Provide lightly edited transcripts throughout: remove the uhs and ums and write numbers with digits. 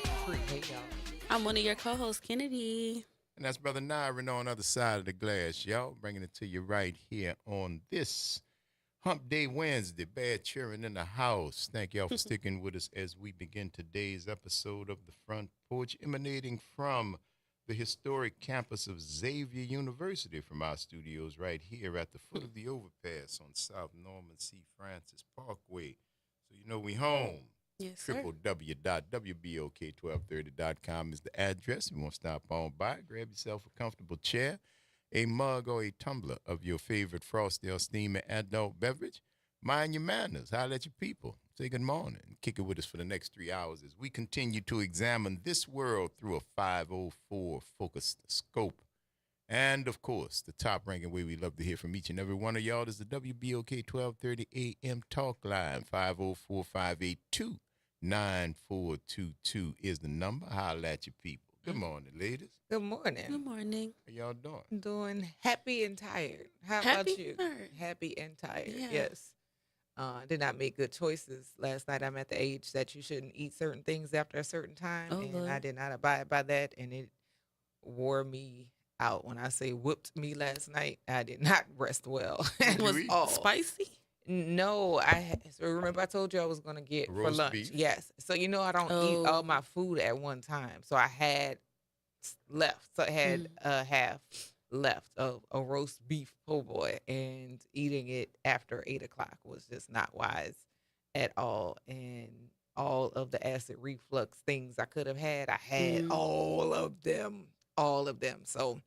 Hey y'all. I'm one of your co-hosts, Kennedy. And that's Brother Nyron on the other side of the glass, y'all. Bringing it to you right here on this Hump Day Wednesday. Bad cheering in the house. Thank y'all for sticking with us as we begin today's episode of the Front Porch, emanating from the historic campus of Xavier University from our studios right here at the foot of the overpass on South Norman C. Francis Parkway. So you know we home. Yes, sir. www.wbok1230.com is the address. You want to stop on by, grab yourself a comfortable chair, a mug or a tumbler of your favorite frosty or steaming adult beverage. Mind your manners. Holler at your people. Say good morning. Kick it with us for the next 3 hours as we continue to examine this world through a 504 focused scope. And, of course, the top-ranking way we love to hear from each and every one of y'all is the WBOK 1230 AM talk line. 504-582-9422 is the number. Holla at your people. Good morning, ladies. Good morning. Good morning. How y'all doing? Doing happy and tired. How Happy about you? tired. Happy and tired. Yeah. Yes. Did not make good choices last night. I'm at the age that you shouldn't eat certain things after a certain time, Oh, and Lord. I did not abide by that, and it wore me out. When I say whooped me last night, I did not rest well at Was all. spicy? No, so remember I told you I was gonna get for Roast lunch. beef? Yes. So I don't eat all Oh. my food at one time. So I had left. So I had half left of a roast beef po' boy, and eating it after 8 o'clock was just not wise at all. And all of the acid reflux things I could have had, I had Mm. all of them. All of them. So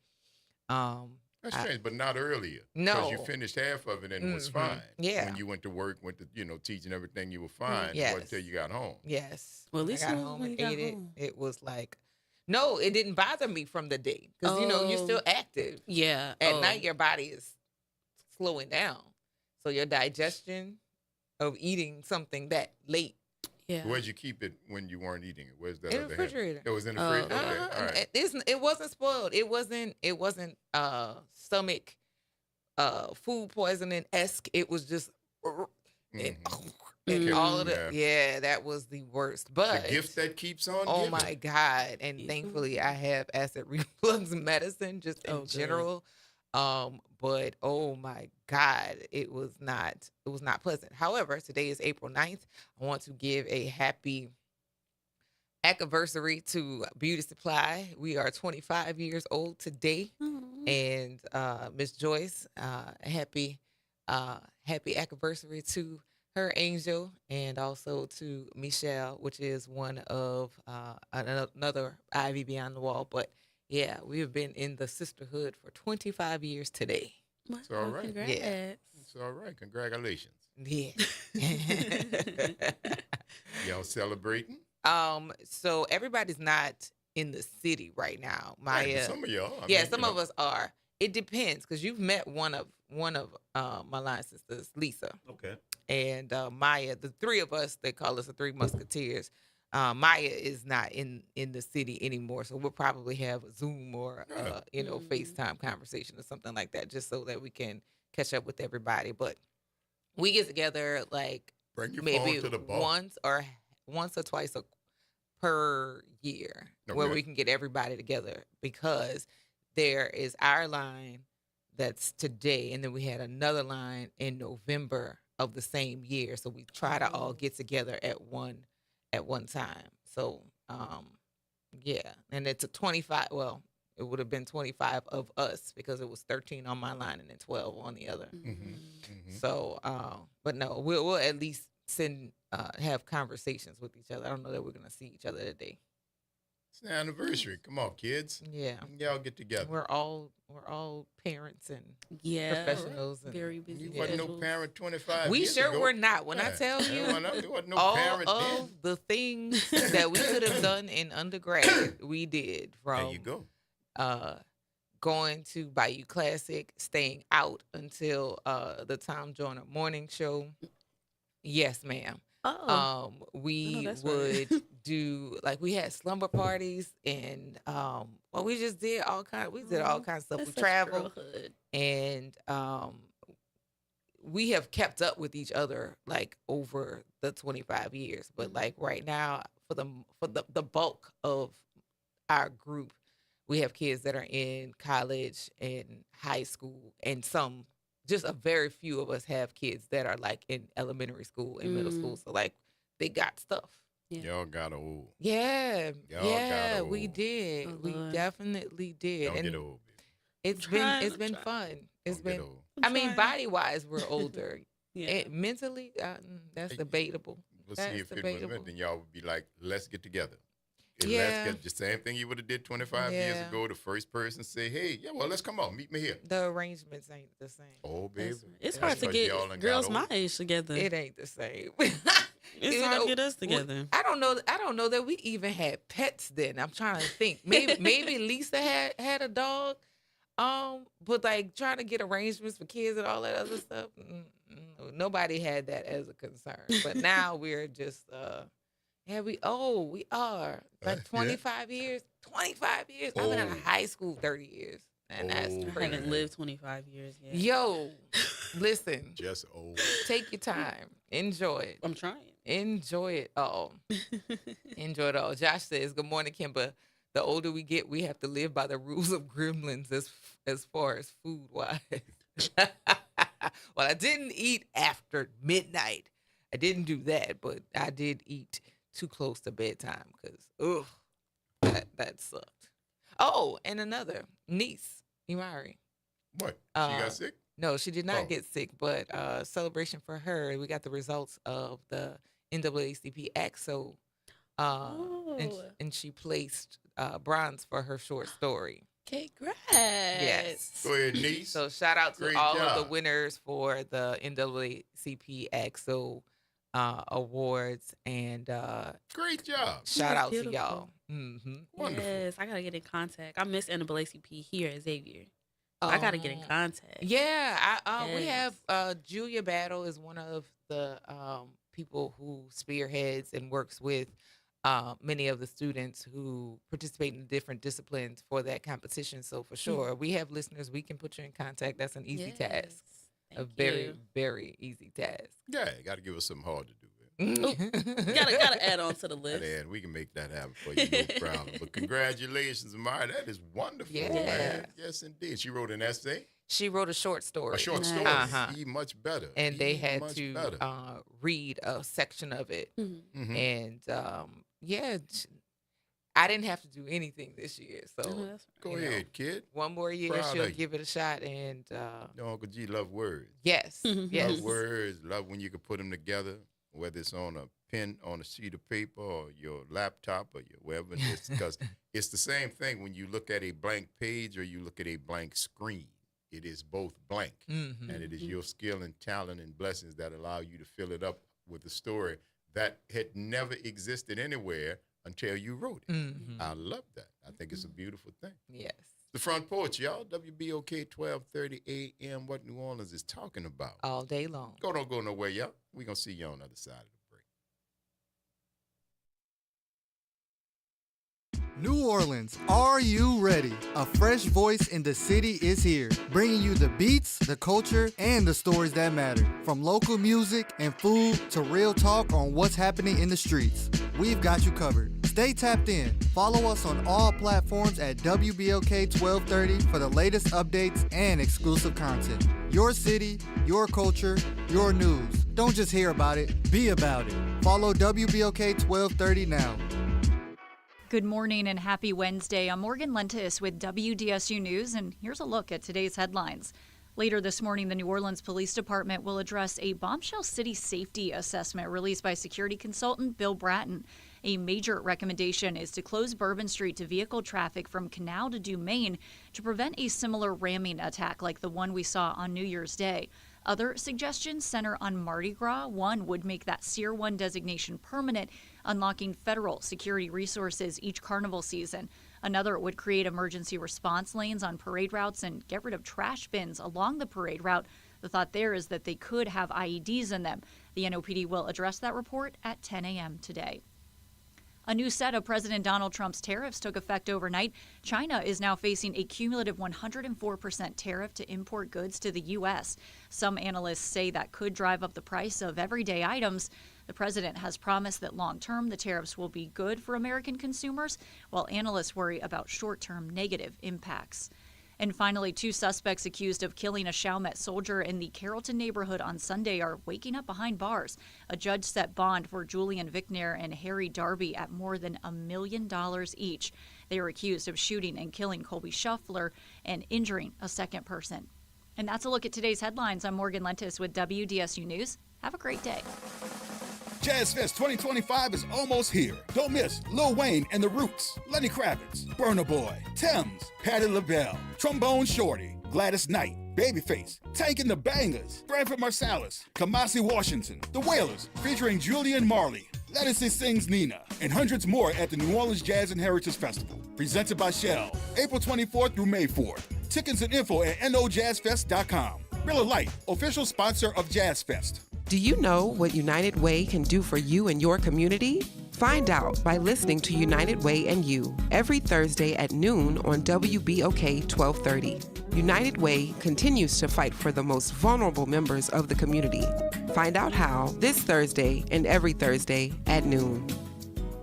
That's I- strange, but not earlier. No. Because you finished half of it and was Mhm. fine. Yeah. When you went to work, went to, teaching everything, you were fine. Yes. Until you got home. Yes. Well, at When least I you got know home when and you got ate home. it was like, no, it didn't bother me from the day because you're still active. Yeah. At night, your body is slowing down, so your digestion of eating something that late Yeah. Where'd you keep it when you weren't eating it? Where's that in the other half? refrigerator. It was in the Oh, fridge? okay. Okay, all right. It wasn't spoiled. It wasn't stomach food poisoning esque. It was just and, Mhm. all of Yeah. the that was the worst. But The gift that keeps on oh giving. my God. And Yeah. thankfully I have acid reflux medicine just in Oh, good. general. But oh my God, it was not pleasant. However, today is April 9th. I want to give a happy anniversary to Beauty Supply. We are 25 years old today. Oh. And Miss Joyce, happy anniversary to her angel, and also to Michelle, which is one of another Ivy Beyond the Wall. But yeah, we have been in the sisterhood for 25 years today. Wow, It's all right. Congrats. It's all right. Congratulations. Yeah. Y'all celebrating? So everybody's not in the city right now. Right, Maya, but some of y'all. some of us are. It depends because you've met one of my line sisters, Lisa. Okay. And Maya, the three of us, they call us the Three Musketeers. Maya is not in the city anymore, so we'll probably have a Zoom or FaceTime conversation or something like that, just so that we can catch up with everybody. But we get together like Bring your maybe phone to the bar. once or twice per year, where Okay. we can get everybody together, because there is our line that's today, and then we had another line in November of the same year. So we try to all get together at one time. So yeah, and it's a 25. Well, it would have been 25 of us because it was 13 on my line and then 12 on the other. Mm-hmm. So, but no, we'll at least have conversations with each other. I don't know that we're gonna see each other today. It's an anniversary. Come on, kids. Yeah, Y'all get together. we're all parents and Yeah. professionals. And Very busy. You wasn't no schedules. parent 25 we years sure ago. were not. When I Yeah. tell There you, wasn't no all parent of then. the things that we could have done in undergrad, we did. From There you go. Going to Bayou Classic, staying out until the Tom Joyner morning show. Yes, ma'am. Oh. We that's would right. do, like, we had slumber parties, and we just did all kinds of stuff. That's We such traveled, girlhood. and we have kept up with each other like over the 25 years. But like right now, for the bulk of our group, we have kids that are in college and high school, and some, just a very few of us have kids that are like in elementary school and middle school. So like they got stuff. Yeah. Y'all got old. Yeah, Y'all got yeah, we old. did. Oh, We Lord. definitely did, Don't and get old, baby. it's trying, it's I'm been trying. fun. It's Don't get been. old. I mean, trying. body wise, we're older. Yeah. Mentally, that's Hey, debatable. We'll see That's if it was debatable. meant, then y'all would be like, let's get together. And Yeah. let's get the same thing you would have did 25 years Yeah. ago. The first person say, hey, yeah, well, let's come on, meet me here. The arrangements ain't the same. Oh, baby. That's right. It's That's hard to 'cause get y'all done got girls old. my age together. It ain't the same. It's You hard know, to get us together. I don't know. I don't know that we even had pets then. I'm trying to think. Maybe Lisa had a dog. But like trying to get arrangements for kids and all that other stuff. Nobody had that as a concern. But now we're just yeah, we are like Yeah. 25 years. 25 years. I've been out of Old. high school 30 years. And that's Old. I crazy. haven't lived 25 years yet. Yo, listen, Just old. take your time. Enjoy it. I'm trying. Enjoy it all. Enjoy it all. Josh says, "Good morning, Kimba. The older we get, we have to live by the rules of gremlins as far as food wise." Well, I didn't eat after midnight. I didn't do that, but I did eat too close to bedtime because that sucked. Oh, and another niece, Imari. What? She Uh, got sick? No, she did not Oh. get sick, but celebration for her. We got the results of the NAACP AXO, and she placed bronze for her short story. Congrats. Yes. Go ahead, niece. So shout out to Great all of the job. winners for the NAACP AXO awards, and Great job. shout That's out to beautiful. y'all. Mm-hmm. Wonderful. Yes, I gotta get in contact. I miss NAACP here at Xavier. I gotta get in contact. Yeah, we Yes. have Julia Battle is one of the people who spearheads and works with many of the students who participate in different disciplines for that competition. So for sure, we have listeners. We can put you in contact. That's an easy task. Yes. A Thank very, you. very easy task. Yeah, you got to give us something hard to do. Gotta add on to the list. And we can make that happen for you, no problem. But congratulations, Amara. That is wonderful, Yeah. man. Yes, indeed. She wrote an essay, She wrote a short story. a short Nice. story. Uh-huh. Even much better. And they Even had much to better. read a section of it. Mhm. Mhm. And I didn't have to do anything this year. So Oh, that's Go you know, ahead, kid. one more year, Proud she'll of you. give it a shot. And No, Uncle G love words. yes, Mhm. yes. Love words. Love when you can put them together, whether it's on a pen, on a sheet of paper, or your laptop, or your wherever it is. Because it's the same thing when you look at a blank page or you look at a blank screen. It is both blank. Mhm. And it is your skill and talent and blessings that allow you to fill it up with a story that had never existed anywhere until you wrote it. Mhm. I love that. I think it's a beautiful thing. Yes. The Front Porch, y'all. WBOK 1230 AM. What New Orleans is talking about. All day long. Don't go nowhere, y'all. We're going to see you on the other side of the break. New Orleans, are you ready? A fresh voice in the city is here, bringing you the beats, the culture, and the stories that matter. From local music and food to real talk on what's happening in the streets. We've got you covered. Stay tapped in. Follow us on all platforms at WBOK 1230 for the latest updates and exclusive content. Your city, your culture, your news. Don't just hear about it, be about it. Follow WBOK 1230 now. Good morning and happy Wednesday. I'm Morgan Lentis with WDSU News, and here's a look at today's headlines. Later this morning, the New Orleans Police Department will address a bombshell city safety assessment released by security consultant Bill Bratton. A major recommendation is to close Bourbon Street to vehicle traffic from Canal to Dumaine to prevent a similar ramming attack like the one we saw on New Year's Day. Other suggestions center on Mardi Gras. One would make that Tier 1 designation permanent, unlocking federal security resources each carnival season. Another would create emergency response lanes on parade routes and get rid of trash bins along the parade route. The thought there is that they could have IEDs in them. The NOPD will address that report at 10 a.m. today. A new set of President Donald Trump's tariffs took effect overnight. China is now facing a cumulative 104% tariff to import goods to the U.S. Some analysts say that could drive up the price of everyday items. The president has promised that long-term the tariffs will be good for American consumers, while analysts worry about short-term negative impacts. And finally, 2 suspects accused of killing a Chalmette soldier in the Carrollton neighborhood on Sunday are waking up behind bars. A judge set bond for Julian Vickner and Harry Darby at more than $1 million each. They are accused of shooting and killing Colby Shuffler and injuring a second person. And that's a look at today's headlines. I'm Morgan Lentis with WDSU News. Have a great day. Jazz Fest 2025 is almost here. Don't miss Lil Wayne and the Roots, Lenny Kravitz, Burna Boy, Thames, Patti LaBelle, Trombone Shorty, Gladys Knight, Babyface, Tank and the Bangers, Branford Marsalis, Kamasi Washington, The Wailers, featuring Julian Marley, Lettucey Sings Nina, and hundreds more at the New Orleans Jazz and Heritage Festival. Presented by Shell, April 24th through May 4th. Tickets and info at nojazzfest.com. Miller Lite, official sponsor of Jazz Fest. Do you know what United Way can do for you and your community? Find out by listening to United Way and You every Thursday at noon on WBOK 1230. United Way continues to fight for the most vulnerable members of the community. Find out how this Thursday and every Thursday at noon.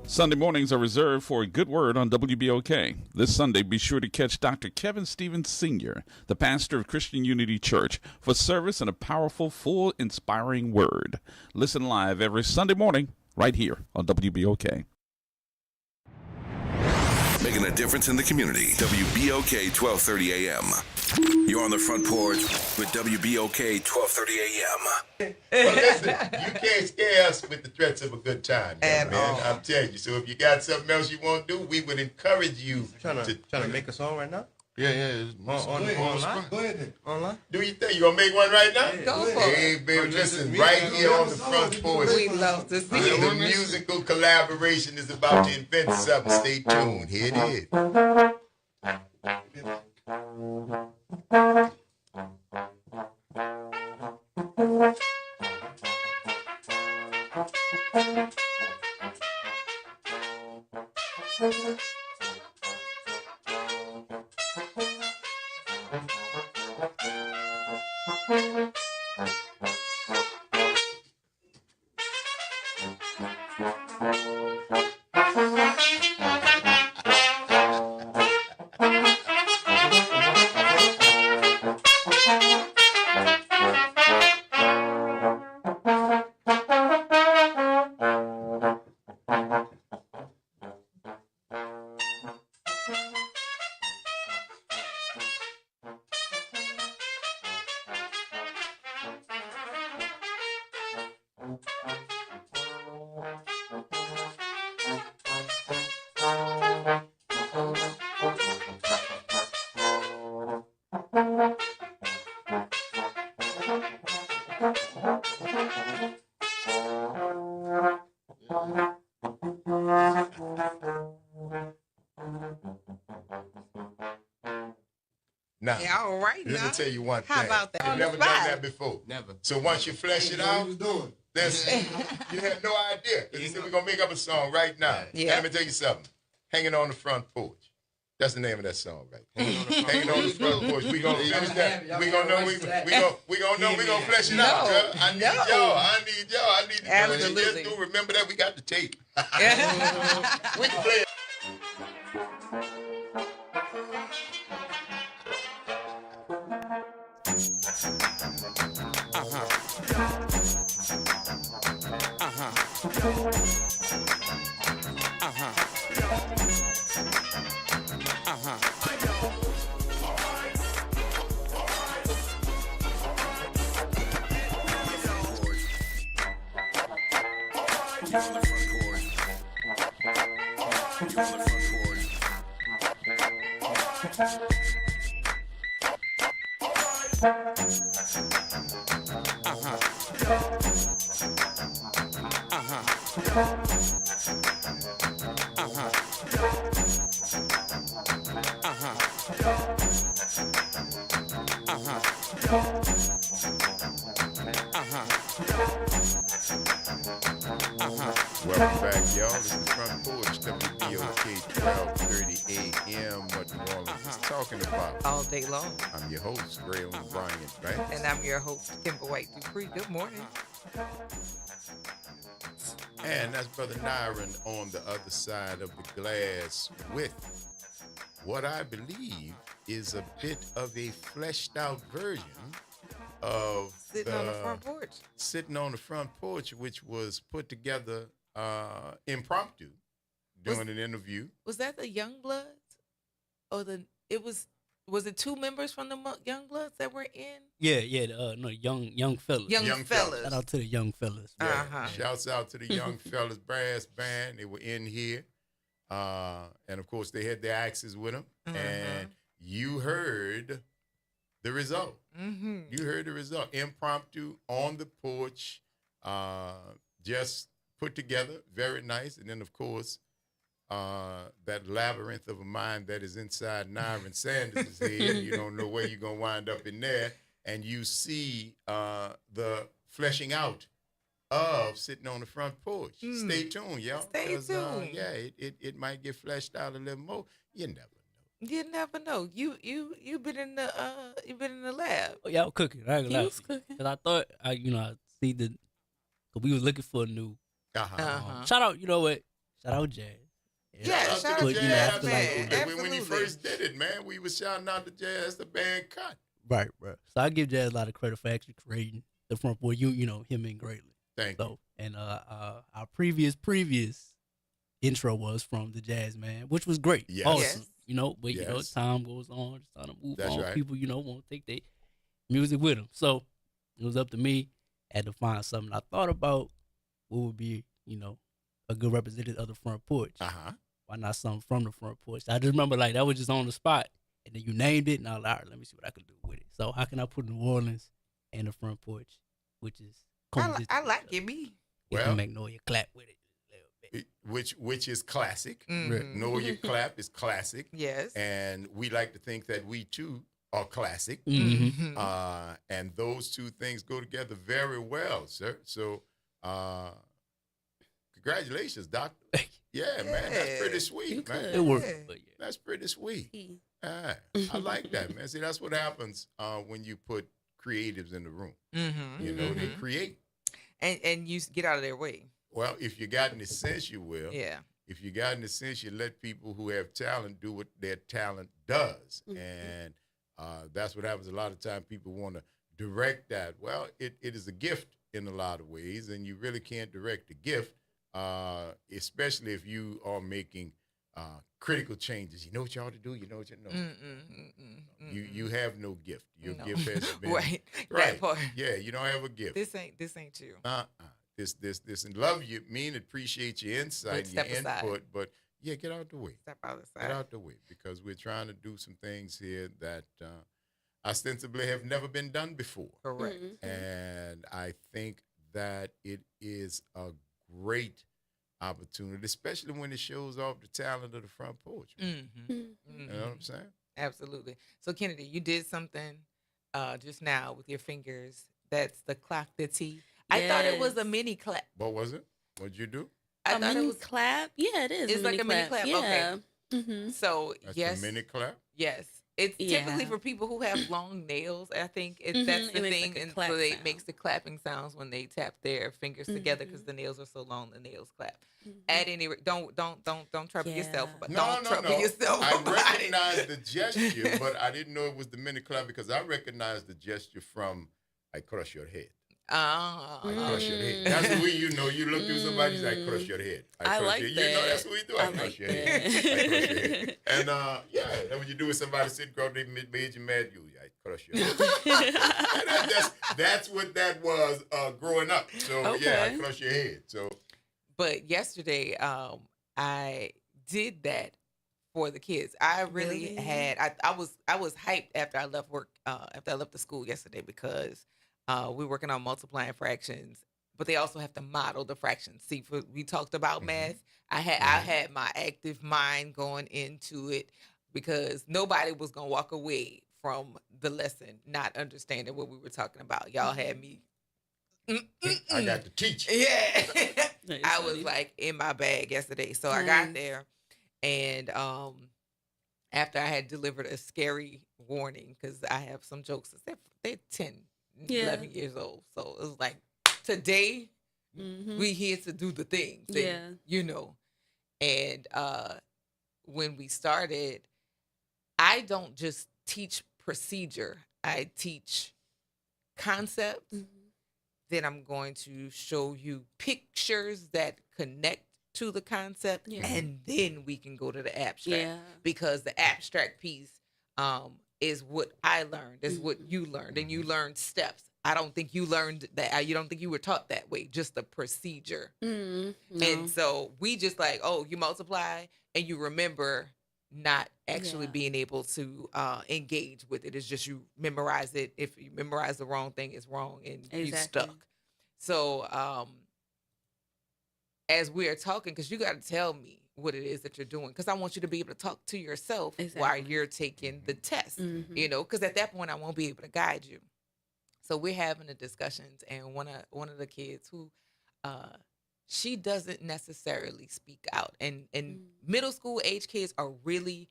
Sunday mornings are reserved for a good word on WBOK. This Sunday, be sure to catch Dr. Kevin Stevens Sr., the pastor of Christian Unity Church, for service and a powerful, full, inspiring word. Listen live every Sunday morning right here on WBOK. Making a difference in the community. WBOK 1230 AM. You're on the front porch with WBOK 1230 AM. Well, listen, you can't scare us with the threats of a good time, man. I'm telling you. So if you got something else you want to do, we would encourage you Trying to make a song right now? Yeah. Online? Go ahead then. Online? Do you think you gonna make one right now? Go for Hey, it. baby, listen, right here on the front porch. We love to see The it. musical collaboration is about to invent something. Stay tuned. Here it is. Now, Yeah, all right let now. me tell you one thing. How about that? You've On the never done spot. that before. Never. So once you flesh it out, listen, you had no idea. Because you said we're going to make up a song right now. Yeah. And let me tell you something. Hanging on the Front Porch. That's the name of that song, right? Hanging on the Front Porch. We're going to finish that. We're going to know. We're going to flesh it out, girl. I need y'all. I need to do it. Absolutely. Just do remember that we got the tape. We can play it. You're on the front porch. You're on the front Welcome back, y'all. This is the Front Porch. 12:30 a.m. What New Orleans is talking about. All day long. I'm your host, Ray O'Brien, right? And I'm your host, Kimber White Dupree. Good morning. And that's Brother Nyron on the other side of the glass with what I believe is a bit of a fleshed out version of Sitting on the front porch. Sitting on the Front Porch, which was put together impromptu during an interview. Was that the Young Bloods? Or was it two members from the Young Bloods that were in? Yeah, no, young fellas. Young fellas. Shout out to the young fellas. Yeah. Shouts out to the Young Fellas Brass Band. They were in here. And of course, they had their axes with them. And you heard the result. You heard the result. Impromptu on the porch, just put together. Very nice. And then, of course, that labyrinth of a mind that is inside Nyron Sanders' head. You don't know where you're going to wind up in there. And you see the fleshing out of Sitting on the Front Porch. Stay tuned, y'all. Stay tuned. Yeah, it might get fleshed out a little more. You never know. You never know. You've been in the lab. Oh, y'all cooking. I ain't gonna lie. was cooking. Cause I thought I see cause we was looking for a new. Shout out, you know what? Shout out Jazz. Yeah, shout out but, to you know, Jazz, after, man. like, When he first did it, man, we was shouting out to Jazz, the band cut. Right. So I give Jazz a lot of credit for actually creating the Front Porch. You know him and greatly. Thank you. And our previous intro was from the Jazz Man, which was great. Yes. Awesome. You know, but Yes. you know, time goes on, it's time to move That's on. right. People, you know, want to take their music with them. So it was up to me. I had to find something. I thought about what would be, you know, a good representative of the Front Porch. Why not something from the Front Porch? I just remember like that was just on the spot. And then you named it, and I was like, all right, let me see what I can do with it. So how can I put New Orleans and the Front Porch, which is I like it, me. Well, Magnolia clap with it a little bit. Which is classic. Mhm. Know Your Clap is classic. Yes. And we like to think that we too are classic. Mm-hmm. And those two things go together very well, sir. So congratulations, Doctor. Yeah, man, that's pretty sweet, man. It worked. But yeah. That's pretty sweet. I like that, man. See, that's what happens when you put creatives in the room. You know, they create. And you get out of their way. Well, if you got any sense, you will. Yeah. If you got any sense, you let people who have talent do what their talent does. And that's what happens. A lot of times people want to direct that. Well, it is a gift in a lot of ways, and you really can't direct a gift, especially if you are making critical changes. You know what you ought to do. You know what you know. You have no gift. Your gift has been right. Right. That part. Yeah, you don't have a gift. This ain't you. This and love you, mean appreciate your insight, and your Step aside. input, but yeah, get out the way. Step out the Get side. out the way, because we're trying to do some things here that ostensibly have never been done before. Correct. And I think that it is a great opportunity, especially when it shows off the talent of the Front Porch. You know what I'm saying? Absolutely. So Kennedy, you did something just now with your fingers. That's the clock the T. I thought it was a mini clap. What was it? What'd you do? I A thought mini it was clap? Yeah, it is. It's like a mini clap. Yeah. Okay. So That's yes, a mini clap? yes. It's typically Yeah. for people who have long nails. I think that's the It makes thing, like a and clap so it sound. makes the clapping sounds when they tap their fingers together because the nails are so long. The nails clap. At any rate, don't trouble yourself. But don't trouble yourself. I about it. recognized the gesture, but I didn't know it was the mini clap because I recognized the gesture from I crush your head. I crush your head. That's the way you know. You look through somebody's like crush your head. I crush like your head. that. You know that's what we do. I crush your head. I crush your head. And yeah, that's what you do with somebody sitting across, they made you mad. I crush your head. And that's what that was growing up. So yeah, I crush your head. So. But yesterday, I did that for the kids. I really had. I was hyped after I left work. After I left the school yesterday because we're working on multiplying fractions, but they also have to model the fractions. See, we talked about math. I had my active mind going into it because nobody was gonna walk away from the lesson not understanding what we were talking about. Y'all had me. I got to teach. Yeah. I was like in my bag yesterday. So I got there And after I had delivered a scary warning, because I have some jokes, they're 10, 11 years old. So it was like, today, we here to do the thing. You know. And when we started, I don't just teach procedure. I teach concept. Then I'm going to show you pictures that connect to the concept, and then we can go to the abstract, because the abstract piece is what I learned, is what you learned, and you learned steps. I don't think you learned that. You don't think you were taught that way, just the procedure. No. And so we just like, oh, you multiply and you remember, not actually being able to engage with it. It's just you memorize it. If you memorize the wrong thing, it's wrong, and you stuck. So as we are talking, because you got to tell me what it is that you're doing, because I want you to be able to talk to yourself while you're taking the test, you know, because at that point I won't be able to guide you. So we're having the discussions, and one of the kids who she doesn't necessarily speak out, and middle school age kids are really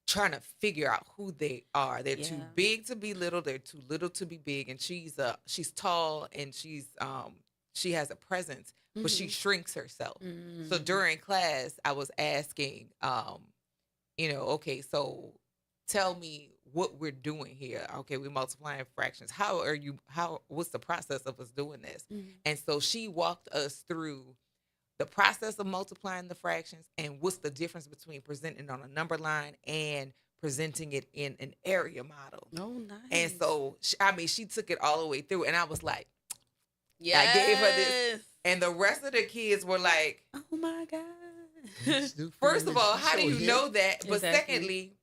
trying to figure out who they are. They're too big to be little, they're too little to be big, and she's tall, and she has a presence, but she shrinks herself. So during class, I was asking, you know, okay, so tell me what we're doing here. Okay, we're multiplying fractions. What's the process of us doing this? And so she walked us through the process of multiplying the fractions, and what's the difference between presenting on a number line and presenting it in an area model. Oh, nice. And so, she took it all the way through, and I was like, yes. I gave her this. And the rest of the kids were like, oh my God. First of all, how do you know that? But secondly,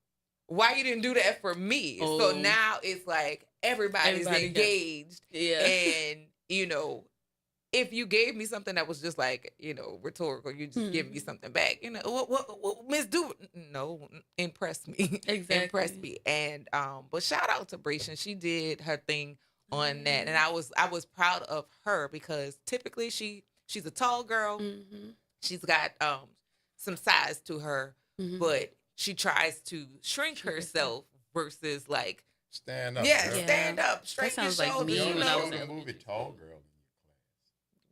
why you didn't do that for me? So now it's like everybody's engaged. And, you know, if you gave me something that was just like, you know, rhetorical, you just give me something back. You know, what Miss Do? No, impress me. Exactly. Impress me. And but shout out to Bration. She did her thing on that, and I was proud of her, because typically she's a tall girl. She's got some size to her, but she tries to shrink herself versus like stand up. Stand up. Straighten that sounds your like shoulders, me you when I know? was in The movie Tall Girl.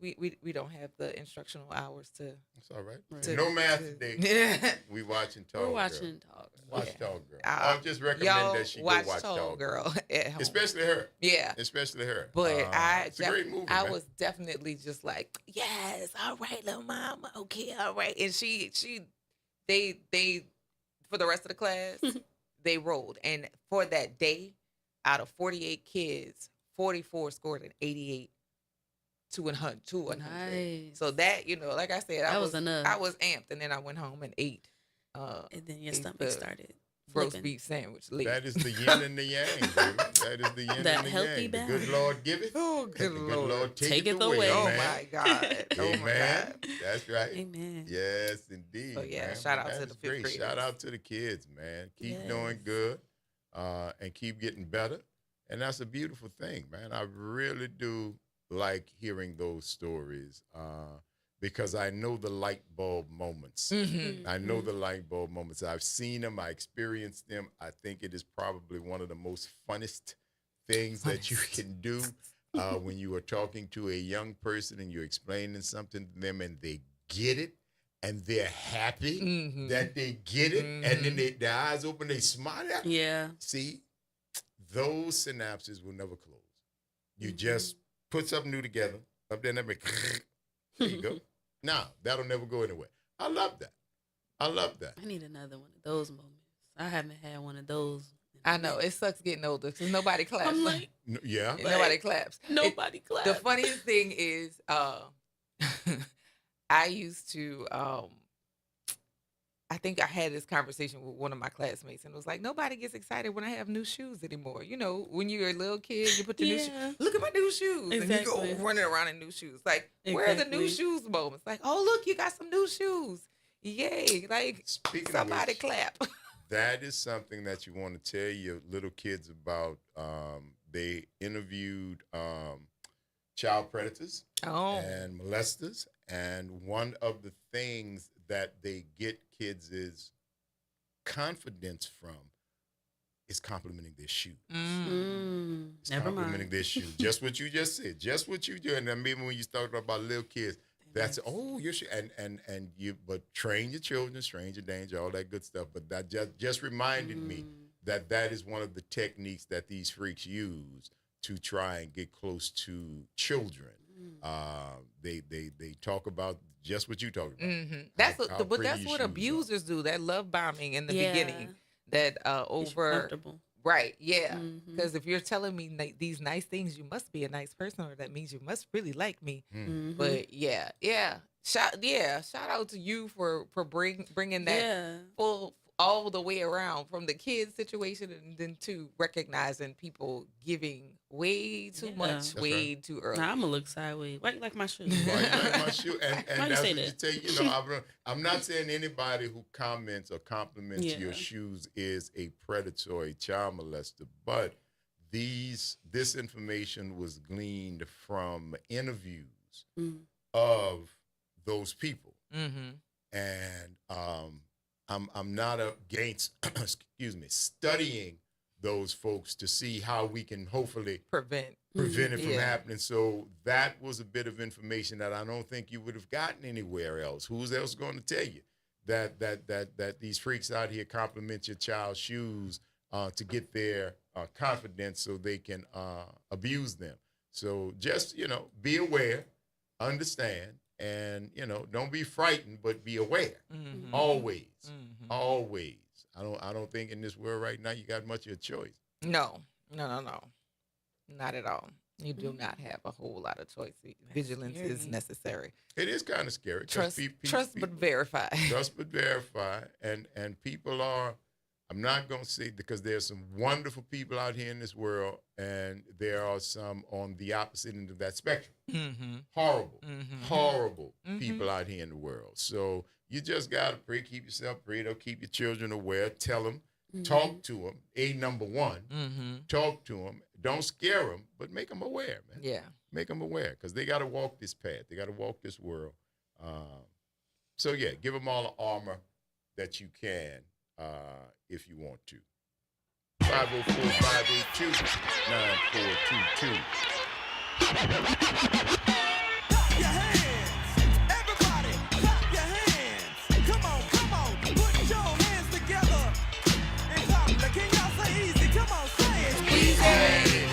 We don't have the instructional hours to. It's all right. No math today. We watching Tall Girl. We're watching Tall Girl. Watch Tall Girl. I just recommend that she go watch Tall Girl at home. Especially her. Yeah. Especially her. But it's a great movie. I was definitely just like, yes, all right, little mama, okay, all right. And they for the rest of the class, they rolled. And for that day, out of 48 kids, 44 scored an 88 to 100. Nice. So that, you know, like I said, that was enough. I was amped, and then I went home and ate. And then your stomach started roast beef sandwich. That is the yin and the yang, baby. That is the yin and the healthy yang. balance. The good Lord give it. Oh, good Lord. Take it away. Oh, man. my God. Amen. Oh, my God. That's right. Amen. Yes, indeed. So, yeah, man. shout out to the That's fifth great. graders. Shout out to the kids, man. Keep doing good and keep getting better. And that's a beautiful thing, man. I really do like hearing those stories because I know the light bulb moments. I know the light bulb moments. I've seen them. I experienced them. I think it is probably one of the most funnest things that you can do when you are talking to a young person and you're explaining something to them and they get it and they're happy that they get it, and then their eyes open, they smile at you. Yeah. See, those synapses will never close. You just put something new together, up there and there you go. Now, that'll never go anywhere. I love that. I love that. I need another one of those moments. I haven't had one of those. I know. It sucks getting older because nobody claps. I'm like, yeah. Nobody claps. Nobody claps. The funniest thing is I used to, I think I had this conversation with one of my classmates, and it was like, nobody gets excited when I have new shoes anymore. You know, when you're a little kid, you put your new shoes. Look at my new shoes. Exactly. And you go running around in new shoes. Like, where are the new shoes moments? Like, oh, look, you got some new shoes. Yay. Like, Speaking somebody of which, clap. That is something that you want to tell your little kids about. They interviewed child predators and molesters, and one of the things that they get kids' confidence from is complimenting their shoes. It's Never complimenting mind. their shoes. Just what you just said. Just what you do. And then maybe when you start about little kids, that's your shoe. And you, but train your children, stranger danger, all that good stuff. But that just reminded me that is one of the techniques that these freaks use to try and get close to children. They talk about just what you talked about. That's How but pretty that's your what shoes abusers do. That love bombing in the beginning. That Get you over comfortable. right, yeah. Because if you're telling me these nice things, you must be a nice person, or that means you must really like me. But shout out to you for bringing that full all the way around from the kids situation, and then to recognizing people giving way too much, That's way right. too early. Nah, I'm gonna look sideways. Why you like my shoes? Why you like my shoe? And Why you that's say what you that? tell I'm not saying anybody who comments or compliments your shoes is a predatory child molester, but this information was gleaned from interviews of those people, and I'm not against studying those folks to see how we can hopefully prevent it from happening. So that was a bit of information that I don't think you would have gotten anywhere else. Who's else going to tell you that these freaks out here compliment your child's shoes to get their confidence so they can abuse them? So just, be aware, understand, and, don't be frightened, but be aware. Always. Always. I don't think in this world right now you got much of a choice. No. Not at all. You do not have a whole lot of choice. Vigilance is necessary. It is kind of scary. Trust but verify. Trust but verify. And people are, I'm not going to say, because there's some wonderful people out here in this world, and there are some on the opposite end of that spectrum. Horrible people out here in the world. So you just got to pray, keep yourself prayed up, keep your children aware, tell them, talk to them. Number one, talk to them. Don't scare them, but make them aware, man. Yeah. Make them aware, because they got to walk this path. They got to walk this world. So, give them all the armor that you can if you want to. 504-582-9422. Clap your hands. Everybody, clap your hands. Come on. Put your hands together and clap. Can y'all say easy? Come on, say it. Squeeze it.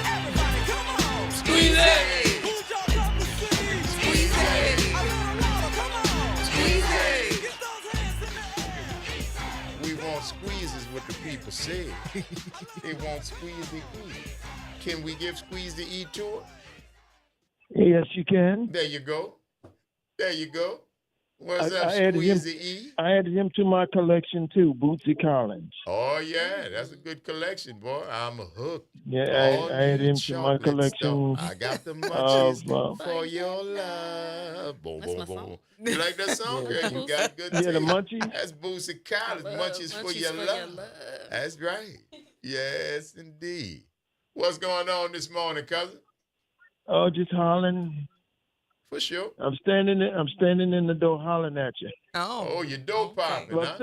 Everybody, come on. Squeeze it. Who's y'all come to see? Squeeze it. A little louder, come on. Squeeze it. Get those hands in the air. We want squeeze is what the people say. They want squeeze to eat. Can we give squeeze to eat to her? Yes, you can. There you go. What's up, I added him. Squeezy E? I added him to my collection too, Bootsy Collins. Oh yeah, that's a good collection, boy. I'm hooked. Yeah, All I added you him to my chocolate collection. stuff. I got the munchies of, for your love. Boom, That's boom, my boom. song. You like that song, girl? You got good Yeah, the taste. munchies. That's Bootsy Collins. Munchies for your love. That's right. Yes, indeed. What's going on this morning, cousin? Oh, just hollering. For sure. I'm standing in the door hollering at you. Oh, you're dope popping, Well, huh?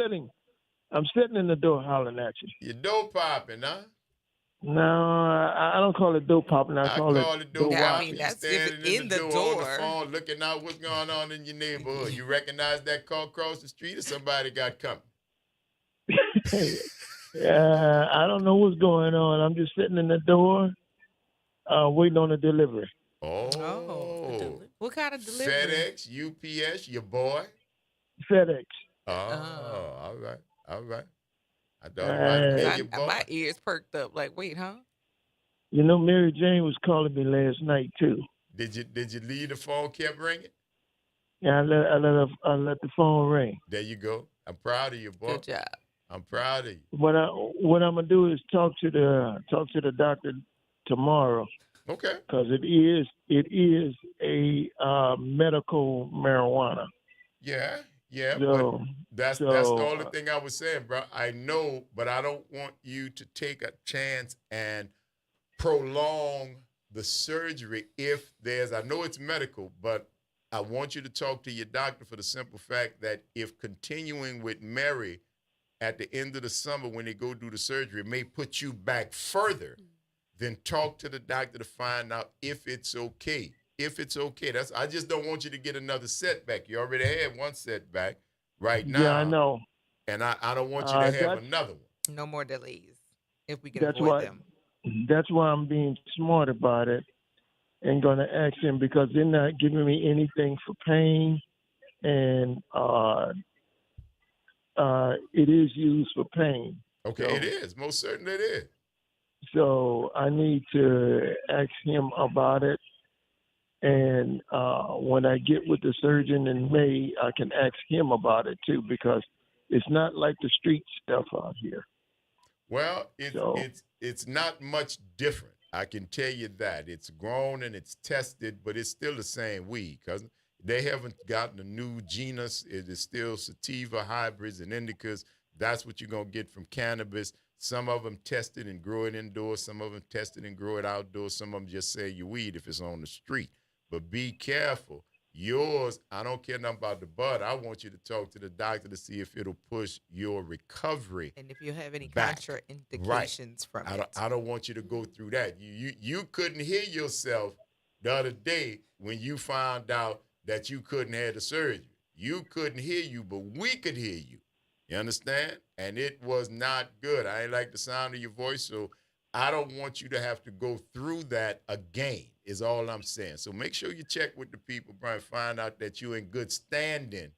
I'm sitting in the door hollering at you. You're dope popping, huh? No, I don't call it dope popping. I call it dope door popping. popping. You standing in the door on the phone, looking out what's going on in your neighborhood. You recognize that car across the street, or somebody got company? I don't know what's going on. I'm just sitting in the door, waiting on a delivery. Oh. What kind of delivery? FedEx, UPS, your boy? FedEx. Oh, all right. I thought it might be your boy. My ears perked up. Like, wait, huh? You know, Mary Jane was calling me last night too. Did you leave the phone kept ringing? Yeah, I let the phone ring. There you go. I'm proud of you, boy. Good job. I'm proud of you. What I'm gonna do is talk to the doctor tomorrow. Okay. Because it is a medical marijuana. Yeah. So, but that's the only thing I was saying, bro. I know, but I don't want you to take a chance and prolong the surgery if there's. I know it's medical, but I want you to talk to your doctor for the simple fact that if continuing with Mary at the end of the summer when they go do the surgery may put you back further, then talk to the doctor to find out if it's okay. If it's okay. I just don't want you to get another setback. You already had one setback right now. Yeah, I know. And I don't want you to have another one. No more delays if we can avoid them. That's why I'm being smart about it and going to ask him, because they're not giving me anything for pain, and it is used for pain. Okay, so, it is. Most certainly it is. So I need to ask him about it. And when I get with the surgeon in May, I can ask him about it too, because it's not like the street stuff out here. Well, it's not much different. I can tell you that. It's grown and it's tested, but it's still the same weed, cousin. They haven't gotten a new genus. It is still sativa, hybrids, and indicas. That's what you're going to get from cannabis. Some of them tested and grow it indoors. Some of them tested and grow it outdoors. Some of them just sell you weed if it's on the street. But be careful. Yours, I don't care nothing about the bud. I want you to talk to the doctor to see if it'll push your recovery. And if you have any back. contraindications from it. I don't want you to go through that. You couldn't hear yourself the other day when you found out that you couldn't have the surgery. You couldn't hear you, but we could hear you. You understand? And it was not good. I ain't like the sound of your voice, so I don't want you to have to go through that again, is all I'm saying. So make sure you check with the people, Brian, find out that you're in good standing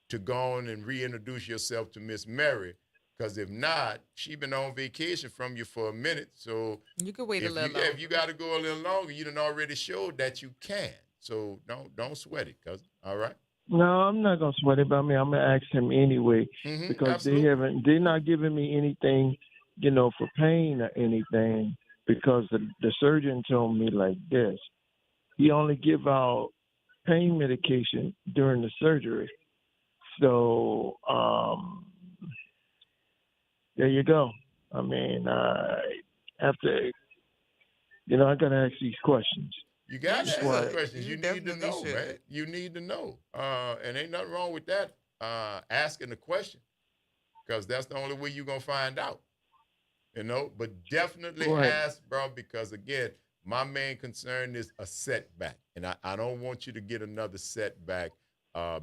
to go on and reintroduce yourself to Miss Mary, because if not, she been on vacation from you for a minute. So you could wait a little longer. If you got to go a little longer, you done already showed that you can. So don't sweat it, cousin. All right? No, I'm not gonna sweat it. But I'm gonna ask him anyway, because absolutely. they're not giving me anything, for pain or anything. Because the surgeon told me like this, he only give out pain medication during the surgery. So there you go. I mean, after I gotta ask these questions. You got to ask questions. You need to know, man. You need to know. And ain't nothing wrong with that, asking the question, because that's the only way you're going to find out, But definitely ask, bro, because, again, my main concern is a setback. And I don't want you to get another setback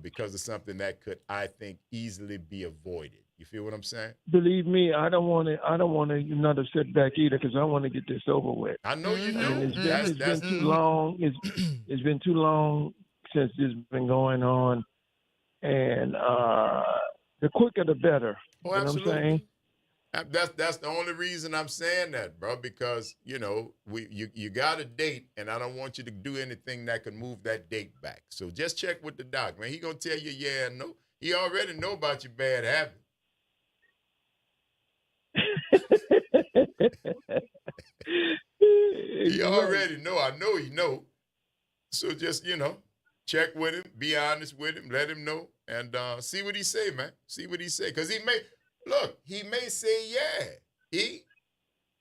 because of something that could, I think, easily be avoided. You feel what I'm saying? Believe me, I don't want another setback either, because I want to get this over with. I know you do. I mean, it's been too long. It's been too long since this has been going on, and the quicker the better. Oh, absolutely. What I'm saying? That's the only reason I'm saying that, bro, because you got a date, and I don't want you to do anything that could move that date back. So just check with the doc, man. He gonna tell you yeah and no. He already know about your bad habits. He already know. I know he know. So just, check with him, be honest with him, let him know, and see what he say, man. See what he say. Because he may say yeah.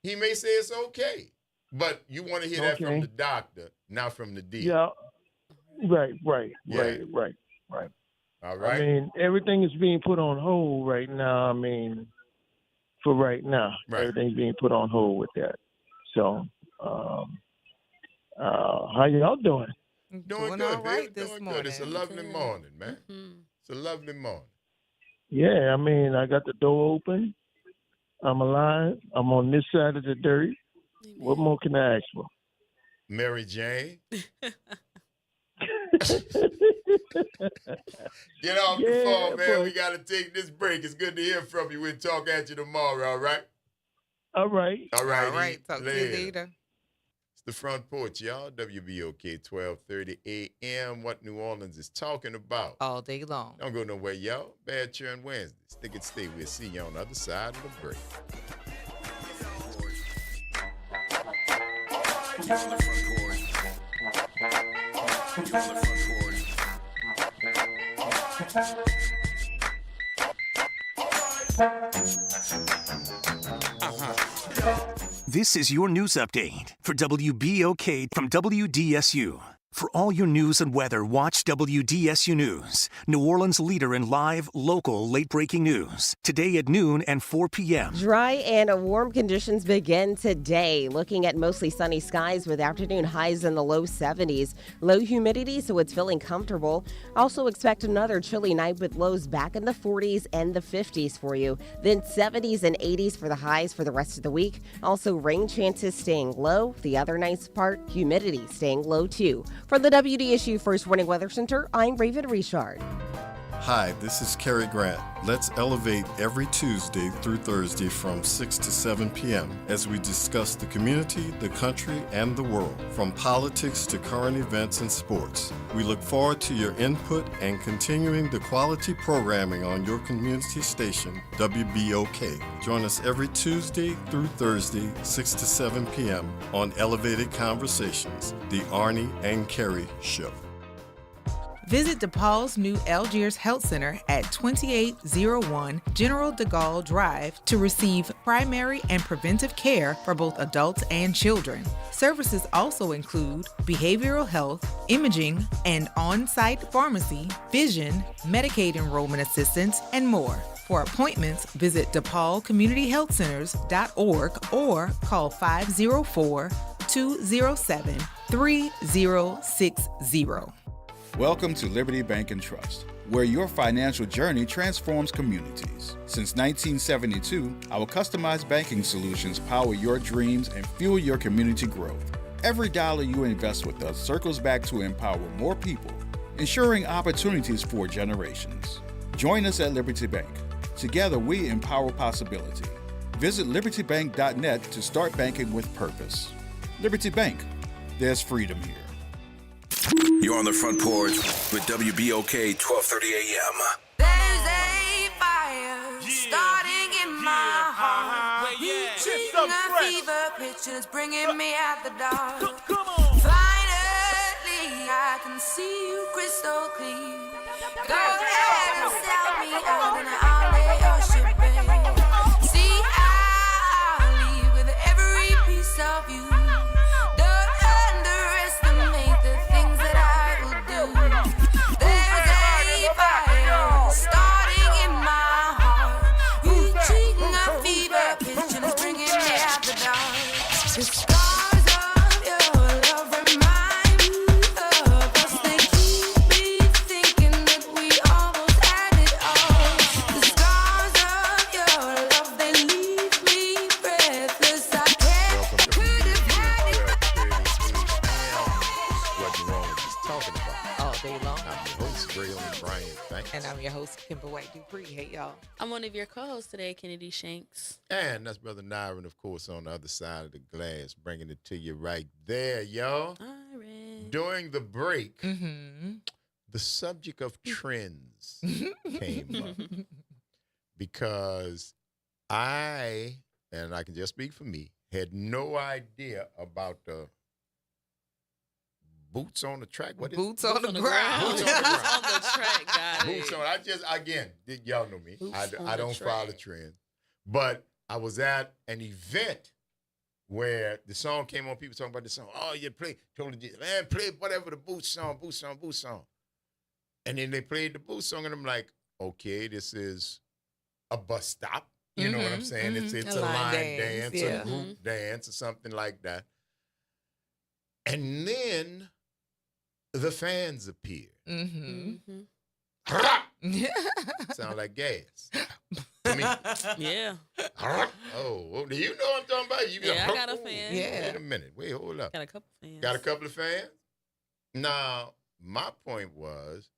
He may say it's okay. But you want to hear that from the doctor, not from the DA. Yeah. Right. All right. I mean, everything is being put on hold right now. I mean, for right now, everything's being put on hold with that. So, how y'all doing? Doing good, all right this doing morning. good. It's a lovely morning, man. Mm-hmm. It's a lovely morning. Yeah, I mean, I got the door open. I'm alive. I'm on this side of the dirt. What more can I ask for? Mary Jane. Get off the phone, man. We got to take this break. It's good to hear from you. We'll talk at you tomorrow, all right? All right. All right. All right. Talk to you later. It's the Front Porch, y'all. WBOK 1230 a.m. What New Orleans is talking about. All day long. Don't go nowhere, y'all. Bad Churn Wednesday. Stick and stay. We'll see you on the other side of the break. This is your news update for WBOK from WDSU. For all your news and weather, watch WDSU News, New Orleans' leader in live, local, late-breaking news. Today at noon and 4 p.m. Dry and warm conditions begin today. Looking at mostly sunny skies with afternoon highs in the low 70s. Low humidity, so it's feeling comfortable. Also expect another chilly night with lows back in the 40s and the 50s for you. Then 70s and 80s for the highs for the rest of the week. Also rain chances staying low. The other nice part, humidity staying low too. From the WDSU First Warning Weather Center, I'm Raven Richard. Hi, this is Cary Grant. Let's elevate every Tuesday through Thursday from 6 to 7 p.m. as we discuss the community, the country, and the world, from politics to current events and sports. We look forward to your input and continuing the quality programming on your community station, WBOK. Join us every Tuesday through Thursday, 6 to 7 p.m. on Elevated Conversations, the Arnie and Cary Show. Visit DePaul's new Algiers Health Center at 2801 General de Gaulle Drive to receive primary and preventive care for both adults and children. Services also include behavioral health, imaging, and on-site pharmacy, vision, Medicaid enrollment assistance, and more. For appointments, visit DePaulCommunityHealthCenters.org or call 504-207-3060. Welcome to Liberty Bank and Trust, where your financial journey transforms communities. Since 1972, our customized banking solutions power your dreams and fuel your community growth. Every dollar you invest with us circles back to empower more people, ensuring opportunities for generations. Join us at Liberty Bank. Together, we empower possibility. Visit libertybank.net to start banking with purpose. Liberty Bank, there's freedom here. You're on the Front Porch with WBOK 1230 AM. There's a fire starting in my heart. Reaching a fever pitch and it's bringing me out the dark. Finally, I can see you crystal clear. Go ahead and sell me out and I'll lay your ship bare. See, I'll leave with every piece of you. Don't underestimate the things that I will do. There's a fire starting in my heart, reaching a fever pitch and it's bringing me out the dark. The scars of your love remind me of us. They keep me thinking that we almost had it all. The scars of your love, they leave me breathless. I could have had it. Wasn't wrong with just talking about it. All day long. I'm your host, Braylon Bryant. Thanks. And I'm your host, Kimber White Dupree. Hey, y'all. I'm one of your co-hosts today, Kennedy Shanks. And that's Brother Nyron, of course, on the other side of the glass, bringing it to you right there, y'all. Nyron. During the break, Mm-hmm. the subject of trends came up because I can just speak for me, had no idea about the boots on the track. What is Boots it? on the ground. Boots on the ground. On the track, got Boots it. on. Y'all know me. Boots on I the don't follow the track. trend. But I was at an event where the song came on, people talking about the song. Oh, you totally did. Man, play whatever the boots song. And then they played the boots song, and I'm like, okay, this is a bus stop. You know what I'm saying? It's a line dance, yeah. a group dance, or something like that. And then the fans appeared. Mm-hmm. Sound like gas to me. Yeah. Oh, do you know what I'm talking about? Yeah, I got a fan. Yeah. Wait a minute. Wait, hold up. Got a couple fans. Got a couple of fans? Now, my point was,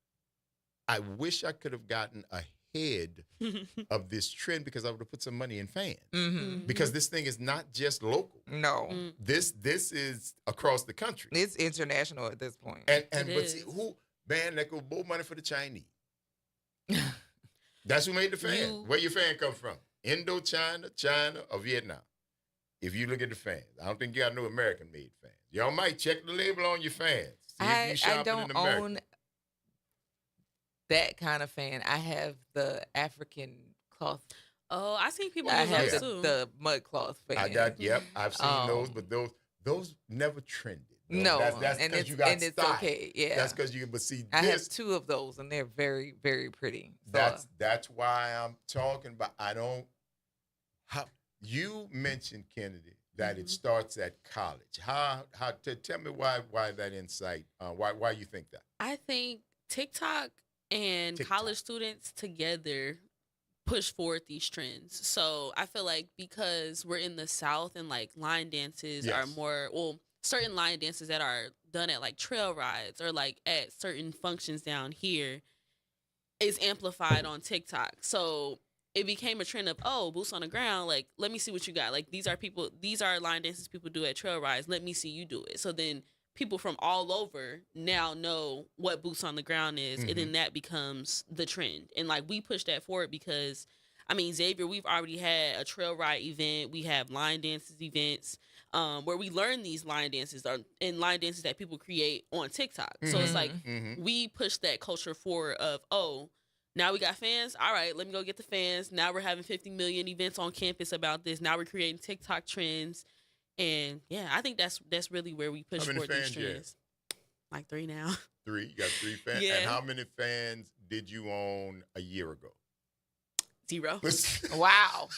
I wish I could have gotten ahead of this trend because I would have put some money in fans. Mm-hmm. Because this thing is not just local. No. Mm. This is across the country. It's international at this point. And It but see, is. who man that go more money for the Chinese? That's who made the fan. Where your fan come from? Indochina, China, or Vietnam? If you look at the fans, I don't think you got no American-made fans. Y'all might check the label on your fans. See if you I shopping don't in America. own that kind of fan. I have the African cloth. Oh, I seen people I use have those too. the mud cloth fan. I've seen those, but those never trended. No, that's and because it's you got and it's style. okay. Yeah, That's because you. But see, I have this 2 of those, and they're very, very pretty. So, that's why I'm talking about. I don't. How you mentioned, Kennedy, that it starts at college. Tell me why that insight. Why you think that? I think TikTok and college students together push forward these trends. So I feel like because we're in the South and like line dances are more, certain line dances that are done at like trail rides or like at certain functions down here is amplified on TikTok. So it became a trend of, boots on the ground. Like, let me see what you got. Like, these are line dances people do at trail rides. Let me see you do it. So then people from all over now know what boots on the ground is. And then that becomes the trend. And like, we push that forward because, I mean, Xavier, we've already had a trail ride event. We have line dances events where we learn these line dances and line dances that people create on TikTok. So it's like we push that culture forward of, now we got fans. All right, let me go get the fans. Now we're having 50 million events on campus about this. Now we're creating TikTok trends. And yeah, I think that's really where we push forward these trends. Like 3 now. 3. You got 3 fans. Yeah. And how many fans did you own a year ago? 0. Wow.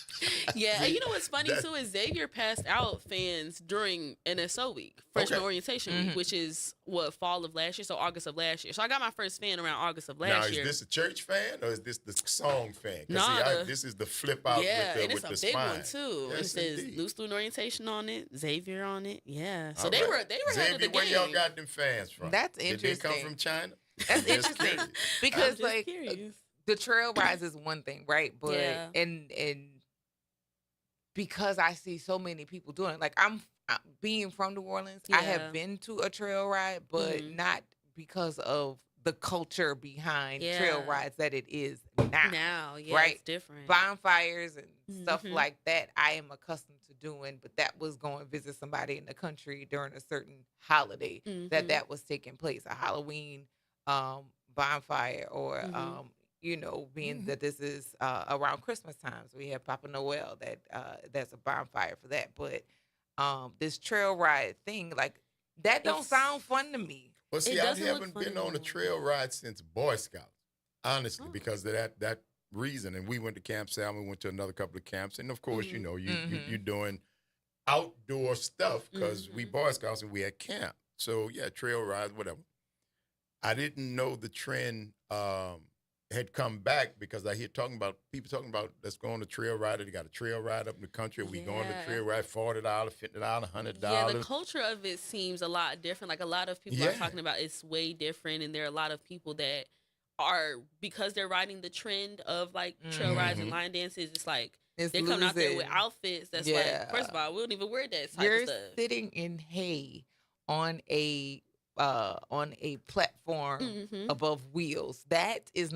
Yeah, and you know what's funny too is Xavier passed out fans during NSO week, freshman orientation week, which is fall of last year, so August of last year. So I got my first fan around August of last year. Now, is this a church fan or is this the song fan? No, this is the flip out with the and it's a big one too. Yes, it says indeed. New Student Orientation on it, Xavier on it. Yeah, so All they right. were Xavier, ahead of the where game. y'all got them fans from? That's Did interesting. they come from China? That's interesting because like curious. The trail rides is one thing, right? But and because I see so many people doing it, like I'm being from New Orleans, I have been to a trail ride, but not because of the culture behind trail rides that it is now. Now, right? It's different. Bonfires and stuff like that I am accustomed to doing, but that was going to visit somebody in the country during a certain holiday that was taking place, a Halloween bonfire or being that this is around Christmas time, so we have Papa Noel that's a bonfire for that. But this trail ride thing, like that don't sound fun to me. Well, see, I haven't been on a trail ride since Boy Scouts, honestly, because of that reason. And we went to Camp Salmon, we went to another couple of camps, and of course, you're doing outdoor stuff because we Boy Scouts and we had camp. So yeah, trail rides, whatever. I didn't know the trend had come back because I hear people talking about let's go on a trail ride. They got a trail ride up in the country. We go on the trail ride, $40, $50, $100. Yeah, the culture of it seems a lot different. Like a lot of people are talking about it's way different, and there are a lot of people that are, because they're riding the trend of like trail rides and line dances. It's like they're coming out there with outfits that's like, first of all, we don't even wear that type of stuff. You're sitting in hay on a platform above wheels. That does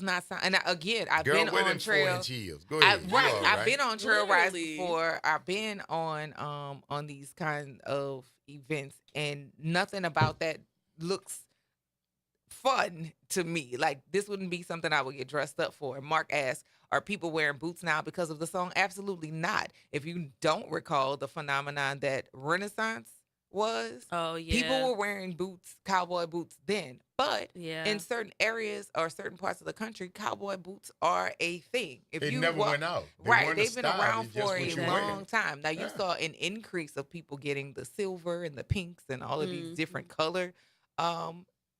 not sound. And again, I've been on trail. Go ahead. I've been on trail rides before. I've been on these kind of events, and nothing about that looks fun to me. Like this wouldn't be something I would get dressed up for. And Mark asked, are people wearing boots now because of the song? Absolutely not. If you don't recall the phenomenon that Renaissance was, people were wearing boots, cowboy boots then. But in certain areas or certain parts of the country, cowboy boots are a thing. If they you never went out. They've been around for a long time. Now you saw an increase of people getting the silver and the pinks and all of these different color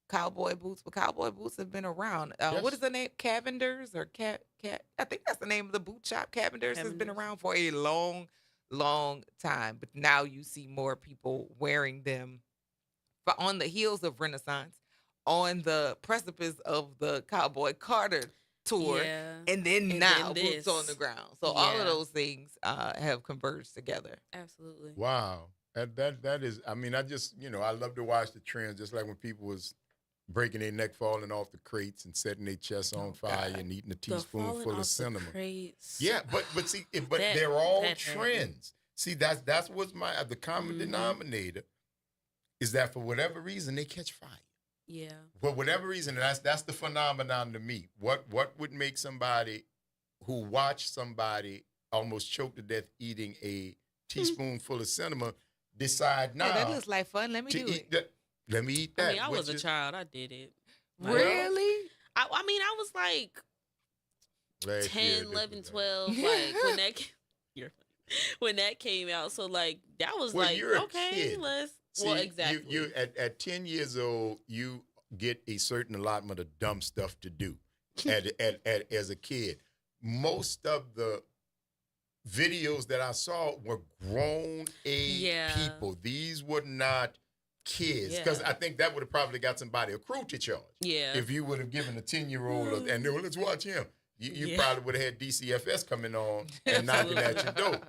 cowboy boots, but cowboy boots have been around. What is the name? Cavenders or Cat? I think that's the name of the boot shop. Cavenders has been around for a long time, but now you see more people wearing them. But on the heels of Renaissance, on the precipice of the Cowboy Carter tour, and then boots on the ground. So all of those things have converged together. Absolutely. Wow. That is, I mean, I just, I love to watch the trends, just like when people was breaking their neck, falling off the crates and setting their chests on fire and eating a teaspoonful of cinnamon. Yeah, but see, they're all trends. See, that's what's the common denominator is that for whatever reason they catch fire. Yeah. For whatever reason, that's the phenomenon to me. What would make somebody who watched somebody almost choke to death eating a teaspoonful of cinnamon decide now. Oh, that looks like fun. Let me do it. Let me eat that. I mean, I was a child. I did it. Really? I mean, I was like 10, 11, 12. Like when that came out. So like that was well, like you're okay, a kid. let's. See, well, exactly. You at 10 years old, you get a certain allotment of dumb stuff to do. As a kid, most of the videos that I saw were grown age people. These were not kids, because I think that would have probably got somebody a cruelty charge. Yeah. If you would have given a 10-year-old and well, let's watch him, you probably would have had DCFS coming on and knocking at your door.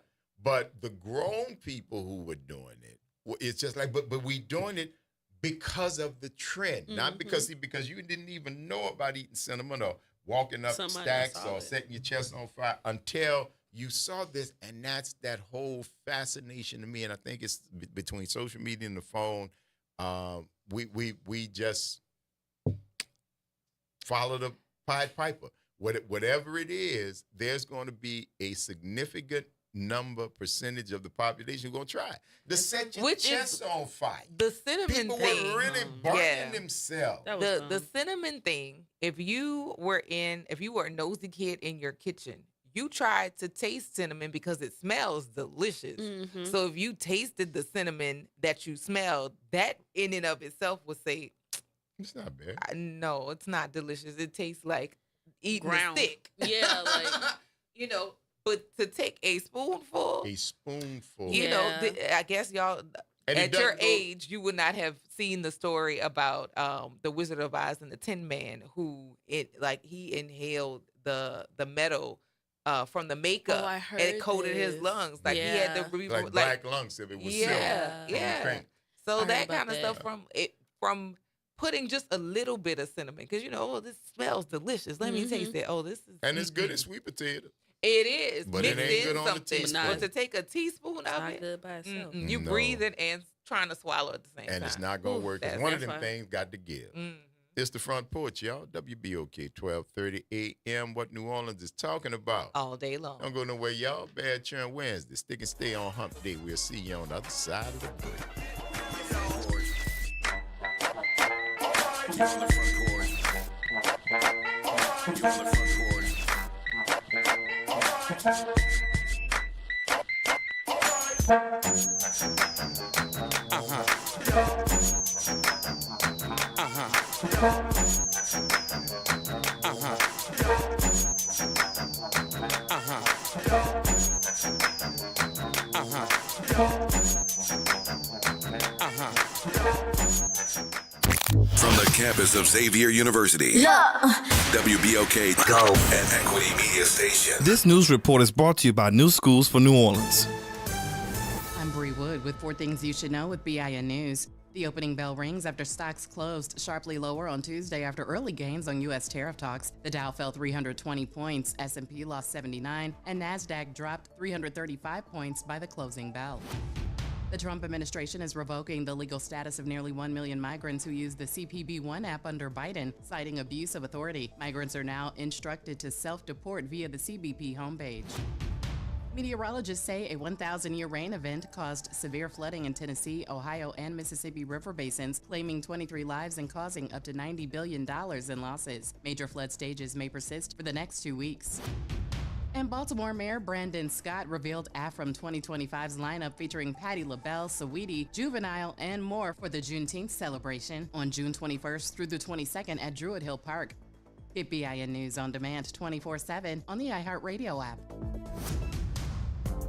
But the grown people who were doing it, it's just like, but we doing it because of the trend, not because you didn't even know about eating cinnamon or walking up stacks or setting your chest on fire until you saw this, and that's that whole fascination to me. And I think it's between social media and the phone. We just follow the Pied Piper. Whatever it is, there's going to be a significant percentage of the population going to try it. The set your chest on fire. The cinnamon People thing. were really burning themselves. The cinnamon thing. If you were a nosy kid in your kitchen, you tried to taste cinnamon because it smells delicious. Mm-hmm. So if you tasted the cinnamon that you smelled, that in and of itself would say, it's not bad. No, it's not delicious. It tastes like eating Ground. a stick. Yeah, like But to take a spoonful, I guess y'all at your age, you would not have seen the story about the Wizard of Oz and the Tin Man, who he inhaled the metal from the makeup and it coated his lungs. Like he had the black lungs if it was silver. Yeah. So that kind of stuff from putting just a little bit of cinnamon, because this smells delicious. Let me taste it. Oh, this is it's good as sweet potato. It is, but mixed it ain't in good on something. the teaspoon. But to take a teaspoon of not it, good by itself. You breathing and trying to swallow at the same time. And it's not gonna work. Because one of them things got to give. It's the Front Porch, y'all. WBOK 1230 AM. What New Orleans is talking about all day long. Don't go nowhere, y'all. Bad Churn Wednesday. Stick and stay on Hump Day. We'll see you on the other side of the break. You're on the Front Porch. You're on the Front Porch. From the campus of Xavier University, WBOK Go and Equity Media Station. This news report is brought to you by New Schools for New Orleans. I'm Bree Wood with 4 things you should know with BIN News. The opening bell rings after stocks closed sharply lower on Tuesday after early gains on U.S. tariff talks. The Dow fell 320 points, S&P lost 79, and NASDAQ dropped 335 points by the closing bell. The Trump administration is revoking the legal status of nearly 1 million migrants who use the CPB One app under Biden, citing abuse of authority. Migrants are now instructed to self-deport via the CBP homepage. Meteorologists say a 1,000-year rain event caused severe flooding in Tennessee, Ohio, and Mississippi River basins, claiming 23 lives and causing up to $90 billion in losses. Major flood stages may persist for the next 2 weeks. And Baltimore Mayor Brandon Scott revealed AFRM 2025's lineup featuring Patti LaBelle, Saweetie, Juvenile, and more for the Juneteenth celebration on June 21st through the 22nd at Druid Hill Park. Get BIN News on demand 24/7 on the iHeartRadio app.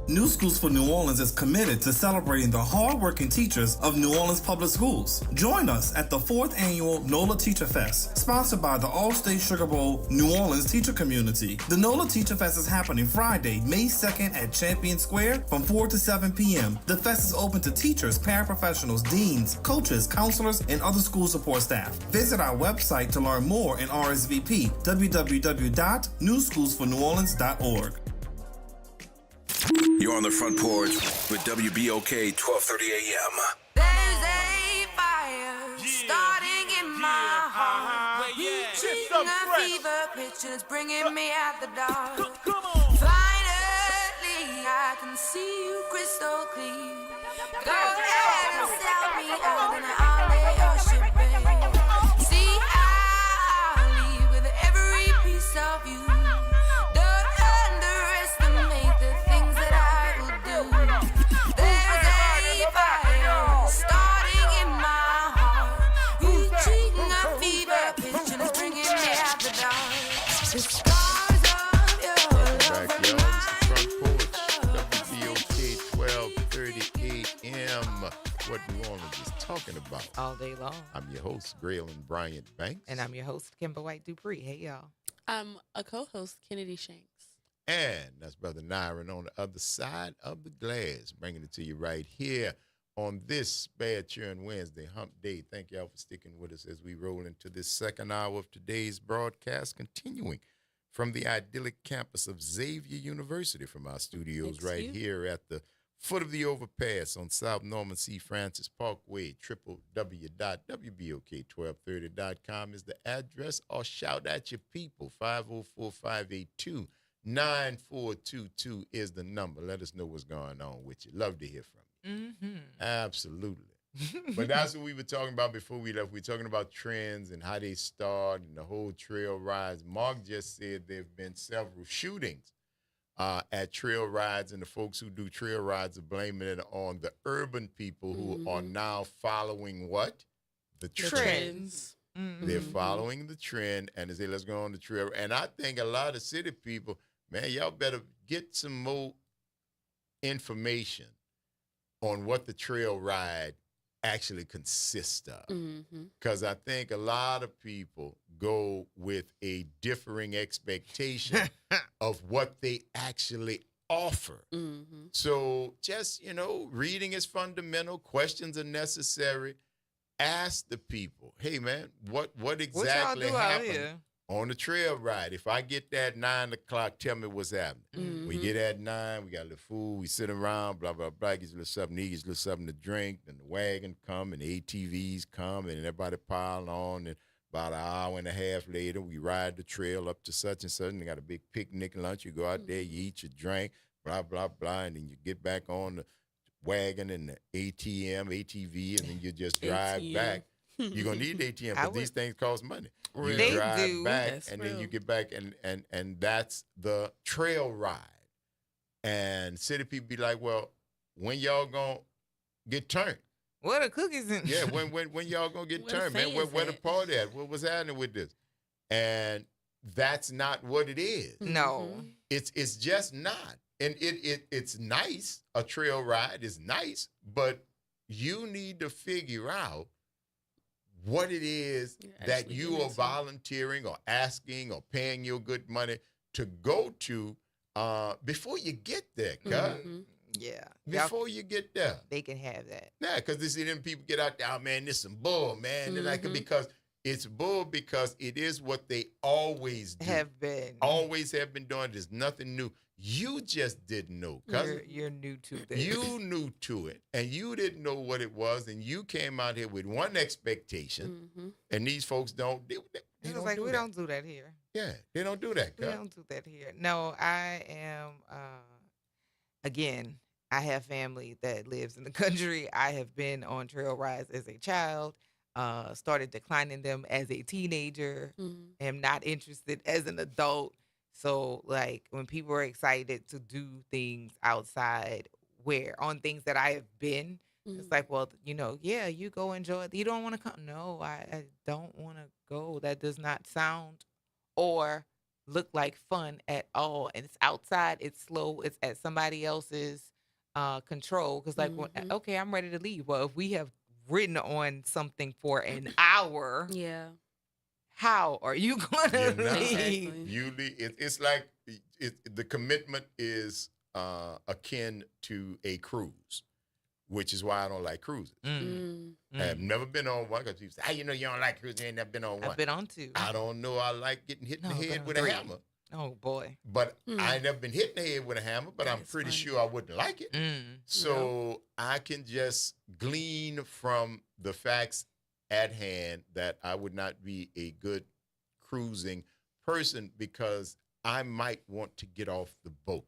New Schools for New Orleans is committed to celebrating the hardworking teachers of New Orleans Public Schools. Join us at the 4th annual NOLA Teacher Fest, sponsored by the All-State Sugar Bowl New Orleans teacher community. The NOLA Teacher Fest is happening Friday, May 2nd at Champion Square from 4 to 7 p.m. The fest is open to teachers, paraprofessionals, deans, coaches, counselors, and other school support staff. Visit our website to learn more and RSVP, www.newschoolsforneworleans.org. You're on the Front Porch with WBOK 1230 AM. There's a fire starting in my heart, reaching a fever pitch and it's bringing me out the dark. Finally, I can see you crystal clear. Go ahead. out and I'll lay your shit bare. See, I'll leave with every piece of you. Don't underestimate the things that I will do. There's a fire starting in my heart, reaching a fever pitch and it's bringing me out the dark. The scars of your love Back, y'all. It's the Front Porch, WBOK 1230 AM. What New Orleans is talking about. All day long. I'm your host, Graylin Bryant Banks. And I'm your host, Kimber White Dupree. Hey, y'all. I'm a co-host, Kennedy Shanks. And that's Brother Nyron on the other side of the glass, bringing it to you right here on this Bad Cheering Wednesday, Hump Day. Thank y'all for sticking with us as we roll into this second hour of today's broadcast, continuing from the idyllic campus of Xavier University from our studios here at the foot of the overpass on South Norman C. Francis Parkway. www.wbok1230.com is the address, or shout at your people. 504-582-9422 is the number. Let us know what's going on with you. Love to hear from you. Mm-hmm. Absolutely. But that's what we were talking about before we left. We were talking about trends and how they start and the whole trail rides. Mark just said there have been several shootings at trail rides, and the folks who do trail rides are blaming it on the urban people who are now following what? The trends. Mm-hmm. They're following the trend, and they say, let's go on the trail. And I think a lot of city people, man, y'all better get some more information on what the trail ride actually consists of. Because I think a lot of people go with a differing expectation of what they actually offer. So just, reading is fundamental. Questions are necessary. Ask the people, hey, man, what exactly happened on the trail ride? If I get there at 9 o'clock, tell me what's happening. We get at 9, we got a little food, we sit around, blah, blah, blah, gets a little something to eat, gets a little something to drink, and the wagon come, and the ATVs come, and everybody pile on, and about an hour and a half later, we ride the trail up to such and such, and they got a big picnic lunch. You go out there, you eat your drink, blah, blah, blah, and then you get back on the wagon and the ATV, and then you just drive back. You're going to need the ATM because these things cost money. You drive back, and then you get back, and that's the trail ride. And city people be like, well, when y'all going to get turned? What are cookies in? Yeah, when y'all going to get turned, man? Where the party at? What's happening with this? And that's not what it is. No. It's just not. And it's nice. A trail ride is nice, but you need to figure out what it is that you are volunteering or asking or paying your good money to go to before you get there, cuz. Yeah. Before you get there. They can have that. Yeah, because they see them people get out there, oh, man, this some bull, man. They're like, because it's bull because it is what they always do. Have been. Always have been doing. There's nothing new. You just didn't know, cousin. You're new to this. You knew to it, and you didn't know what it was, and you came out here with one expectation, and these folks don't. They don't like, do we that. don't do that here. Yeah, they don't do that, We cuz. don't do that here. No, I am, again, I have family that lives in the country. I have been on trail rides as a child, started declining them as a teenager, am not interested as an adult. So, like, when people are excited to do things outside on things that I have been, it's like, well, yeah, you go enjoy it. You don't want to come? No, I don't want to go. That does not sound or look like fun at all. And it's outside. It's slow. It's at somebody else's control. Because, like, okay, I'm ready to leave. Well, if we have ridden on something for an hour. Yeah. How are you going to leave? It's like the commitment is akin to a cruise, which is why I don't like cruises. I've never been on one because people say, you don't like cruising, you ain't never been on one. I've been on two. I don't know. I like getting hit in the head with a hammer. Oh, boy. But I ain't never been hit in the head with a hammer, but I'm pretty sure I wouldn't like it. So I can just glean from the facts at hand that I would not be a good cruising person because I might want to get off the boat.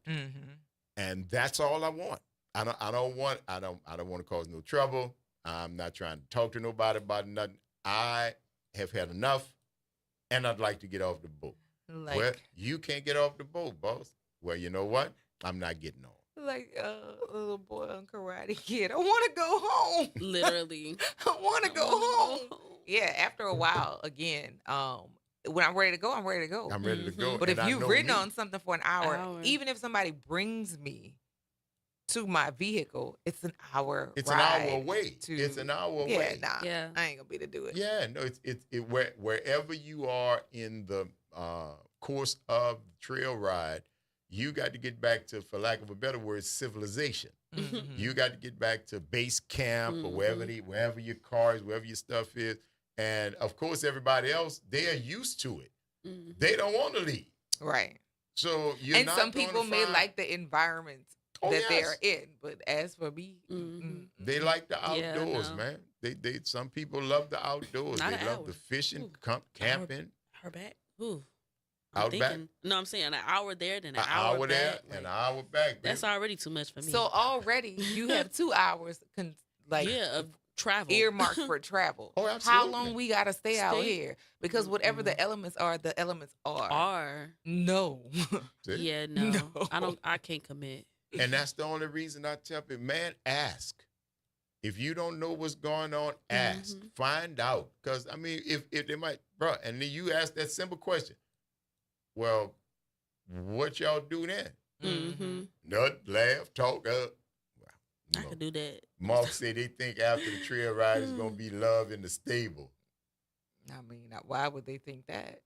And that's all I want. I don't want to cause no trouble. I'm not trying to talk to nobody about nothing. I have had enough, and I'd like to get off the boat. Well, you can't get off the boat, boss. Well, you know what? I'm not getting on. Like a little boy on Karate Kid. I want to go home. Literally. I want to go home. Yeah, after a while, again, when I'm ready to go, I'm ready to go. I'm ready to go. But and if I you've know ridden me. on something for an hour, even if somebody brings me to my vehicle, it's an hour It's ride an hour away. It's an hour away. Nah, I ain't gonna be able to do it. Yeah, no, wherever you are in the course of the trail ride, you got to get back to, for lack of a better word, civilization. Mm-hmm. You got to get back to base camp or wherever your car is, wherever your stuff is. And of course, everybody else, they are used to it. They don't want to leave. Right. So and some people may like the environment that they're in, but as for me, they like the outdoors, man. They some people love the outdoors. Not they an love hour. the fishing, camping. Her back. Ooh. Out back? No, I'm saying an hour there, then an hour hour there, back. an hour back. That's already too much for me. So already you have 2 hours, of travel earmarked for travel. Oh, absolutely. How long we gotta stay out here? Because whatever the elements are, the elements are. No. Yeah, no. I can't commit. And that's the only reason I tell people, man, ask. If you don't know what's going on, ask. Find out. Because, I mean, if they might, bro, and then you ask that simple question. Well, what y'all do then? Nut, laugh, talk up. I could do that. Mark said they think after the trail ride is going to be love in the stable. I mean, why would they think that?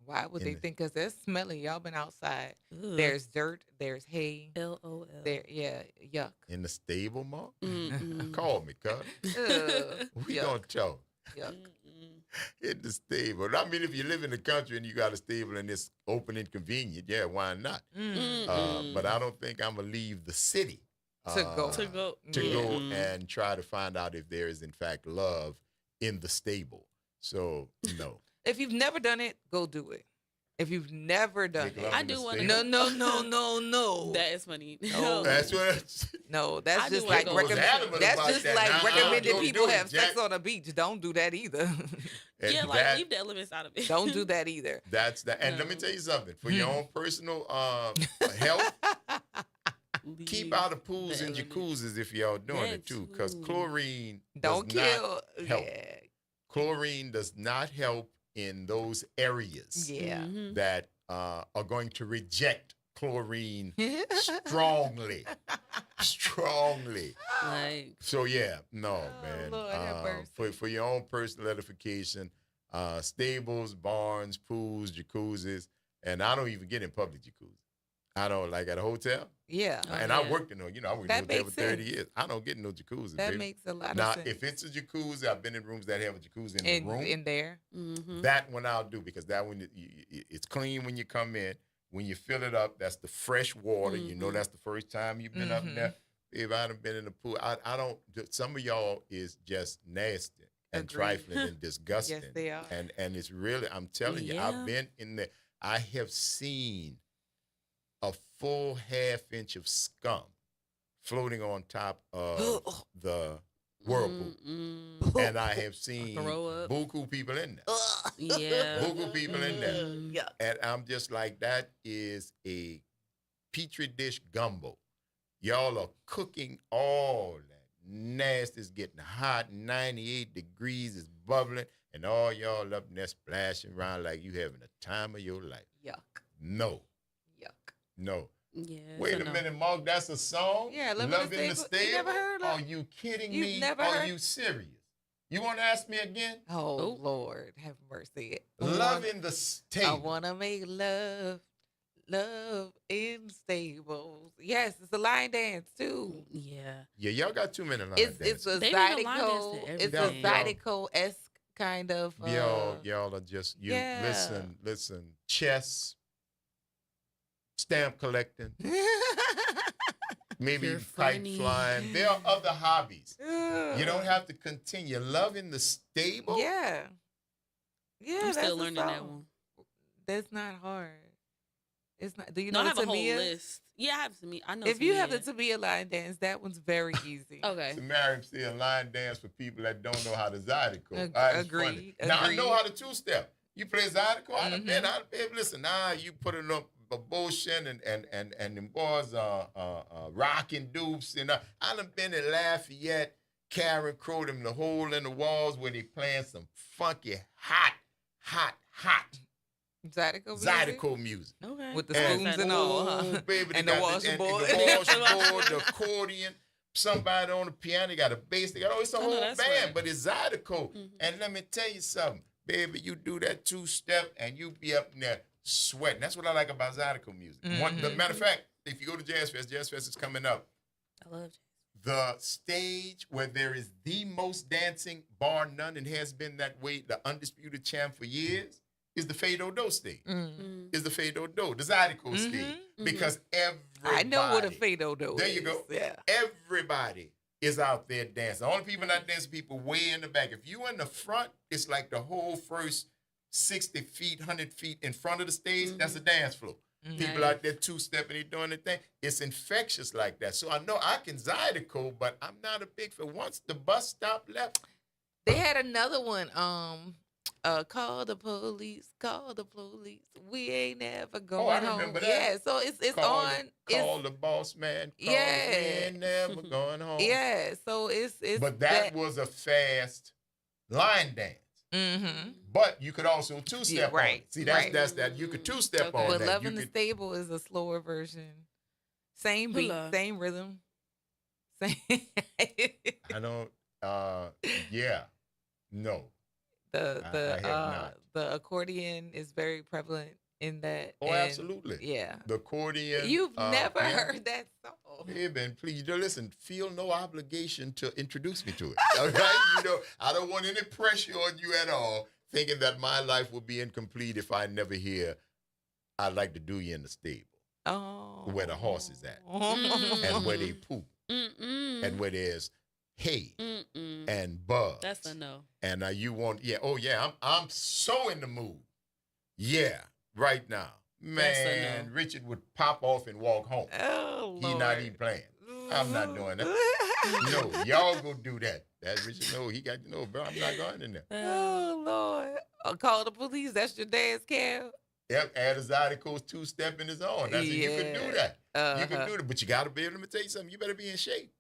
Why would they think? Because that's smelly. Y'all been outside. Ugh. There's dirt. There's hay. LOL. There, yeah, yuck. In the stable, Mark? Call me, cuz. We going to talk. Yuck. In the stable. I mean, if you live in the country and you got a stable and it's open and convenient, yeah, why not? But I don't think I'm going to leave the city to go and try to find out if there is, in fact, love in the stable. So, no. If you've never done it, go do it. If you've never done it, I do want to. No. That is funny. No, that's what. No, that's I just do like wanna go. recommend. That's just like recommending don't people do it, have sex Jack. on a beach. Don't do that either. And Yeah, like leave the elements out of it. Don't do that either. That's that. And let me tell you something. For your own personal health, keep out of pools and jacuzzis if y'all doing it too, because chlorine Don't does kill. not help. Yeah. Chlorine does not help in those areas Yeah. that are going to reject chlorine strongly. Like, So yeah, no, man. Lord have mercy. For your own personal edification, stables, barns, pools, jacuzzis, and I don't even get in public jacuzzi. I don't, like at a hotel. Yeah. And I worked in I worked in a hotel makes for 30 sense. years. I don't get in no jacuzzi. That baby. makes a lot Now, of sense. if it's a jacuzzi, I've been in rooms that have a jacuzzi in the room. In there. That one I'll do, because that one it's clean when you come in. When you fill it up, that's the fresh water. You know that's the first time you've been up there. If I done been in the pool, I don't. Some of y'all is just nasty and Agreed. trifling and disgusting. Yes, they are. And it's really, I'm telling you, I've been in there. I have seen a full half-inch of scum floating on top of the whirlpool. And I have seen buku people in there. yeah. Buku people in there. Yuck. And I'm just like, that is a petri dish gumbo. Y'all are cooking all that nasty. It's getting hot, 98 degrees, it's bubbling, and all y'all up in there splashing around like you having a time of your life. Yuck. No. Yuck. No. Yeah. Wait a minute, Mark, that's a song? Yeah, Love in the Stable? You never heard of Are you kidding You've me? never Are heard? you serious? You want to ask me again? Oh, Lord, have mercy. Love in the Stable. I want to make love in stables. Yes, it's a line dance too. Yeah. Yeah, y'all got too many line It's a They need a line dance Zydeco. to It's a everything. Zydeco-esque kind of. Y'all are just, listen, chess, stamp collecting, maybe You're kite funny. flying. There are other hobbies. You don't have to continue. Love in the Stable? Yeah. Yeah, I'm that's still the learning that song. one. That's not hard. It's not. Do you No, know I have the a whole Tamia? list. Yeah, I have Tamia. I know. If you have the Tamia. Tamia line dance, that one's very easy. Okay. So Mary, see a line dance for people that don't know how to zydeco. Agreed. Now I know how to two-step. You play zydeco. I'd Mm-hmm. have been. Listen, now you put it up a bullshit and them boys rocking dupes and I done been in Lafayette, Karen Crow, them the hole in the walls where they playing some funky hot Zydeco music. Okay. With the spoons and all, huh? Baby, And they the got washboard. the washboard, the accordion, somebody on the piano, they got a bass, they got it's a whole band, right. but it's Zydeco. And let me tell you something, baby, you do that two-step and you be up in there sweating. That's what I like about Zydeco music. The matter of fact, if you go to Jazz Fest is coming up. I love jazz. The stage where there is the most dancing, bar none, and has been that way, the undisputed champ for years, is the Fado Do stage. Is the Fado Do, the Zydeco stage. Because everybody. I know what a Fado Do is. There you go. Yeah. Everybody is out there dancing. The only people not dancing, people way in the back. If you in the front, it's like the whole first 60 feet, 100 feet in front of the stage, that's a dance floor. People out there two-stepping, they doing their thing. It's infectious like that. So I know I can Zydeco, but I'm not a big fan. Once the bus stop left. They had another one. Call the police. Call the police. We ain't never going home. Remember that. Yeah, so it's on. Call the boss man. Call, we ain't never going home. Yeah, so it's. But that was a fast line dance. Mm-hmm. But you could also two-step on it. See, that's that. You could two-step on But that. Love in the Stable is a slower version. Same beat, same rhythm. Same. I don't. Yeah. No. The accordion is very prevalent in that. Oh, absolutely. Yeah. The accordion. You've never heard that song. Hey, man, please, listen, feel no obligation to introduce me to it. All right? I don't want any pressure on you at all, thinking that my life will be incomplete if I never hear I'd like to do you in the stable. Oh. Where the horse is at. And where they poop. And where there's hay and bugs. That's a no. And you want, I'm so in the mood. Yeah, right now. Man, Richard would pop off and walk home. Oh, Lord. He not even playing. I'm not doing that. No, y'all go do that. That Richard, no, he got to know, bro. I'm not going in there. Oh, Lord. Call the police. That's your dance cam. Yep, add a Zydeco's two-step in his own. That's it. You can do that. You can do it, but you got to be able to tell you something. You better be in shape.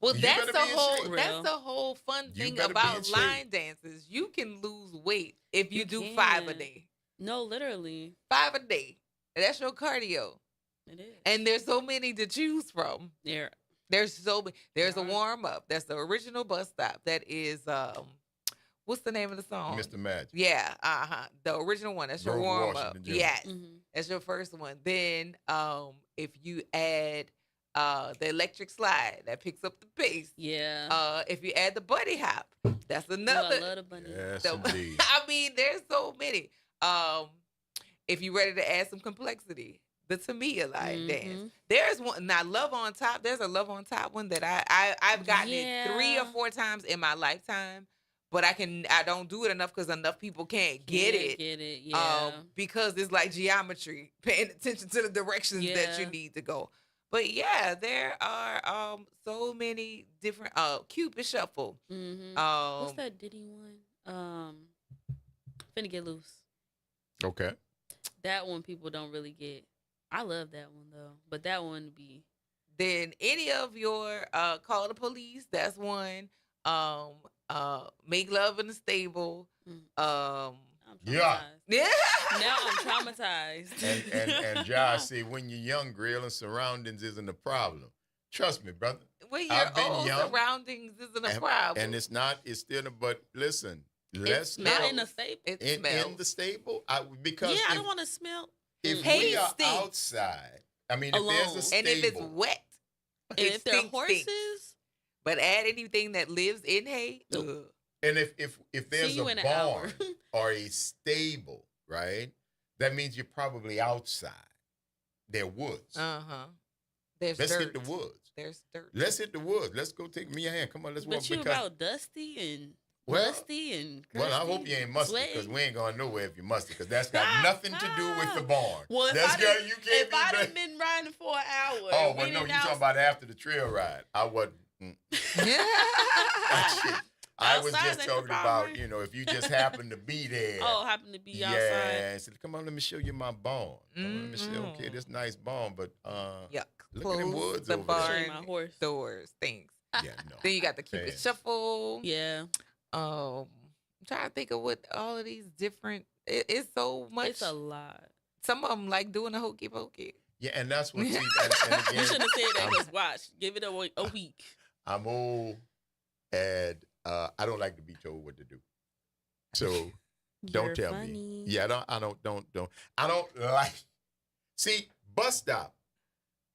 Well, that's the whole fun thing about line dances. You can lose weight if you do 5 a day. No, literally. 5 a day. That's your cardio. It is. And there's so many to choose from. Yeah. There's so many. There's a warm up. That's the original bus stop. That is what's the name of the song? Mr. Magic. Yeah, the original one. That's your warm up. Yes. That's your first one. Then if you add the electric slide, that picks up the pace. Yeah. If you add the bunny hop, that's another. I love the bunny. Yes, indeed. I mean, there's so many. If you're ready to add some complexity, the Tamia line dance. There's one. Now, Love on Top. There's a Love on Top one that I've gotten it 3 or 4 times in my lifetime, but I don't do it enough because enough people can't get it. Yeah. Because it's like geometry, paying attention to the directions that you need to go. But yeah, there are so many different Cupid Shuffle. What's that Diddy one? Finna Get Loose. Okay. That one people don't really get. I love that one though, but that one would be. Then any of your Call the Police. That's one. Make Love in the Stable. Yeah. Now I'm traumatized. And Josh said, when you're young, grill and surroundings isn't a problem. Trust me, brother. When you're old, surroundings isn't a problem. And it's still, but listen, let's not in the stable. In the stable, because I don't want to smell. If we are outside, I mean, if there's a stable, and if it's wet, and if there are horses, but add anything that lives in hay. And if there's a barn or a stable, right, that means you're probably outside. There are woods. Let's hit the woods. There's dirt. Let's hit the woods. Let's go take me a hand. Come on, let's walk. But you about dusty and Well, musty and crusty. Well, I hope you ain't musty because sweaty. we ain't going nowhere if you're musty because that's got nothing to do with the barn. Well, if That's I got, done- you can't if I be done been riding for an hour. Oh, well, no, you talking about after the trail ride. I wasn't. I was Outside just ain't talking the about, problem. if you just happen to be there. Oh, happen to be Yeah, outside. I said, come on, let me show you my barn. Come on, let me show you, okay, this nice barn, but Yuck. look at them Close woods the over barn there. My horse. doors, things. Yeah, no. Then you got to keep it Fast. shuffle. Yeah. I'm trying to think of what all of these different. It's so much. It's a lot. Some of them like doing a hokey pokey. Yeah, and that's what, see, and again, You shouldn't have said that because watch. Give it a week. I'm old and I don't like to be told what to do. So don't You're tell funny. me. Yeah, I don't like. See, bus stop.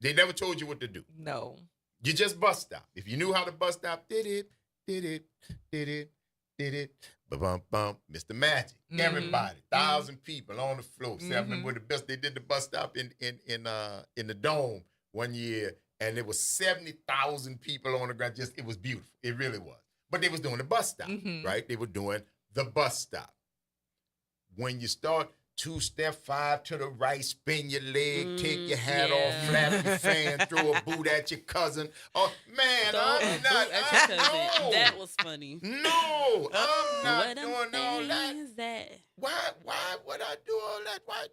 They never told you what to do. No. You just bus stop. If you knew how to bus stop, did it. Bum bum, Mr. Magic. Mhm. Everybody, 1,000 people on the floor. See, I Mhm. remember the best. They did the bus stop in the dome one year, and there was 70,000 people on the ground. It was beautiful. It really was. But they was doing the bus stop, Mhm. right? They were doing the bus stop. When you start 2-step 5 to the right, spin your leg, take your hat off, flap your fan, throw a boot at your cousin. Oh man, I'm not. No. That was funny. No, I'm not What doing all that. is that? Why would I do all that? Why?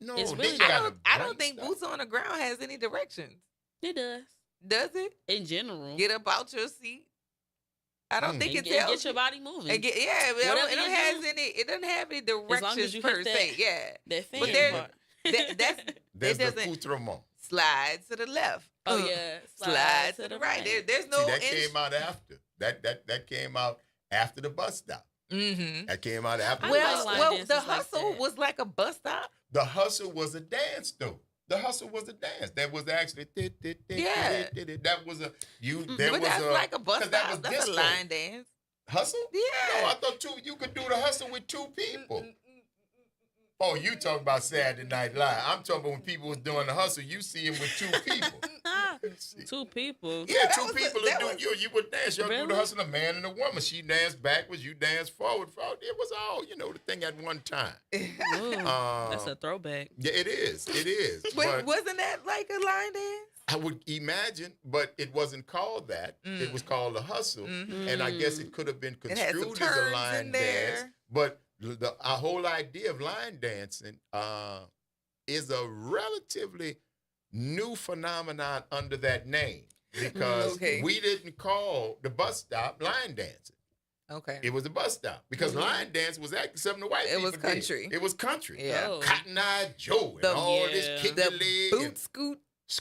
No. It's they really gotta I don't bring think stuff. boots on the ground has any directions. It does. Does it? In general. Get up out your seat. I don't think And it tells get your body moving. And get, yeah, but Whatever it don't you has do, any. It doesn't have any as long directions as you per hit that, se. Yeah, that fan but there's part. There's it the doesn't accoutrement. slide to the left. Oh yeah, slide to the right. There's no. See, that came out after. That came out after the bus stop. Mm-hmm. That came out after the Well, bus stop. well, the hustle was like a bus stop. The hustle was a dance, though. The hustle was a dance. That was actually Yeah. That was a you. There But was that's a like a bus 'cause that stop. was That's disco. a line dance. Hustle? Yeah. No, I thought you could do the hustle with two people. Oh, you talking about Saturday Night Live. I'm talking about when people was doing the hustle, you see him with two people. 2 people. Yeah, two people to do you would dance. Y'all do Really? the hustle, a man and a woman. She danced backwards, you danced forward. It was all, the thing at one time. Ooh, that's a throwback. Yeah, it is. It is. Wait, But wasn't that like a line dance? I would imagine, but it wasn't called that. It was called a hustle. And I guess it could have been It had some construed as a turns line in there. dance. But our whole idea of line dancing is a relatively new phenomenon under that name because Okay. we didn't call the bus stop line dancing. Okay. It was a bus stop because line dance was actually something the white It people was country. did. It was country. Yeah. Oh. Cotton Eye Joe and The- all this kick The your leg boot and scoot.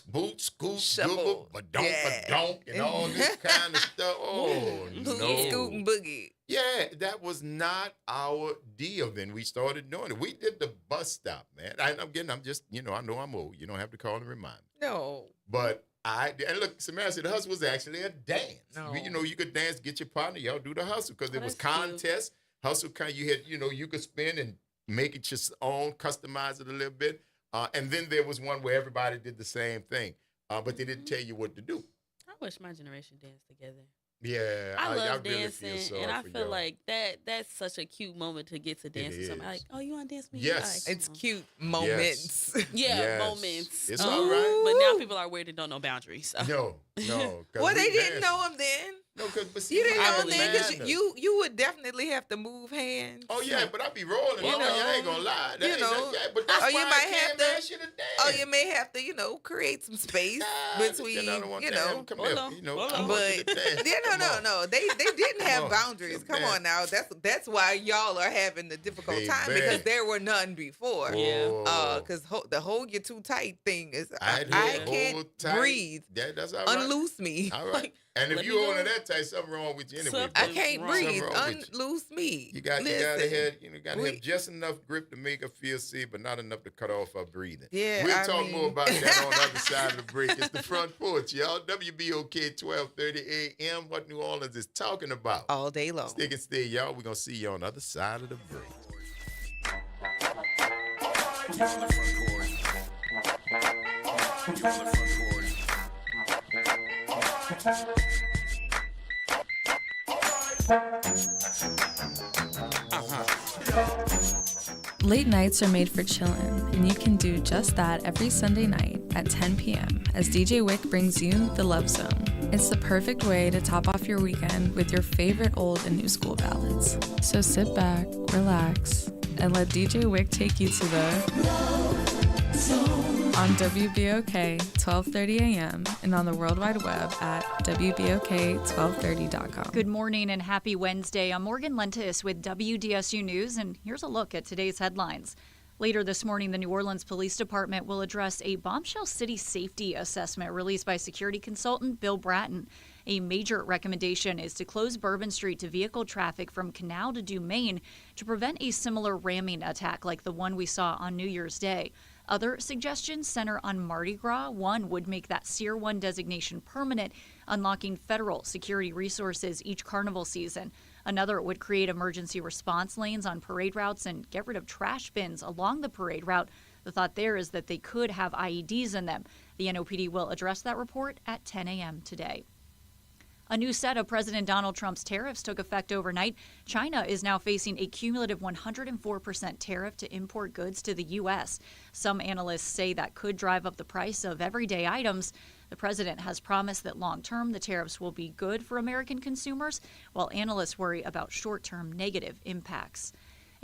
boot, scoot, Shuffle. badonk, Yeah. badonk, and all this kind of stuff. Oh, Boot, no. scoot, and boogie. Yeah, that was not our deal. Then we started doing it. We did the bus stop, man. I'm just, I know I'm old. You don't have to call and remind me. No. But and look, Samara said the hustle was actually a dance. No. You could dance, get your partner, y'all do the hustle because there was that's cute. contests. Hustle you had, you could spin and make it your own, customize it a little bit. And then there was one where everybody did the same thing, but they didn't tell you what to do. I wish my generation danced together. Yeah, I love really dancing, feel sorry and I for feel y'all. like that's such a cute moment to get to dance with somebody. Like, is. oh, you want to dance with me? Yes. Like, It's come on. cute moments. Yeah, Yes. moments. It's all right. But now people are weird and don't know boundaries. So. No. 'cause Well, we they didn't danced. know him then. No, but see, You didn't I know him believe then because manners. you would definitely have to move hands. Oh yeah, but I be rolling. You I know, ain't gonna lie. That you ain't know, yeah, but that's or why you I might can't have to- ask you to dance. Oh, you may have to, create some space between, I don't want you that. know. Come Hold here, on, hold I on. want you But to dance. yeah, Come on. no. They didn't have on. boundaries. Come Come on now. That's why y'all are having the difficult time Baby. because there were none before. Yeah. Because the hold you too tight thing is I can't hold tight. breathe. That's all right. Unloose me. All right. And if let you me holding go. that tight, something wrong with you anyway. Something I baby. can't wrong. breathe. Something wrong with you. Unloose me. You gotta Listen. have just enough grip to make her feel safe, but not enough to cut off her breathing. Yeah, We'll I talk mean- more about that on the other side of the break. It's the Front Porch, y'all. WBOK 1230 AM. What New Orleans is talking about. All day long. Stick and stay, y'all. We're gonna see you on the other side of the break. You're on the front porch. You're on the front porch. Late nights are made for chillin', and you can do just that every Sunday night at 10 p.m. as DJ Wick brings you The Love Zone. It's the perfect way to top off your weekend with your favorite old and new school ballads. So sit back, relax, and let DJ Wick take you to the Love Zone on WBOK 12:30 a.m. and on the World Wide Web at WBOK1230.com. Good morning and happy Wednesday. I'm Morgan Lentis with WDSU News, and here's a look at today's headlines. Later this morning, the New Orleans Police Department will address a bombshell city safety assessment released by security consultant Bill Bratton. A major recommendation is to close Bourbon Street to vehicle traffic from Canal to Dumaine to prevent a similar ramming attack like the one we saw on New Year's Day. Other suggestions center on Mardi Gras. One would make that Tier 1 designation permanent, unlocking federal security resources each carnival season. Another would create emergency response lanes on parade routes and get rid of trash bins along the parade route. The thought there is that they could have IEDs in them. The NOPD will address that report at 10 a.m. today. A new set of President Donald Trump's tariffs took effect overnight. China is now facing a cumulative 104% tariff to import goods to the U.S. Some analysts say that could drive up the price of everyday items. The president has promised that long-term the tariffs will be good for American consumers, while analysts worry about short-term negative impacts.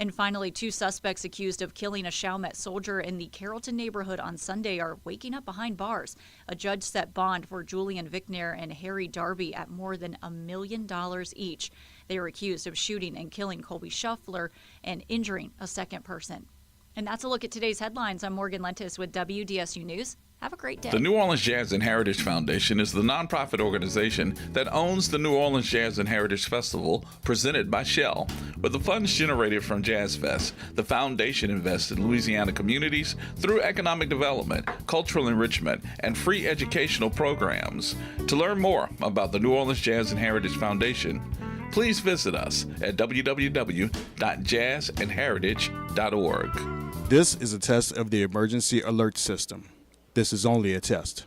And finally, 2 suspects accused of killing a Chalmette soldier in the Carrollton neighborhood on Sunday are waking up behind bars. A judge set bond for Julian Vickner and Harry Darby at more than $1 million each. They are accused of shooting and killing Colby Shuffler and injuring a second person. And that's a look at today's headlines. I'm Morgan Lentis with WDSU News. Have a great day. The New Orleans Jazz and Heritage Foundation is the nonprofit organization that owns the New Orleans Jazz and Heritage Festival, presented by Shell. With the funds generated from Jazz Fest, the foundation invests in Louisiana communities through economic development, cultural enrichment, and free educational programs. To learn more about the New Orleans Jazz and Heritage Foundation, please visit us at www.jazzandheritage.org. This is a test of the emergency alert system. This is only a test.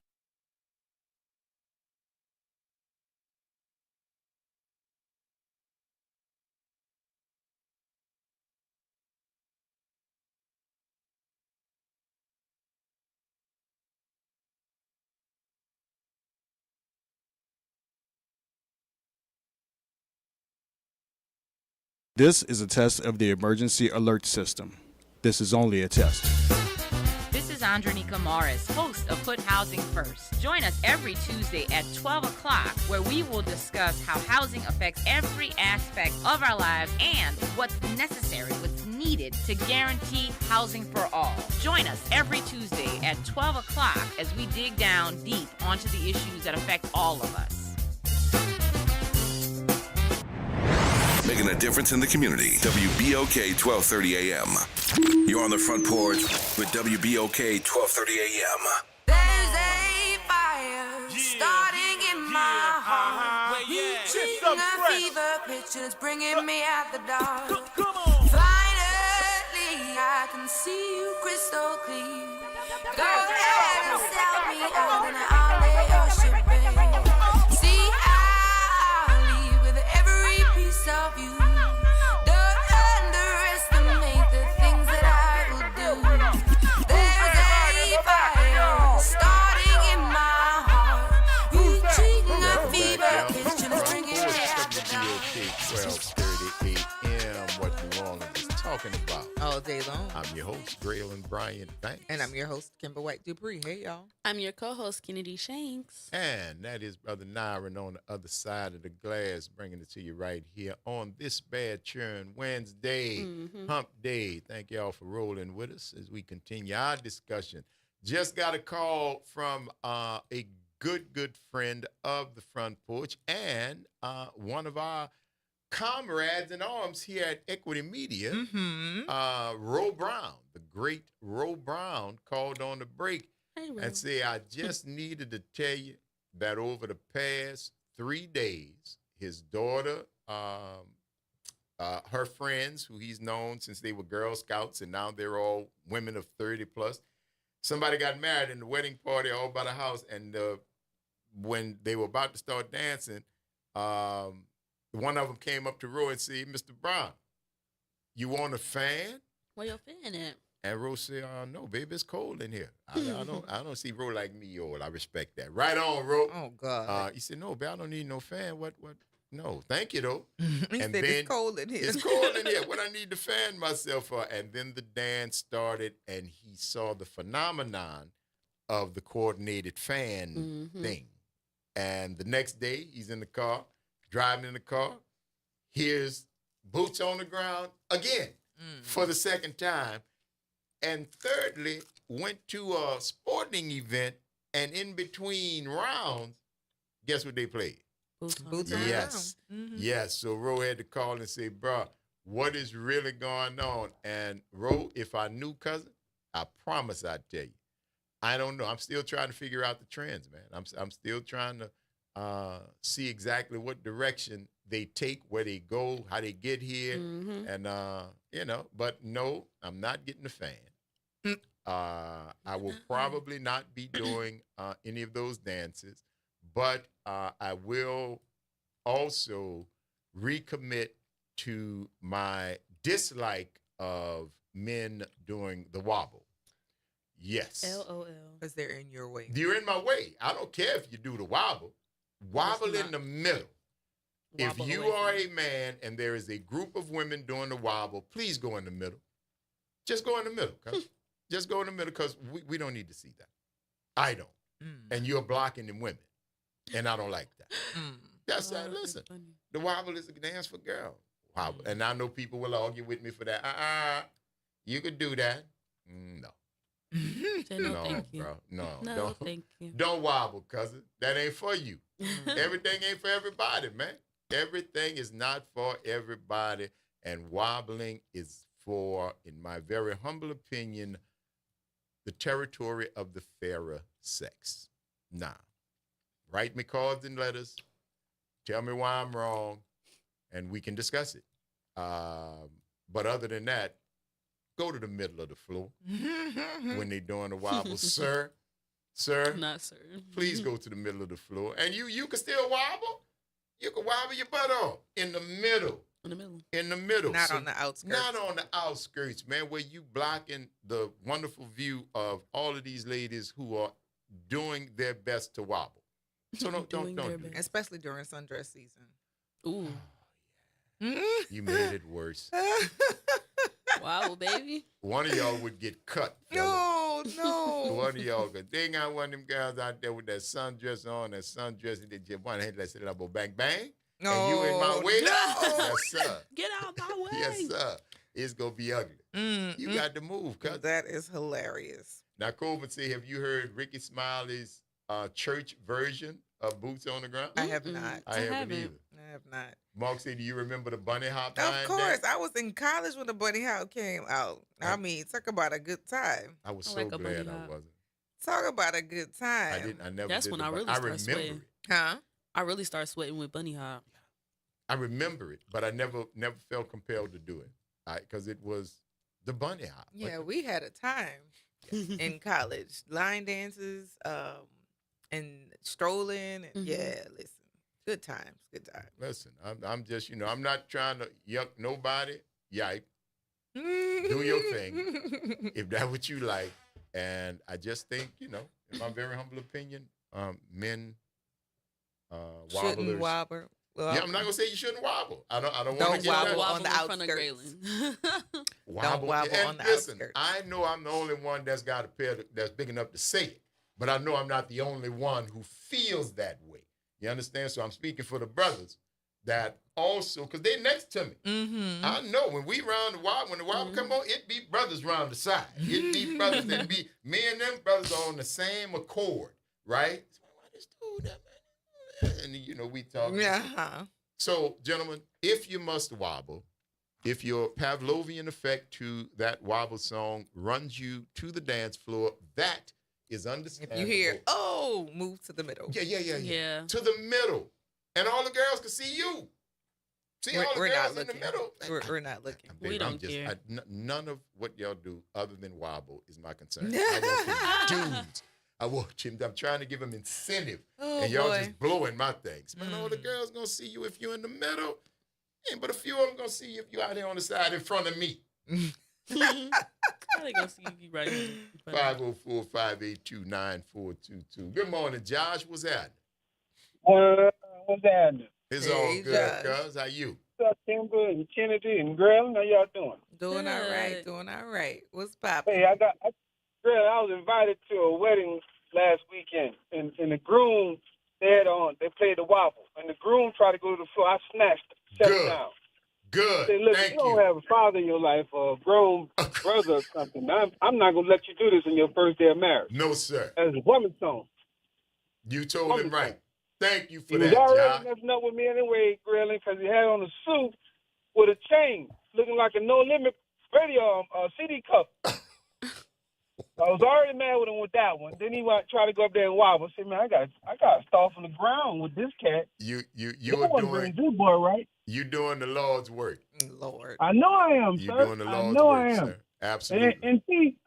This is a test of the emergency alert system. This is only a test. This is Andronika Morris, host of Put Housing First. Join us every Tuesday at 12 o'clock, where we will discuss how housing affects every aspect of our lives and what's necessary, what's needed to guarantee housing for all. Join us every Tuesday at 12 o'clock as we dig down deep onto the issues that affect all of us. Making a difference in the community. WBOK 1230 AM. You're on the Front Porch with WBOK 1230 AM. There's a fire starting in my heart. Reaching a fever pitch and it's bringing me out the dark. Finally, I can see you crystal clear. Go ahead and sell me out and I'll lay your ship bare. See, I'll leave with every piece of you. Don't underestimate the things that I will do. There's a fire starting in my heart, reaching a fever pitch and it's bringing me out the dark. WBOK 1230 AM. What New Orleans is talking about all day long. I'm your host, Graylin Bryant Banks. And I'm your host, Kimber White Dupree. Hey, y'all. I'm your co-host, Kennedy Shanks. And that is Brother Nyron on the other side of the glass, bringing it to you right here on this Bad Churn Wednesday, Hump Day. Thank y'all for rolling with us as we continue our discussion. Just got a call from a good friend of the Front Porch and one of our comrades in arms here at Equity Media, Ro Brown, the great Ro Brown, called on the break and said, I just needed to tell you that over the past 3 days, his daughter, her friends, who he's known since they were Girl Scouts, and now they're all women of 30 plus, somebody got married in the wedding party all by the house, and when they were about to start dancing, One of them came up to Roe and said, Mr. Brown, you want a fan? Where your fan at? And Ro said, no, baby, it's cold in here. I don't see Ro like me old. I respect that. Right on, Ro. Oh, God. He said, no, babe, I don't need no fan. What? No, thank you, though. He and said it's cold in here. It's cold in here. What I need to fan myself for? And then the dance started, and he saw the phenomenon of the coordinated fan thing. And the next day, he's in the car, driving in the car, hears boots on the ground again for the second time. And thirdly, went to a sporting event, and in between rounds, guess what they played? Boots on the Yes. ground. Yes. So Ro had to call and say, bro, what is really going on? And Ro, if I knew, cousin, I promise I'd tell you. I don't know. I'm still trying to figure out the trends, man. I'm still trying to see exactly what direction they take, where they go, how they get here. And, but no, I'm not getting a fan. I will probably not be doing any of those dances, but I will also recommit to my dislike of men doing the wobble. Yes. LOL. Because they're in your way. You're in my way. I don't care if you do the wobble. Wobble in the middle. If you are a man and there is a group of women doing the wobble, please go in the middle. Just go in the middle. Just go in the middle because we don't need to see that. I don't. And you're blocking them women. And I don't like that. That's that. Listen, the wobble is a dance for girls. Wobble. And I know people will argue with me for that. You could do that. No. No, thank you. Bro. No, don't, thank you. Don't wobble, cousin. That ain't for you. Everything ain't for everybody, man. Everything is not for everybody. And wobbling is for, in my very humble opinion, the territory of the fairer sex. Now, write me cards and letters. Tell me why I'm wrong, and we can discuss it. But other than that, go to the middle of the floor when they're doing the wobble. Sir, Not sir. Please go to the middle of the floor. And you can still wobble. You can wobble your butt off in the middle. In the middle. Not on the outskirts. Not on the outskirts, man, where you blocking the wonderful view of all of these ladies who are doing their best to wobble. So don't do that. Especially during sundress season. Ooh. You made it worse. Wow, baby. One of y'all would get cut. No. One of y'all, cause they ain't got one of them girls out there with that sundress on, that sundress, and they just one head like say bang bang. No, and you in my way? no. Yes, sir. Get out my way. Yes, sir. It's gonna be ugly. You got to move, cuz. That is hilarious. Now, Coleman say, have you heard Ricky Smiley's church version of Boots on the Ground? I have not. I haven't either. I have not. Mark said, do you remember the bunny hop? Of course. I was in college when the bunny hop came out. I mean, talk about a good time. I was so glad I wasn't. Talk about a good time. I never That's did when the I really started sweating. it. Huh? I really started sweating with bunny hop. I remember it, but I never felt compelled to do it because it was the bunny hop. Yeah, we had a time in college. Line dances and strolling. And yeah, listen. Good times. Listen, I'm just, I'm not trying to yuck nobody. Yipe. Do your thing. If that's what you like. And I just think, in my very humble opinion, men wobblers. Shouldn't wobble. Well, yeah, I'm not gonna say you shouldn't wobble. I don't want Don't to get wobble that. on the outskirts. Wobble. Don't wobble And on the listen, outskirts. I know I'm the only one that's got a pair that's big enough to say it, but I know I'm not the only one who feels that way. You understand? So I'm speaking for the brothers that also, because they're next to me. Mm-hmm. I know when we round the wobble, when the wobble come on, it be brothers round the side. It be brothers that be, me and them brothers are on the same accord, right? Why this dude, that man? And we talk. Yeah. So, gentlemen, if you must wobble, if your Pavlovian effect to that wobble song runs you to the dance floor, that is understandable. If you hear, move to the middle. Yeah. To the middle. And all the girls can see you. See all the girls in the middle. We're not looking. We don't care. None of what y'all do other than wobble is my concern. I want the dudes. I watch him. I'm trying to give him incentive. Oh, and y'all boy. just blowing my things. Man, all the girls going to see you if you're in the middle. But a few of them going to see you if you're out here on the side in front of me. How they gonna see you right here? 504-582-9422. Good morning, Josh. What's happening? What's happening? It's all good, cuz. How you? What's up, Kimber and Kennedy and Graham? How y'all doing? Doing all right. Doing all right. What's poppin'? Hey, Graham, I was invited to a wedding last weekend, and the groom, they played the wobble, and the groom tried to go to the floor. I snatched him, set him down. Good. Say, look, you don't have a father in your life or a grown brother or something. I'm not going to let you do this in your first day of marriage. No, sir. As a woman's tone. You told him right. Thank you for He that, was already Josh. messing up with me anyway, grilling, because he had on a suit with a chain, looking like a No Limit radio CD cover. I was already mad with him with that one. Then he try to go up there and wobble. I said, man, I got to start from the ground with this cat. You are doing this boy right. You doing the Lord's work. Lord. I know I am, You sir. doing the I Lord's know work, I am. sir. Absolutely. And see,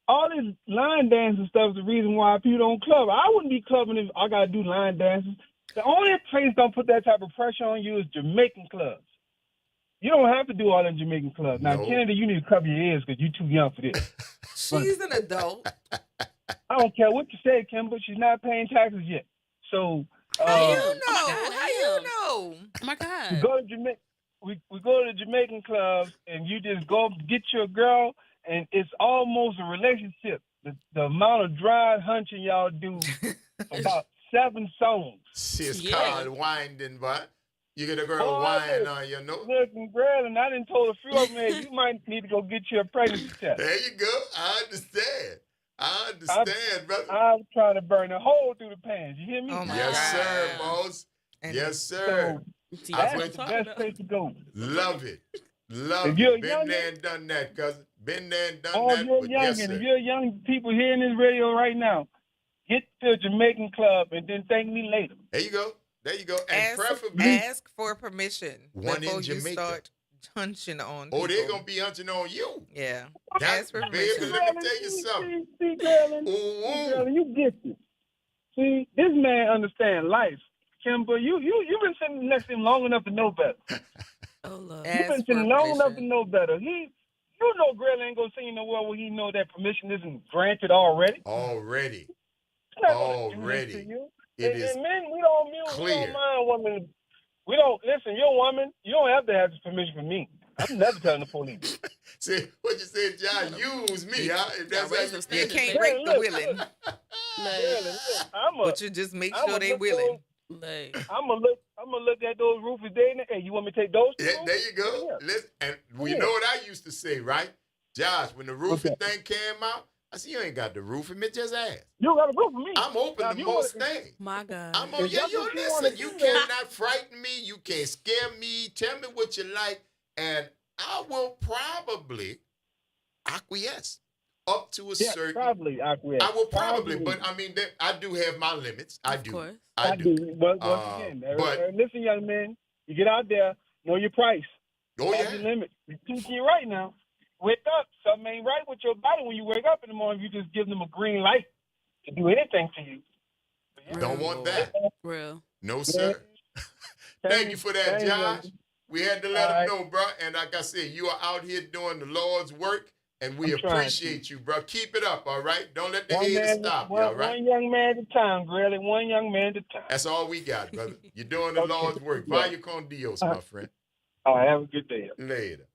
all this line dancing stuff is the reason why people don't club. I wouldn't be clubbing if I got to do line dances. The only place don't put that type of pressure on you is Jamaican clubs. You don't have to do all them Jamaican clubs. Now, Kennedy, you need to cover your ears because you're too young for this. She's an adult. I don't care what you say, Kimber. She's not paying taxes yet. So, How you know? How you know? Oh my God. We go to Jamaica. We go to the Jamaican clubs, and you just go get your girl, and it's almost a relationship. The amount of dry hunching y'all do, about 7 songs. It's called winding, but you get a girl whine on your nose. Looking, girl, and I done told a few of them, hey, you might need to go get you a pregnancy test. There you go. I understand, brother. I'm trying to burn a hole through the pants. You hear me? Oh my Yes, God. sir, boss. Yes, sir. That's the best place to go. Love it. If you're Been there and done that, cousin. Been there and done Oh, that. you're But young, yes, and sir. if you're young people hearing this radio right now, get to a Jamaican club and then thank me later. There you go. There you go. And preferably Ask for permission one before in you Jamaica. start hunching on Oh, they're people. going to be hunching on you. Yeah. That, Ask for baby, permission. let me tell you something. See, Carolyn, you get it. See, this man understands life. Kimber, you've been sitting next to him long enough to know better. Oh, Lord. You've been sitting long enough to know better. You know Grell ain't going to sing in the world where he know that permission isn't granted already. Already. He's not gonna do this to you. It and is men, we don't clear. mind women. We don't listen. You're a woman. You don't have to have this permission from me. I'm never telling the police. See, what you said, John, use me, huh? If that's how You can't break the willing. But you just make sure they willing. I'm gonna look at those roofers there. Hey, you want me to take those? Yeah, there you go. Listen, and we know what I used to say, right? Josh, when the roofing thing came out, I said, you ain't got the roofing, it just ass. You don't got a roof for me. I'm open to most things. My God. I'm on, yeah, you listen, you cannot frighten me. You can't scare me. Tell me what you like, and I will probably acquiesce up to a certain. Probably acquiesce. I will probably, but I mean, I do have my limits. I do. I do. But once again, listen, young man, you get out there, know your price. Oh, yeah. Your limit. You're too right now. Wake up. Something ain't right with your body when you wake up in the morning. You just give them a green light to do anything to you. Don't want that. Real. No, sir. Thank you for that, Josh. We had to let them know, bro. And like I said, you are out here doing the Lord's work, and we appreciate you, bro. Keep it up, all right? Don't let the haters stop you, all right? One young man at a time, Grelly. One young man at a time. That's all we got, brother. You're doing the Lord's work. Vaya con Dios, my friend. All right, have a good day. Later.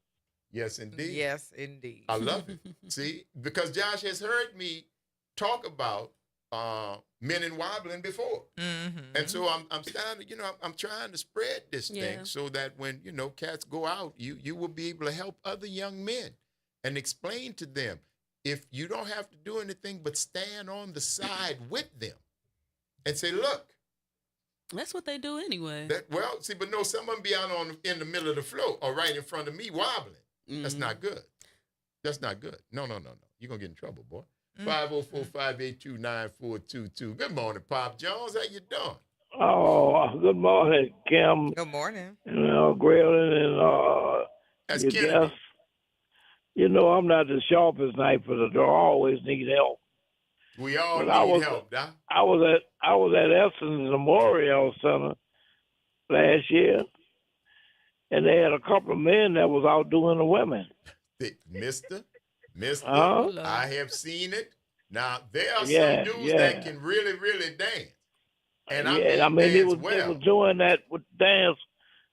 Yes, indeed. Yes, indeed. I love it. See, because Josh has heard me talk about men and wobbling before. Mm-hmm. And so I'm starting to, I'm trying to spread this thing so that when, cats go out, you will be able to help other young men and explain to them, if you don't have to do anything but stand on the side with them and say, look. That's what they do anyway. But no, some of them be out in the middle of the floor or right in front of me wobbling. Mm-hmm. That's not good. That's not good. No. You're going to get in trouble, boy. 504-582-9422. Good morning, Pop Jones. How you doing? Oh, good morning, Kim. Good morning. Grayling and that's Kennedy. I'm not the sharpest knife for the door. I always need help. We all But need help, Doc. I was at Essence Memorial Center last year, and they had a couple of men that was outdoing the women. Mister, Huh? I have seen it. Now there are Yeah, some dudes yeah. that can really, really dance, and Yeah, I mean they dance was well. doing that with dance.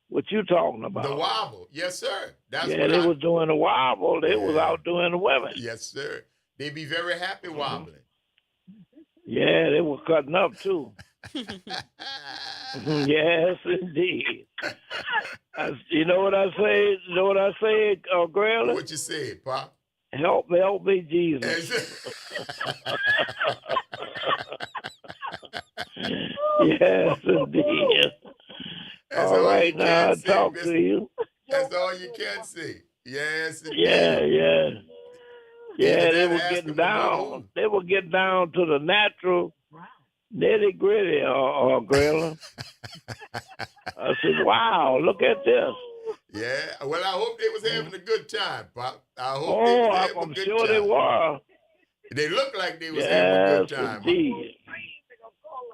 What you talking about? The wobble, yes, sir. That's Yeah, what they was doing the wobble. They was Yeah. out doing the women. Yes, sir. They be very happy wobbling. Yeah, they were cutting up too. Yes, indeed. You know what I say? You know what I say, Grayler? What you said, Pop? Help me, Jesus. Yes, indeed. That's all all right, you now can I'll say, talk mister. to you. That's all you can say. Yes, indeed. Yeah. Either They that or were ask getting them to go down. home. They were getting down to the natural nitty gritty, Grayler. I said, "Wow, look at this." Yeah. Well, I hope they was having a good time, Pop. I hope they was having a I'm good sure time. they were. They looked like they was having a good Yes, time. indeed.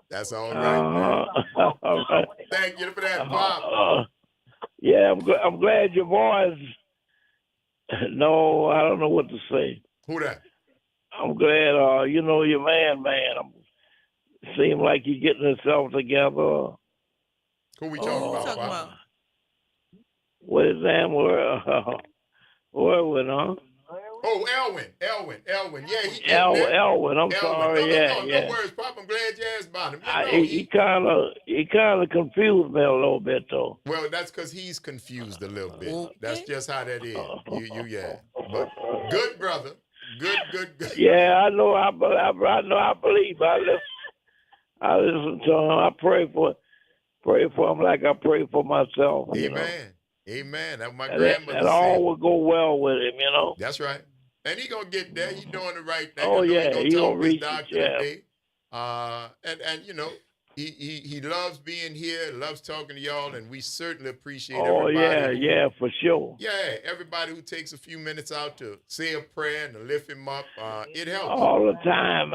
That's all right, man. All right. Thank you for that, Pop. Yeah, I'm glad your voice. No, I don't know what to say. Who that? I'm glad, your man. Seem like he's getting himself together. Who we talking about, Pop? What is that word with, huh? Oh, Elwin. Yeah, he Elwin. I'm Elwin. sorry. No worries, Pop. I'm glad you asked about him. He kind of confused me a little bit though. Well, that's because he's confused a little bit. That's just how that is. Yeah. But good brother. Good. Yeah, I know. I believe. I listen to him. I pray for him like I pray for myself. Amen. That's my And grandmother that all said. will go well with him. That's right. And he gonna get there. He doing the right thing. Oh, I know yeah, he he gonna gonna talk to his reach it, doctor yeah. today. And he loves being here, loves talking to y'all, and we certainly appreciate everybody. Yeah, for sure. Yeah, everybody who takes a few minutes out to say a prayer and to lift him up, it helps. All the time.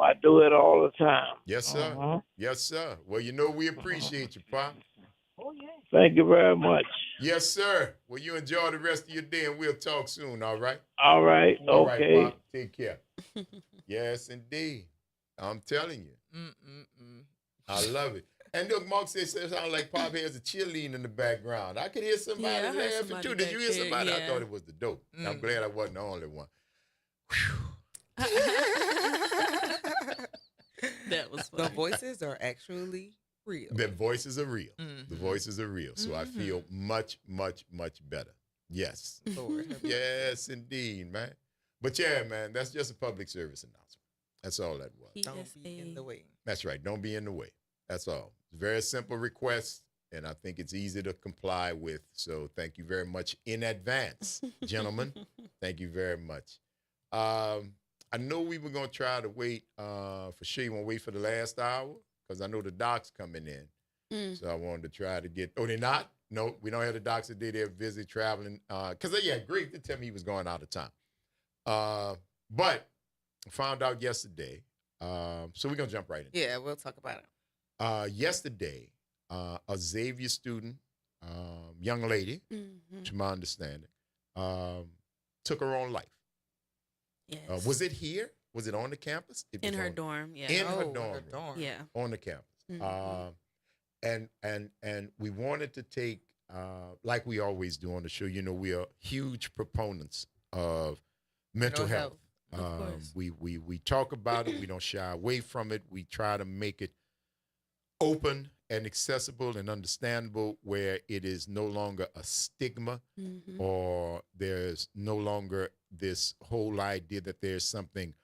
I do it all the time. Yes, sir. Yes, sir. Well, we appreciate you, Pop. Thank you very much. Yes, sir. Well, you enjoy the rest of your day, and we'll talk soon, all right? All right. All Okay. right, Pop. Take care. Yes, indeed. I'm telling you. I love it. And look, Mark says it sounds like Pop has a cheerleading in the background. I could hear somebody I heard laughing somebody too. Did you hear back there, somebody? I yeah. thought it was the dope. I'm glad I wasn't the only one. That was The funny. voices are actually real. The voices are real. The voices are real. So I feel much, much, much better. Yes. Lord, have Yes, indeed, man. But yeah, man, that's just a public service announcement. That's all that was. Don't be in the way. That's right. Don't be in the way. That's all. It's a very simple request, and I think it's easy to comply with. So thank you very much in advance, gentlemen. Thank you very much. I know we were going to try to wait for sure. You want to wait for the last hour? Because I know the doc's coming in. So I wanted to try to get, they're not? No, we don't have the docs today. They're busy traveling. Because, Greg did tell me he was going out of town. But I found out yesterday. So we're going to jump right in. Yeah, we'll talk about it. Yesterday, a Xavier student, young lady, to my understanding, took her own life. Yes. Was it here? Was it on the campus? In her dorm, yeah. In her dorm. Yeah. On the campus. And we wanted to take, like we always do on the show, we are huge proponents of mental health. We talk about it. We don't shy away from it. We try to make it open and accessible and understandable, where it is no longer a stigma, or there's no longer this whole idea that there's something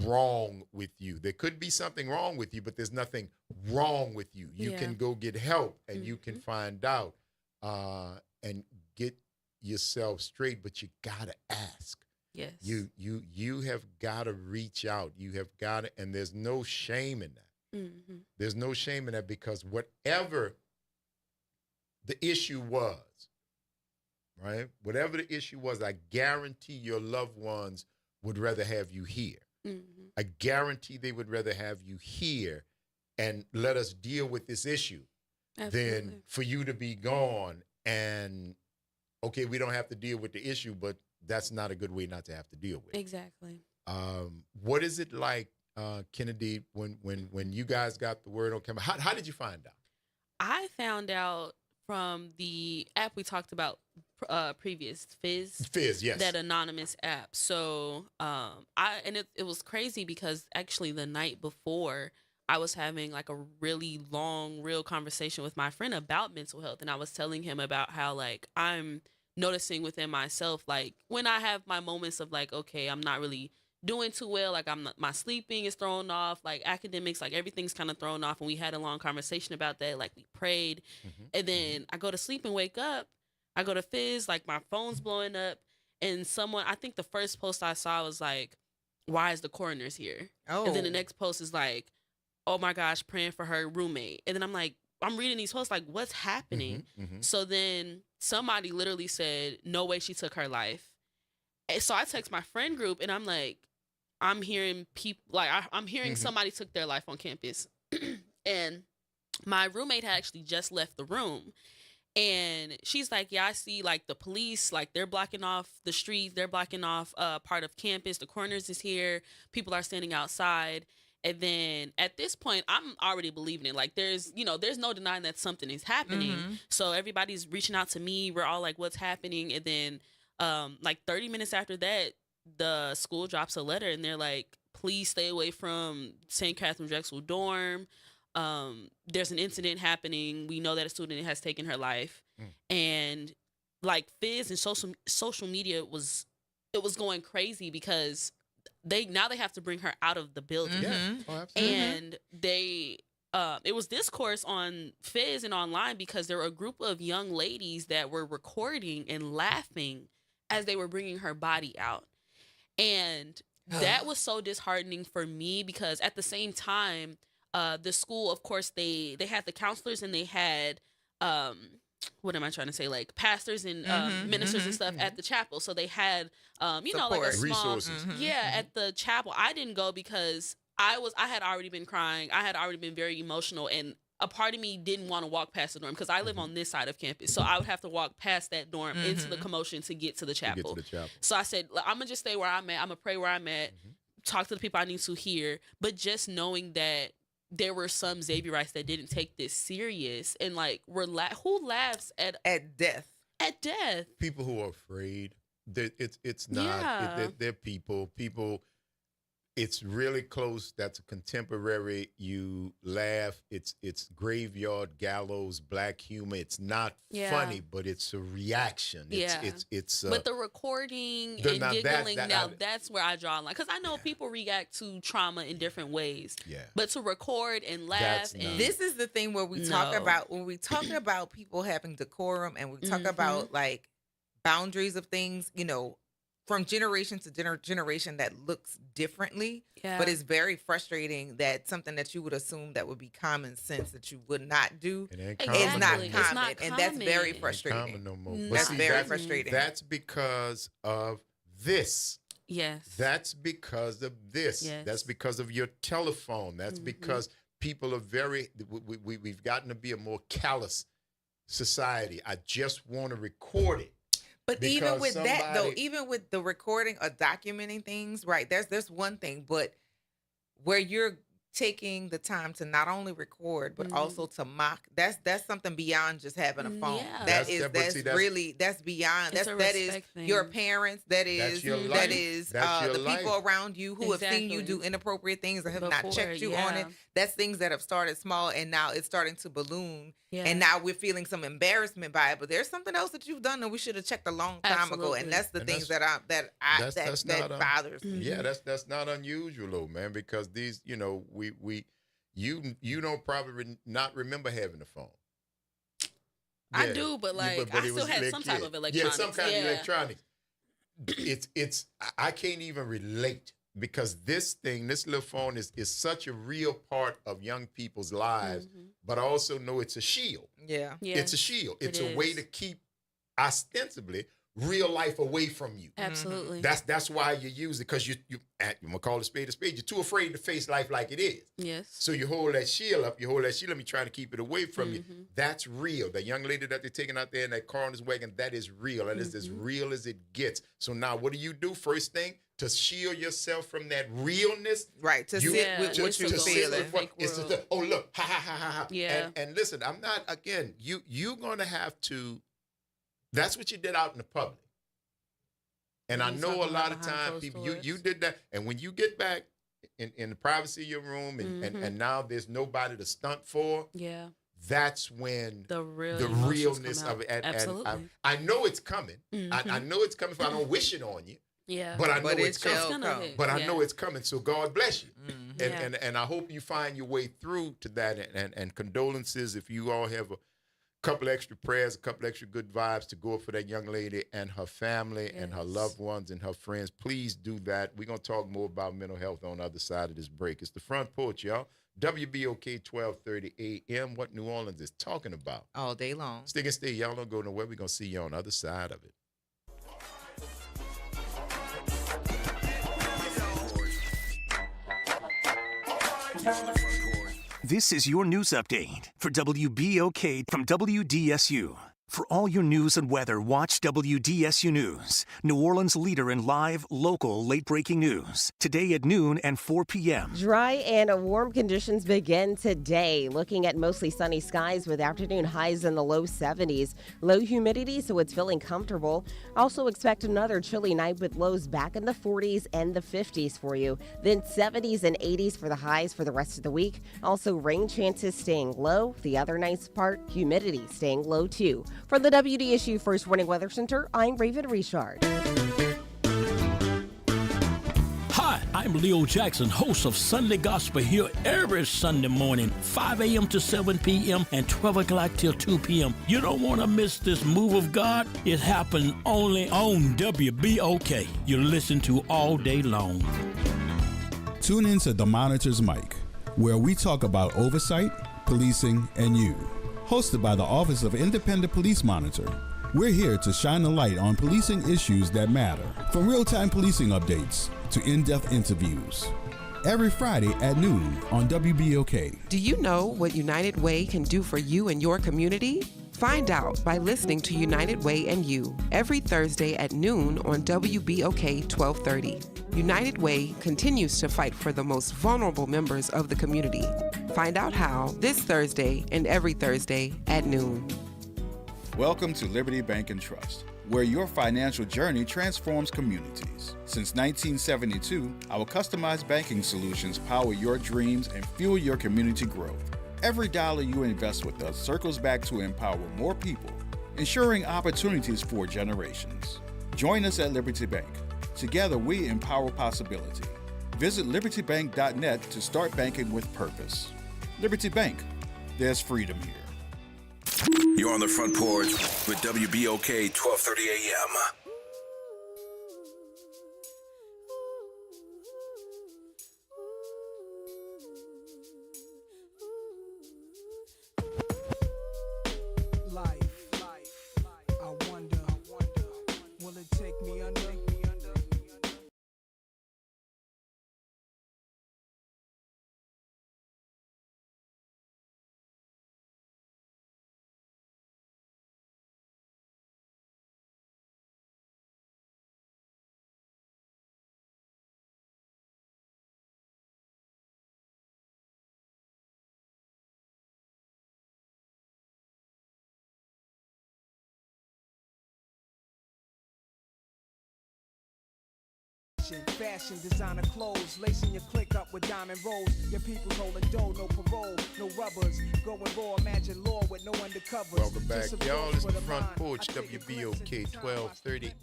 wrong with you. There could be something wrong with you, but there's nothing wrong with you. You can go get help, and you can find out and get yourself straight, but you gotta ask. Yes. You have got to reach out. You have got to, and there's no shame in that. There's no shame in that, because whatever the issue was, right? Whatever the issue was, I guarantee your loved ones would rather have you here. I guarantee they would rather have you here and let us deal with this issue than for you to be gone and, okay, we don't have to deal with the issue, but that's not a good way not to have to deal with it. Exactly. What is it like, Kennedy, when you guys got the word on camera? How did you find out? I found out from the app we talked about previous, Fizz. Fizz, yes. That anonymous app. So it was crazy because actually the night before I was having like a really long, real conversation with my friend about mental health. And I was telling him about how like I'm noticing within myself, like when I have my moments of like, okay, I'm not really doing too well, like my sleeping is thrown off, like academics, like everything's kind of thrown off. And we had a long conversation about that, like we prayed, and then I go to sleep and wake up, I go to Fizz, like my phone's blowing up, and someone, I think the first post I saw was like, why is the coroner's here? And then the next post is like, oh my gosh, praying for her roommate. And then I'm like, I'm reading these posts like, what's happening? So then somebody literally said, no way she took her life. And so I text my friend group and I'm like, I'm hearing people, like I'm hearing somebody took their life on campus. And my roommate had actually just left the room. And she's like, yeah, I see like the police, like they're blocking off the streets. They're blocking off part of campus. The coroners is here. People are standing outside. And then at this point, I'm already believing it. Like there's no denying that something is happening. So everybody's reaching out to me. We're all like, what's happening? And then like 30 minutes after that, the school drops a letter and they're like, please stay away from St. Catherine Drexel dorm. There's an incident happening. We know that a student has taken her life. And like Fizz and social media was going crazy because they have to bring her out of the building. And they it was discourse on Fizz and online because there were a group of young ladies that were recording and laughing as they were bringing her body out. And that was so disheartening for me because at the same time, the school, of course, they had the counselors and they had what am I trying to say? Like pastors and ministers and stuff at the chapel. So they had support. Like a small resources. At the chapel. I didn't go because I had already been crying. I had already been very emotional, and a part of me didn't want to walk past the dorm because I live on this side of campus. So I would have to walk past that dorm into the commotion to get to the chapel. So I said, I'm going to just stay where I'm at. I'm going to pray where I'm at, talk to the people I need to hear. But just knowing that there were some Xavierites that didn't take this serious and like who laughs at death? At death. People who are afraid. It's not. They're people. It's really close. That's a contemporary. You laugh. It's graveyard gallows, black humor. It's not funny, but it's a reaction. It's but the recording and giggling, that's where I draw a line. Because I know people react to trauma in different ways. Yeah. But to record and laugh and this is the thing where we talk about when we talk about people having decorum and we talk about like boundaries of things, from generation to generation that looks differently, but it's very frustrating that something that you would assume that would be common sense that you would not do is not common, and that's very frustrating. Ain't common no more. That's very frustrating. That's because of this. Yes. That's because of this. Yes. That's because of your telephone. That's because people are we've gotten to be a more callous society. I just want to record it. But even with that, though, even with the recording or documenting things, right, there's one thing, but where you're taking the time to not only record, but also to mock, that's something beyond just having a phone. Yeah. That's beyond, that is your parents, that is the people around you who have seen you do inappropriate things and have not checked you on it. That's things that have started small and now it's starting to balloon. Yeah. And now we're feeling some embarrassment by it, but there's something else that you've done that we should have checked a long time ago, and that's the things that bothers me. Yeah, that's not unusual, though, man, because these, you don't probably not remember having a phone. Yeah. I do, but I still had some type of electronics. Yeah, some kind of electronics. It's I can't even relate. Because this little phone is such a real part of young people's lives, but I also know it's a shield. Yeah. It's a shield. It's a way to keep, ostensibly, real life away from you. Absolutely. That's why you use it, because you gonna call a spade a spade. You're too afraid to face life like it is. Yes. So you hold that shield up. You try to keep it away from you. That's real. The young lady that they're taking out there in that car on his wagon, that is real. That is as real as it gets. So now what do? First thing, to shield yourself from that realness. Right. To sit with what you're feeling. Oh, look, ha, ha, ha, ha, ha. Yeah. And listen, I'm not, again, you're going to have to, that's what you did out in the public. And I know a lot of times people, you did that. And when you get back in the privacy of your room and now there's nobody to stunt for. Yeah. That's when the realness of it. Absolutely. And I know it's coming. I know it's coming. I don't wish it on you. Yeah. But I know it's coming. I know it's coming. So God bless you. And I hope you find your way through to that. And condolences if you all have a couple extra prayers, a couple extra good vibes to go up for that young lady and her family and her loved ones and her friends. Please do that. We're going to talk more about mental health on the other side of this break. It's the Front Porch, y'all. WBOK 1230 AM, what New Orleans is talking about. All day long. Stick and stay. Y'all don't go nowhere. We're going to see you on the other side of it. This is your news update for WBOK from WDSU. For all your news and weather, watch WDSU News, New Orleans' leader in live, local, late-breaking news. Today at noon and 4 p.m. Dry and warm conditions begin today. Looking at mostly sunny skies with afternoon highs in the low 70s. Low humidity, so it's feeling comfortable. Also expect another chilly night with lows back in the 40s and the 50s for you. Then 70s and 80s for the highs for the rest of the week. Also rain chances staying low. The other nice part, humidity staying low too. From the WDSU First Warning Weather Center, I'm Raven Richard. Hi, I'm Leo Jackson, host of Sunday Gospel here every Sunday morning, 5 a.m. to 7 p.m. and 12 o'clock till 2 p.m. You don't want to miss this move of God. It happens only on WBOK. You listen to all day long. Tune in to The Monitor's Mic, where we talk about oversight, policing, and you. Hosted by the Office of Independent Police Monitor, we're here to shine a light on policing issues that matter, from real-time policing updates to in-depth interviews. Every Friday at noon on WBOK. Do you know what United Way can do for you and your community? Find out by listening to United Way and You every Thursday at noon on WBOK 1230. United Way continues to fight for the most vulnerable members of the community. Find out how this Thursday and every Thursday at noon. Welcome to Liberty Bank and Trust, where your financial journey transforms communities. Since 1972, our customized banking solutions power your dreams and fuel your community growth. Every dollar you invest with us circles back to empower more people, ensuring opportunities for generations. Join us at Liberty Bank. Together, we empower possibility. Visit libertybank.net to start banking with purpose. Liberty Bank, there's freedom here. You're on the Front Porch with WBOK 1230 AM. Fashion, designer clothes, lacing your click up with diamond rolls. Your people holding dough, no parole, no rubbers. Going raw, imagine law with no undercovers. Welcome back, y'all. It's the Front Porch, WBOK 1230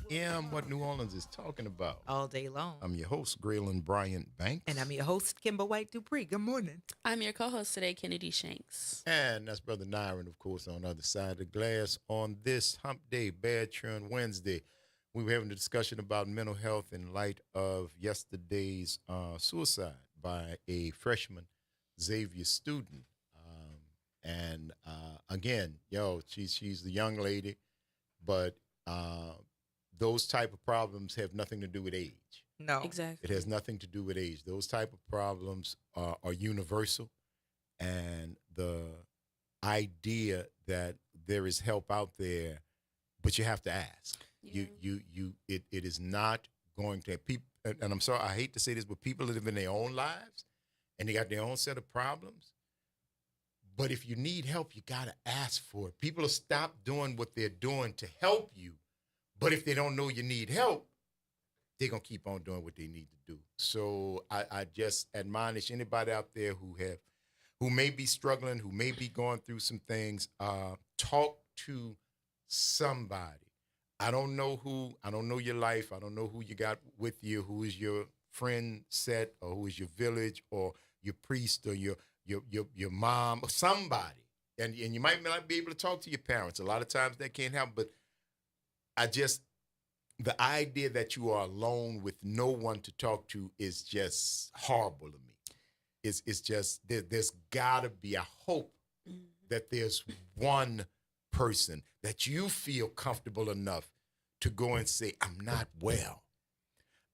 AM. What New Orleans is talking about. All day long. I'm your host, Graylin Bryant Banks. And I'm your host, Kimber White Dupree. Good morning. I'm your co-host today, Kennedy Shanks. And that's Brother Nyron, of course, on the other side of the glass on this Hump Day, Bad Churn Wednesday. We were having a discussion about mental health in light of yesterday's suicide by a freshman Xavier student. Again, she's the young lady, but those type of problems have nothing to do with age. No. Exactly. It has nothing to do with age. Those type of problems are universal, and the idea that there is help out there, but you have to ask. It is not going to people. And I'm sorry, I hate to say this, but people live in their own lives, and they got their own set of problems. But if you need help, you got to ask for it. People will stop doing what they're doing to help you. But if they don't know you need help, they're going to keep on doing what they need to do. So I just admonish anybody out there who may be struggling, who may be going through some things, talk to somebody. I don't know who, I don't know your life, I don't know who you got with you, who is your friend set, or who is your village, or your priest, or your mom, or somebody. And you might not be able to talk to your parents. A lot of times that can't help, but the idea that you are alone with no one to talk to is just horrible to me. It's just, there's gotta be a hope that there's one person that you feel comfortable enough to go and say, I'm not well.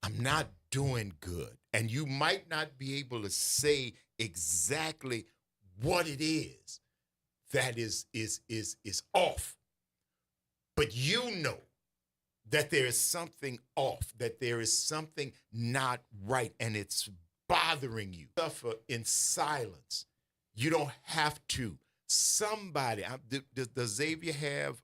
I'm not doing good. And you might not be able to say exactly what it is that is off. But you know that there is something off, that there is something not right, and it's bothering you. Suffer in silence. You don't have to. Somebody, does Xavier have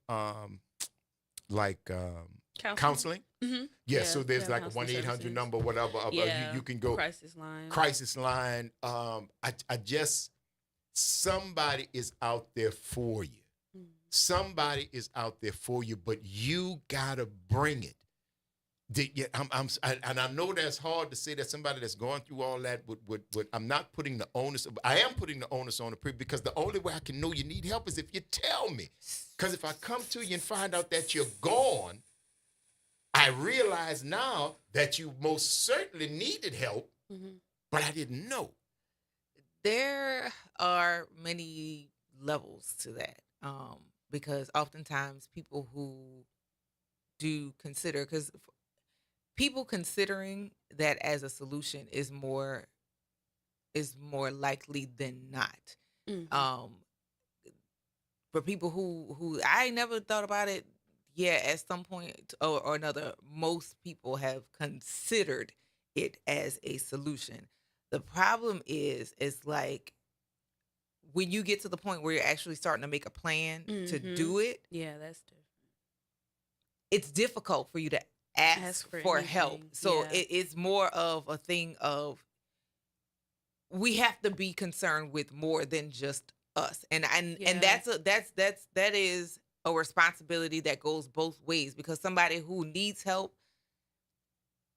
counseling? Mm-hmm. Yeah, so there's like a 1-800 number, whatever. You can go. Crisis line. Crisis line. Somebody is out there for you. Somebody is out there for you, but you gotta bring it. And I know that's hard to say that somebody that's going through all that would I'm not putting the onus. I am putting the onus on the people, because the only way I can know you need help is if you tell me. Because if I come to you and find out that you're gone, I realize now that you most certainly needed help, but I didn't know. There are many levels to that, because oftentimes people who do consider, because people considering that as a solution is more likely than not. For people who I never thought about it, at some point or another, most people have considered it as a solution. The problem is like when you get to the point where you're actually starting to make a plan to do it. Yeah, that's different. It's difficult for you to ask for help. So it's more of a thing of, we have to be concerned with more than just us. And that is a responsibility that goes both ways, because somebody who needs help,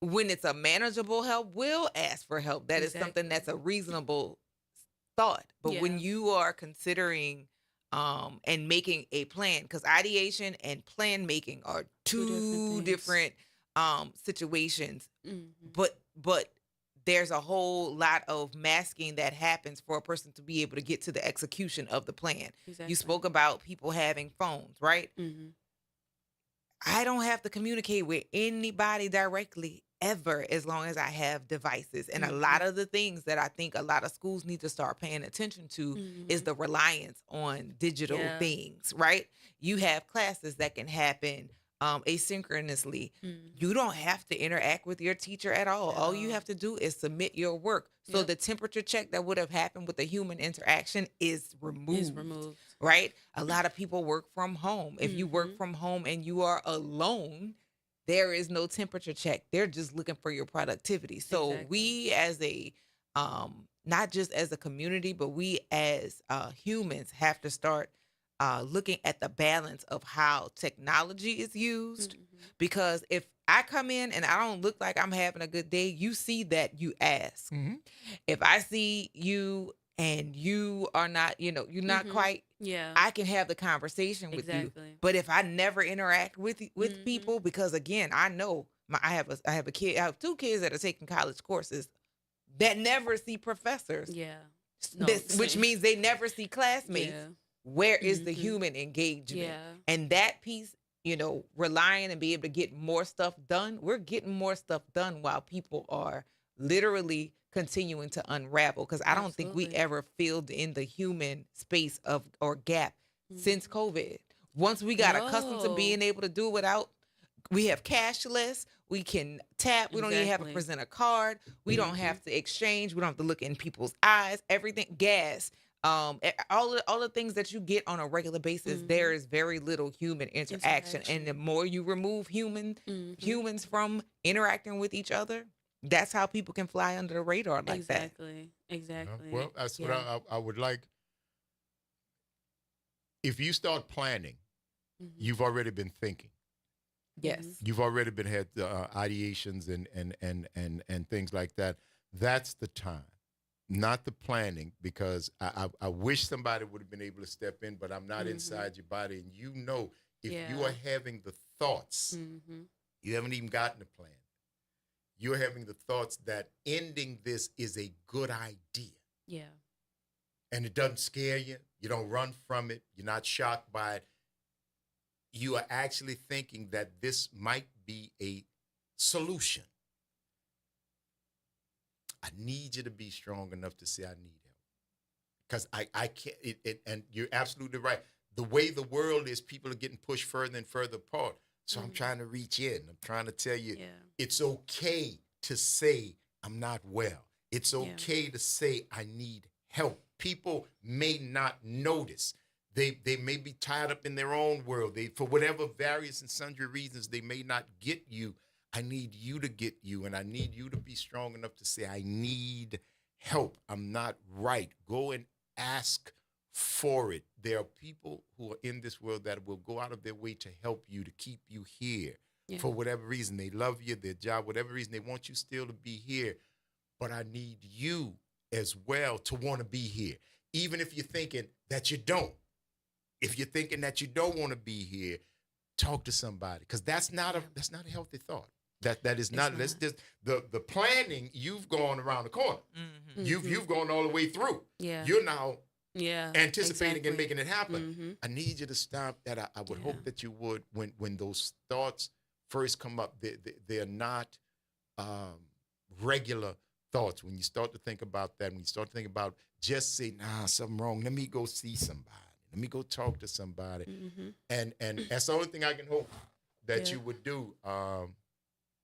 when it's a manageable help, will ask for help. That is something that's a reasonable thought. But when you are considering and making a plan, because ideation and plan making are two different situations, but there's a whole lot of masking that happens for a person to be able to get to the execution of the plan. You spoke about people having phones, right? I don't have to communicate with anybody directly ever, as long as I have devices. And a lot of the things that I think a lot of schools need to start paying attention to is the reliance on digital things, right? You have classes that can happen asynchronously. You don't have to interact with your teacher at all. All you have to do is submit your work. So the temperature check that would have happened with the human interaction is removed. Right? A lot of people work from home. If you work from home and you are alone, there is no temperature check. They're just looking for your productivity. So we as a, not just as a community, but we as humans have to start looking at the balance of how technology is used. Because if I come in and I don't look like I'm having a good day, you see that, you ask. If I see you and you are not, you're not quite, I can have the conversation with you. But if I never interact with people, because again, I know I have two kids that are taking college courses that never see professors. Which means they never see classmates. Where is the human engagement? And that piece relying and be able to get more stuff done, we're getting more stuff done while people are literally continuing to unravel. Because I don't think we ever filled in the human space or gap since COVID. Once we got accustomed to being able to do it without, we have cashless, we can tap, we don't even have to present a card, we don't have to exchange, we don't have to look in people's eyes, everything, gas. All the things that you get on a regular basis, there is very little human interaction. And the more you remove humans from interacting with each other, that's how people can fly under the radar like that. Exactly. Well, that's what I would like. If you start planning, you've already been thinking. Yes. You've already been had ideations and things like that. That's the time. Not the planning, because I wish somebody would have been able to step in, but I'm not inside your body. And if you are having the thoughts, you haven't even gotten the plan. You're having the thoughts that ending this is a good idea. Yeah. And it doesn't scare you. You don't run from it. You're not shocked by it. You are actually thinking that this might be a solution. I need you to be strong enough to say I need help. Because I can't, and you're absolutely right. The way the world is, people are getting pushed further and further apart. So I'm trying to reach in. I'm trying to tell you, it's okay to say I'm not well. It's okay to say I need help. People may not notice. They may be tied up in their own world. For whatever various and sundry reasons, they may not get you. I need you to get you, and I need you to be strong enough to say, I need help. I'm not right. Go and ask for it. There are people who are in this world that will go out of their way to help you, to keep you here for whatever reason. They love you, their job, whatever reason, they want you still to be here. But I need you as well to want to be here, even if you're thinking that you don't. If you're thinking that you don't want to be here, talk to somebody, because that's not a healthy thought. That is not. That's just the planning. You've gone around the corner. You've gone all the way through. Yeah. You're now Yeah, anticipating exactly. and making it happen. Mhm. I need you to stop that. I would hope that you would, when those thoughts first come up, they're not regular thoughts. When you start to think about that, when you start to think about, just say, nah, something wrong. Let me go see somebody. Let me go talk to somebody. Mhm. And that's the only thing I can hope that Yeah. you would do,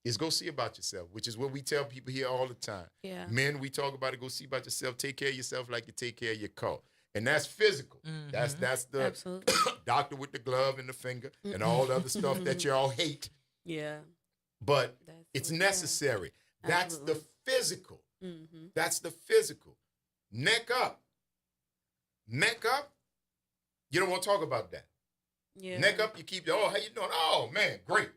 is go see about yourself, which is what we tell people here all the time. Yeah. Men, we talk about it, go see about yourself, take care of yourself like you take care of your car. And that's physical. That's the Absolutely. doctor with the glove and the finger and all the other stuff that you all hate. Yeah. But it's necessary. That's the physical. Mhm. That's the physical. Neck up. Neck up. You don't want to talk about that. Yeah. Neck up, you keep, how you doing? Oh, man, great.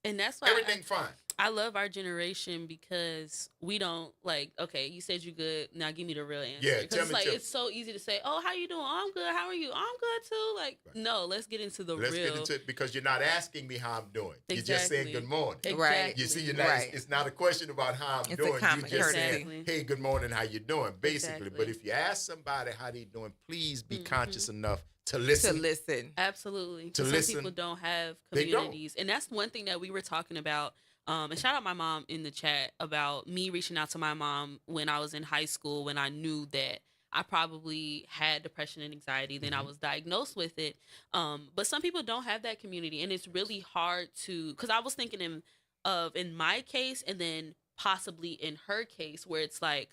And that's why Everything fine. I love our generation because we don't okay, you said you good, now give me the real answer. Yeah, because tell me. it's so easy to say, oh, how you doing? Oh, I'm good. How are you? Oh, I'm good too. No, let's get into the Let's real. get into it, because you're not asking me how I'm doing. You're just saying good morning. Exactly. You see, you're not, it's not a question about how I'm doing. You're just saying, hey, good morning, how you doing, basically. But if you ask somebody how they doing, please be conscious enough to listen. Absolutely. To Some listen. people don't have They don't. communities. And that's one thing that we were talking about. And shout out my mom in the chat about me reaching out to my mom when I was in high school, when I knew that I probably had depression and anxiety. Then I was diagnosed with it. But some people don't have that community. And it's really hard to, because I was thinking in my case and then possibly in her case, where it's like,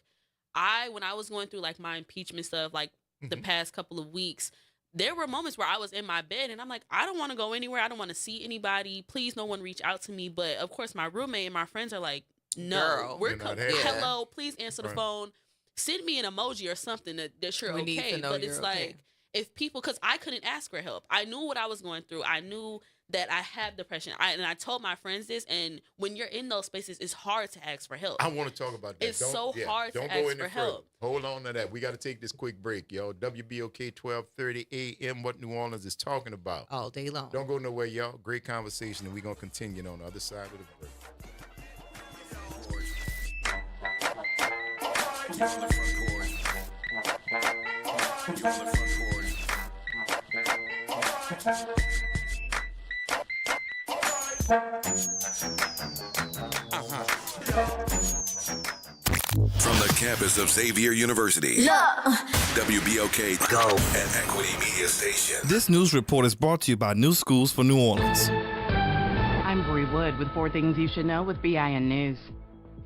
when I was going through like my impeachment stuff, like the past couple of weeks, there were moments where I was in my bed and I'm like, I don't want to go anywhere. I don't want to see anybody. Please, no one reach out to me. But of course, my roommate and my friends are like, no, Girl, we're you're not coming. here. Hello, please answer the Right. phone. Send me an emoji or something that you're We need okay. to know But it's you're like, okay. if people, because I couldn't ask for help. I knew what I was going through. I knew that I had depression. And I told my friends this. And when you're in those spaces, it's hard to ask for help. I want to talk about that. It's so hard to don't ask go any for further. help. Hold on to that. We got to take this quick break, yo. WBOK 1230 AM, what New Orleans is talking about. All day long. Don't go nowhere, y'all. Great conversation, and we're going to continue on the other side of the break. You're on the front porch. You're on the front porch. From the campus of Xavier University, WBOK Go and Equity Media Station. This news report is brought to you by New Schools for New Orleans. I'm Bree Wood with 4 things you should know with BIN News.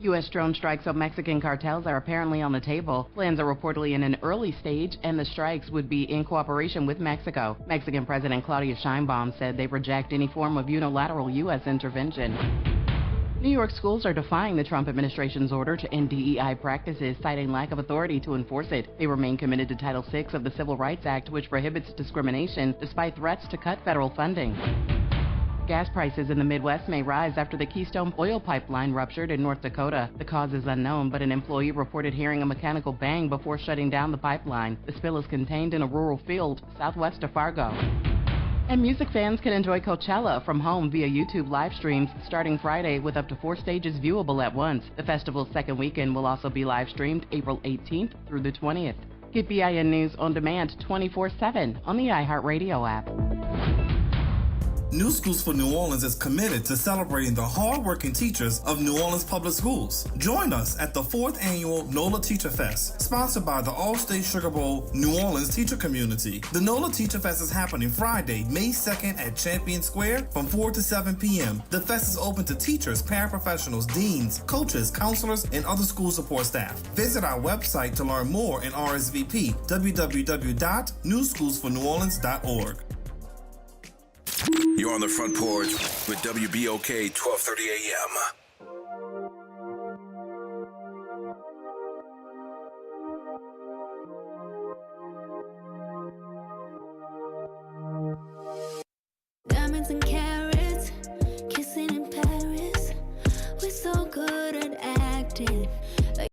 U.S. drone strikes on Mexican cartels are apparently on the table. Plans are reportedly in an early stage, and the strikes would be in cooperation with Mexico. Mexican President Claudia Sheinbaum said they reject any form of unilateral U.S. intervention. New York schools are defying the Trump administration's order to end DEI practices, citing lack of authority to enforce it. They remain committed to Title VI of the Civil Rights Act, which prohibits discrimination, despite threats to cut federal funding. Gas prices in the Midwest may rise after the Keystone oil pipeline ruptured in North Dakota. The cause is unknown, but an employee reported hearing a mechanical bang before shutting down the pipeline. The spill is contained in a rural field southwest of Fargo. And music fans can enjoy Coachella from home via YouTube live streams starting Friday with up to 4 stages viewable at once. The festival's second weekend will also be live streamed April 18th through the 20th. Get BIN News on demand 24/7 on the iHeartRadio app. New Schools for New Orleans is committed to celebrating the hardworking teachers of New Orleans Public Schools. Join us at the 4th Annual NOLA Teacher Fest, sponsored by the All-State Sugar Bowl New Orleans Teacher Community. The NOLA Teacher Fest is happening Friday, May 2nd at Champion Square from 4 to 7 p.m. The fest is open to teachers, paraprofessionals, deans, coaches, counselors, and other school support staff. Visit our website to learn more and RSVP, www.newschoolsforneworleans.org. You're on the Front Porch with WBOK 1230 AM. Diamonds and carrots, kissing in Paris. We're so good at acting like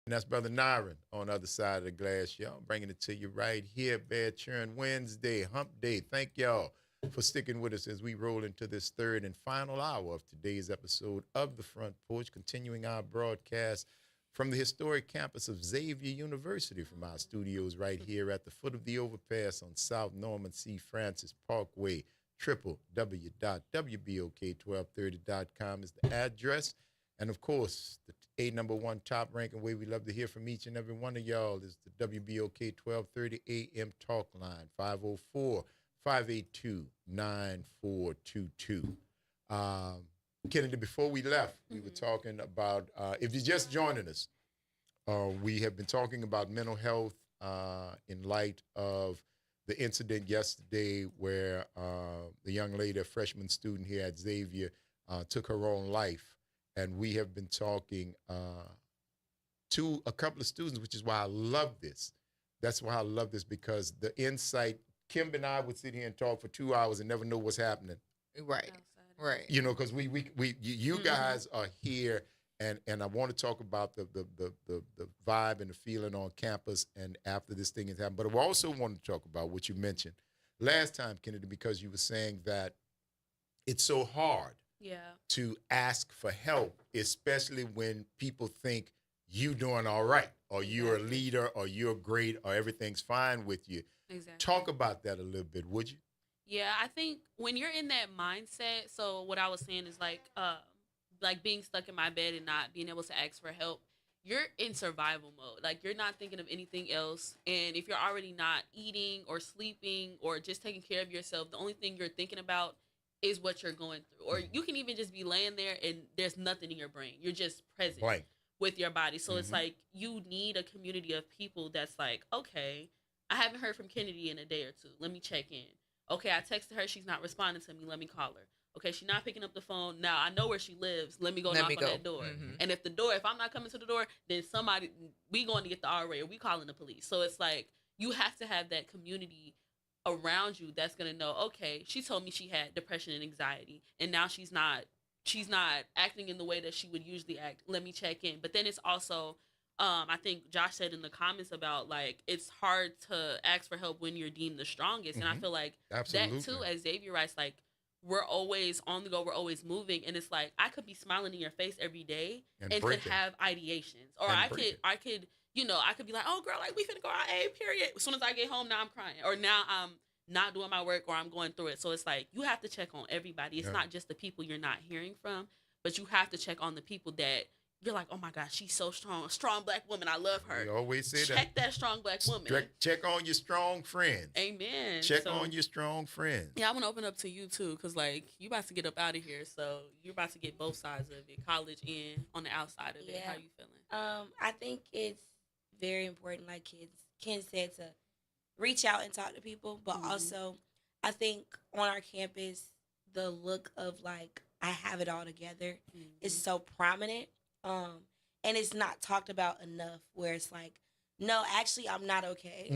And that's Brother Nyron on the other side of the glass, y'all. Bringing it to you right here, Bad Churn Wednesday, Hump Day. Thank y'all for sticking with us as we roll into this third and final hour of today's episode of The Front Porch, continuing our broadcast from the historic campus of Xavier University, from our studios right here at the foot of the overpass on South Norman C. Francis Parkway, www.wbok1230.com is the address. And, of course, the #1 top-ranking way we love to hear from each and every one of y'all is the WBOK 1230 AM talk line, 504-582-9422. Kennedy, before we left, we were talking about, if you're just joining us, we have been talking about mental health in light of the incident yesterday where the young lady, a freshman student here at Xavier, took her own life. And we have been talking to a couple of students, which is why I love this. That's why I love this, because the insight, Kim and I would sit here and talk for 2 hours and never know what's happening. Right. Right. You know, because you guys are here, and I want to talk about the vibe and the feeling on campus and after this thing has happened. But I also want to talk about what you mentioned last time, Kennedy, because you were saying that it's so hard to ask for help, especially when people think you doing all right, or you're a leader, or you're great, or everything's fine with you. Exactly. Talk about that a little bit, would you? Yeah, I think when you're in that mindset, so what I was saying is like being stuck in my bed and not being able to ask for help, you're in survival mode. Like, you're not thinking of anything else. And if you're already not eating or sleeping or just taking care of yourself, the only thing you're thinking about is what you're going through. Or you can even just be laying there and there's nothing in your brain. You're just present with your body. So it's like you need a community of people that's like, okay, I haven't heard from Kennedy in a day or two. Let me check in. Okay, I texted her. She's not responding to me. Let me call her. Okay, she's not picking up the phone. Now I know where she lives. Let me go knock on that door. And if I'm not coming to the door, then we going to get the RA, or we calling the police. So it's like you have to have that community around you that's going to know, okay, she told me she had depression and anxiety, and now she's not acting in the way that she would usually act. Let me check in. But then it's also, I think Josh said in the comments about, like, it's hard to ask for help when you're deemed the strongest. And I feel like that too, as Xavier writes, like, we're always on the go, we're always moving, and it's like I could be smiling in your face every day and could have ideations, or I could you know, I could be like, oh girl, like we finna go out, period. As soon as I get home, now I'm crying, or now I'm not doing my work, or I'm going through it. So it's like you have to check on everybody. It's not just the people you're not hearing from, but you have to check on the people that you're like, oh my gosh, she's so strong. A strong black woman. I love her. You always say that. Check that strong black woman. Check on your strong friends. Amen. Check on your strong friends. Yeah, I want to open up to you too, because like you about to get up out of here, so you're about to get both sides of it, college and on the outside of it. How you feeling? I think it's very important, like Ken said, to reach out and talk to people, but also I think on our campus, the look of like I have it all together is so prominent. And it's not talked about enough, where it's like, no, actually, I'm not okay.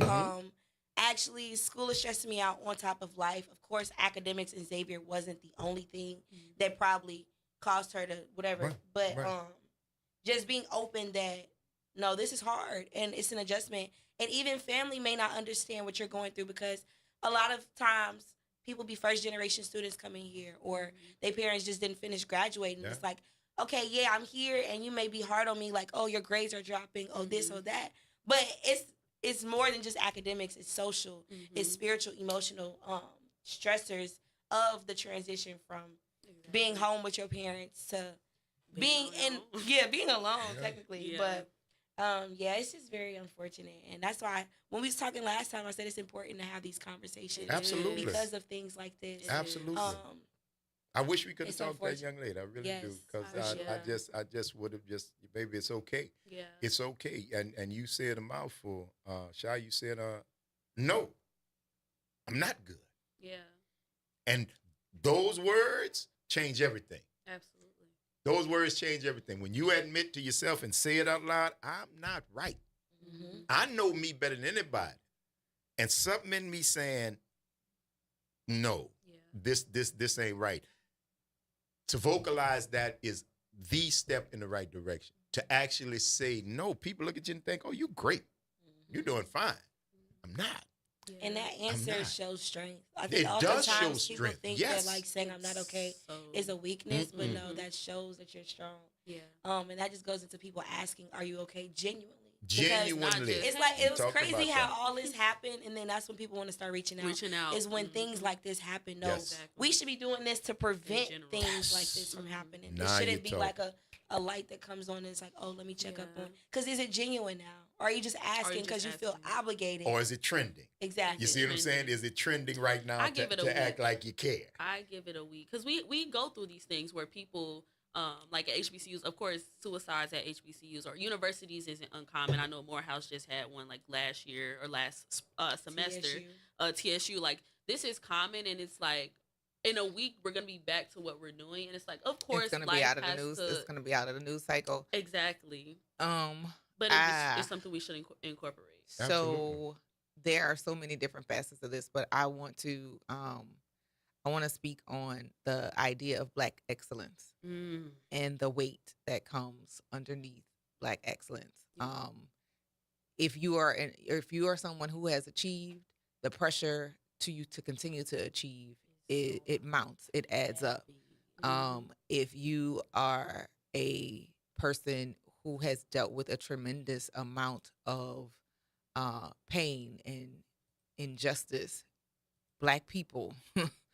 Actually, school is stressing me out on top of life. Of course, academics in Xavier wasn't the only thing that probably caused her to whatever. But just being open that, no, this is hard and it's an adjustment. And even family may not understand what you're going through, because a lot of times people be first generation students coming here, or their parents just didn't finish graduating. It's like, okay, yeah, I'm here, and you may be hard on me, like, oh, your grades are dropping, oh, this or that. But it's more than just academics. It's social, it's spiritual, emotional stressors of the transition from being home with your parents to being alone technically. But it's just very unfortunate, and that's why when we was talking last time, I said it's important to have these conversations, because of things like this. Absolutely. I wish we could have talked to that young lady. I really do, because I just would have just, baby, it's okay. Yeah, it's okay. And you said a mouthful, Shy. You said, no, I'm not good. Yeah. And those words change everything. Absolutely. Those words change everything. When you admit to yourself and say it out loud, I'm not right. I know me better than anybody. And something in me saying, no, this ain't right. To vocalize that is the step in the right direction. To actually say, no, people look at you and think, oh, you're great. You're doing fine. I'm not. And that answer shows strength. I think oftentimes people think that like saying I'm not okay is a weakness, but no, that shows that you're strong. Yeah. And that just goes into people asking, are you okay genuinely? Genuinely. It's like it was Talk crazy about how that. all this happened, and then that's when people want to start reaching out. Is when things like this happen. No, Yes. we should be doing this to prevent things like this from happening. Now It you're shouldn't be talking. like a light that comes on and it's like, oh, let me check up on. Because is it genuine now? Or are you just asking because you feel obligated? Or is it trending? Exactly. You see what I'm saying? Is it trending right now I give it a to act week. like you care? I give it a week because we go through these things where people like at HBCUs, of course, suicides at HBCUs or universities isn't uncommon. I know Morehouse just had one like last year or last semester. TSU, like this is common, and it's like in a week we're gonna be back to what we're doing, and it's like of course It's gonna life be out of the has news. to- It's gonna be out of the news cycle. Exactly. But it's something we should incorporate. So there are so many different facets of this, but I want to speak on the idea of Black excellence and the weight that comes underneath Black excellence. If you are someone who has achieved, the pressure to you to continue to achieve it mounts. It adds up. If you are a person who has dealt with a tremendous amount of pain and injustice, Black people,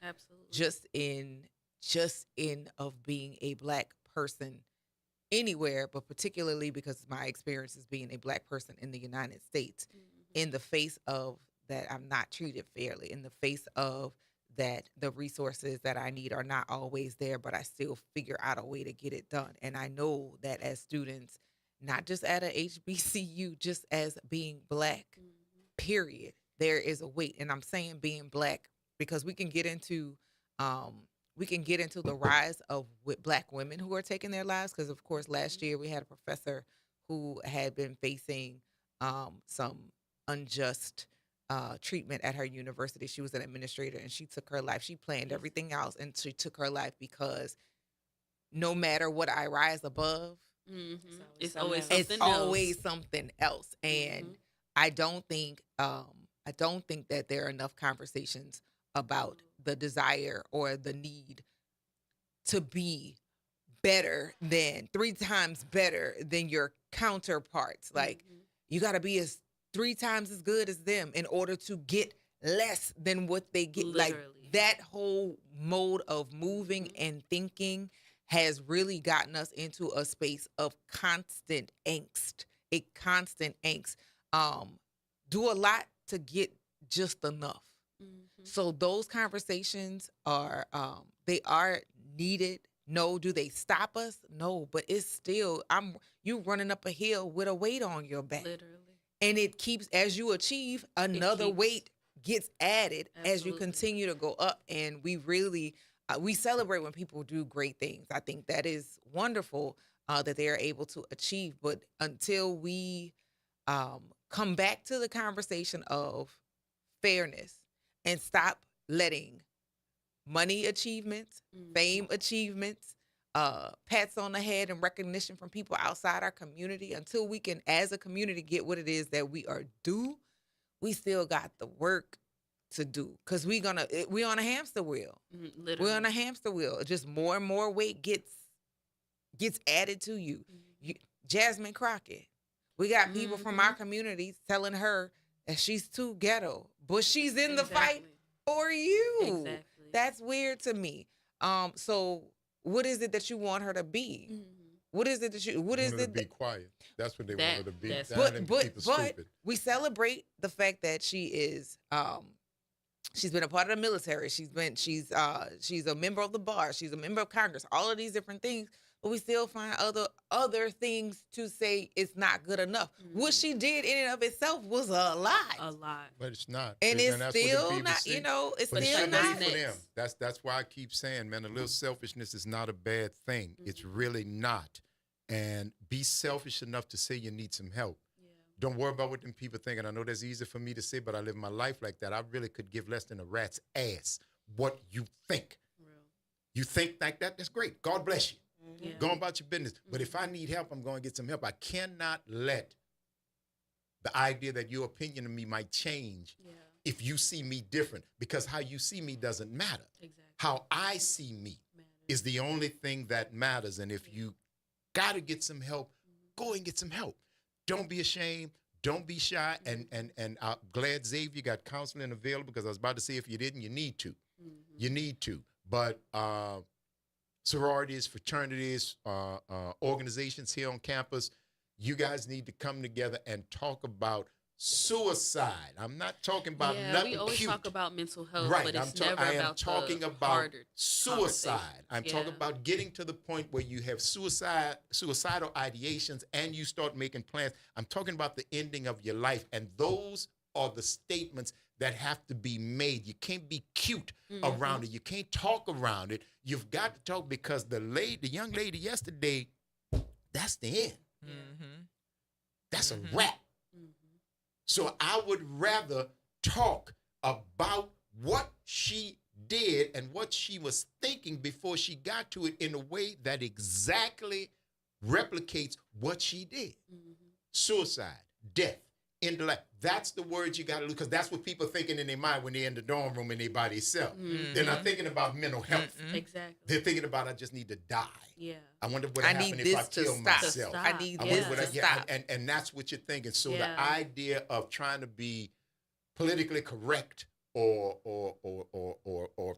Absolutely, just in of being a Black person anywhere, but particularly because of my experience as being a Black person in the United States, in the face of that I'm not treated fairly, in the face of that the resources that I need are not always there, but I still figure out a way to get it done. And I know that as students, not just at a HBCU, just as being Black, period, there is a weight. And I'm saying being Black because we can get into the rise of Black women who are taking their lives. Because of course, last year we had a professor who had been facing some unjust treatment at her university. She was an administrator and she took her life. She planned everything else and she took her life because no matter what I rise above, it's always something else. And I don't think that there are enough conversations about the desire or the need to be better than 3 times better than your counterparts. Like you got to be as 3 times as good as them in order to get less than what they get. Literally. Like that whole mode of moving and thinking has really gotten us into a space of constant angst. Do a lot to get just enough. So those conversations are they are needed. No, do they stop us? No, but it's still you running up a hill with a weight on your back. Literally. And it keeps, as you achieve, another weight gets added as you continue to go up. And we really, we celebrate when people do great things. I think that is wonderful that they are able to achieve. But until we come back to the conversation of fairness and stop letting money achievements, fame achievements, pats on the head and recognition from people outside our community, until we can, as a community, get what it is that we are due, we still got the work to do. Because we on a hamster wheel. Literally. We're on a hamster wheel. Just more and more weight gets added to you. Jasmine Crockett. We got people from our community telling her that she's too ghetto, but she's in the fight for you. Exactly. That's weird to me. So what is it that you want her to be? What is it that you? What is Want her it? to be quiet. That's what they want her to be. But we celebrate the fact that she is. She's been a part of the military. She's a member of the bar. She's a member of Congress. All of these different things. But we still find other things to say it's not good enough. What she did in and of itself was a lot. A lot. But it's not. And that's it's what the still people not, see. it's But it still shouldn't not. be for them. That's why I keep saying, man, a little selfishness is not a bad thing. It's really not. And be selfish enough to say you need some help. Don't worry about what them people think. And I know that's easy for me to say, but I live my life like that. I really could give less than a rat's ass what you think. You think like that? That's great. God bless you. Go about your business. But if I need help, I'm going to get some help. I cannot let the idea that your opinion of me might change if you see me different, because how you see me doesn't matter. How I see me is the only thing that matters. And if you got to get some help, go and get some help. Don't be ashamed. Don't be shy. And I'm glad Xavier got counseling available, because I was about to say, if you didn't, you need to. You need to. But sororities, fraternities, organizations here on campus, you guys need to come together and talk about suicide. I'm not talking about nothing we always cute. talk about mental health, Right. but it's I am about talking the about harder suicide. I'm conversations. talking about getting to the point where you have suicidal ideations and you start making plans. I'm talking about the ending of your life, and those are the statements that have to be made. You can't be cute around it. You can't talk around it. You've got to talk, because the young lady yesterday, that's the end. That's a wrap. So I would rather talk about what she did and what she was thinking before she got to it in a way that exactly replicates what she did. Suicide, death, end of life. That's the word you got to lose, because that's what people are thinking in their mind when they're in the dorm room and they're by themselves. They're not thinking about mental health. Exactly. They're thinking about, I just need to die. Yeah. I wonder what happened if I kill myself. I need I this wonder to stop. And that's what you're thinking. So the idea of trying to be politically correct or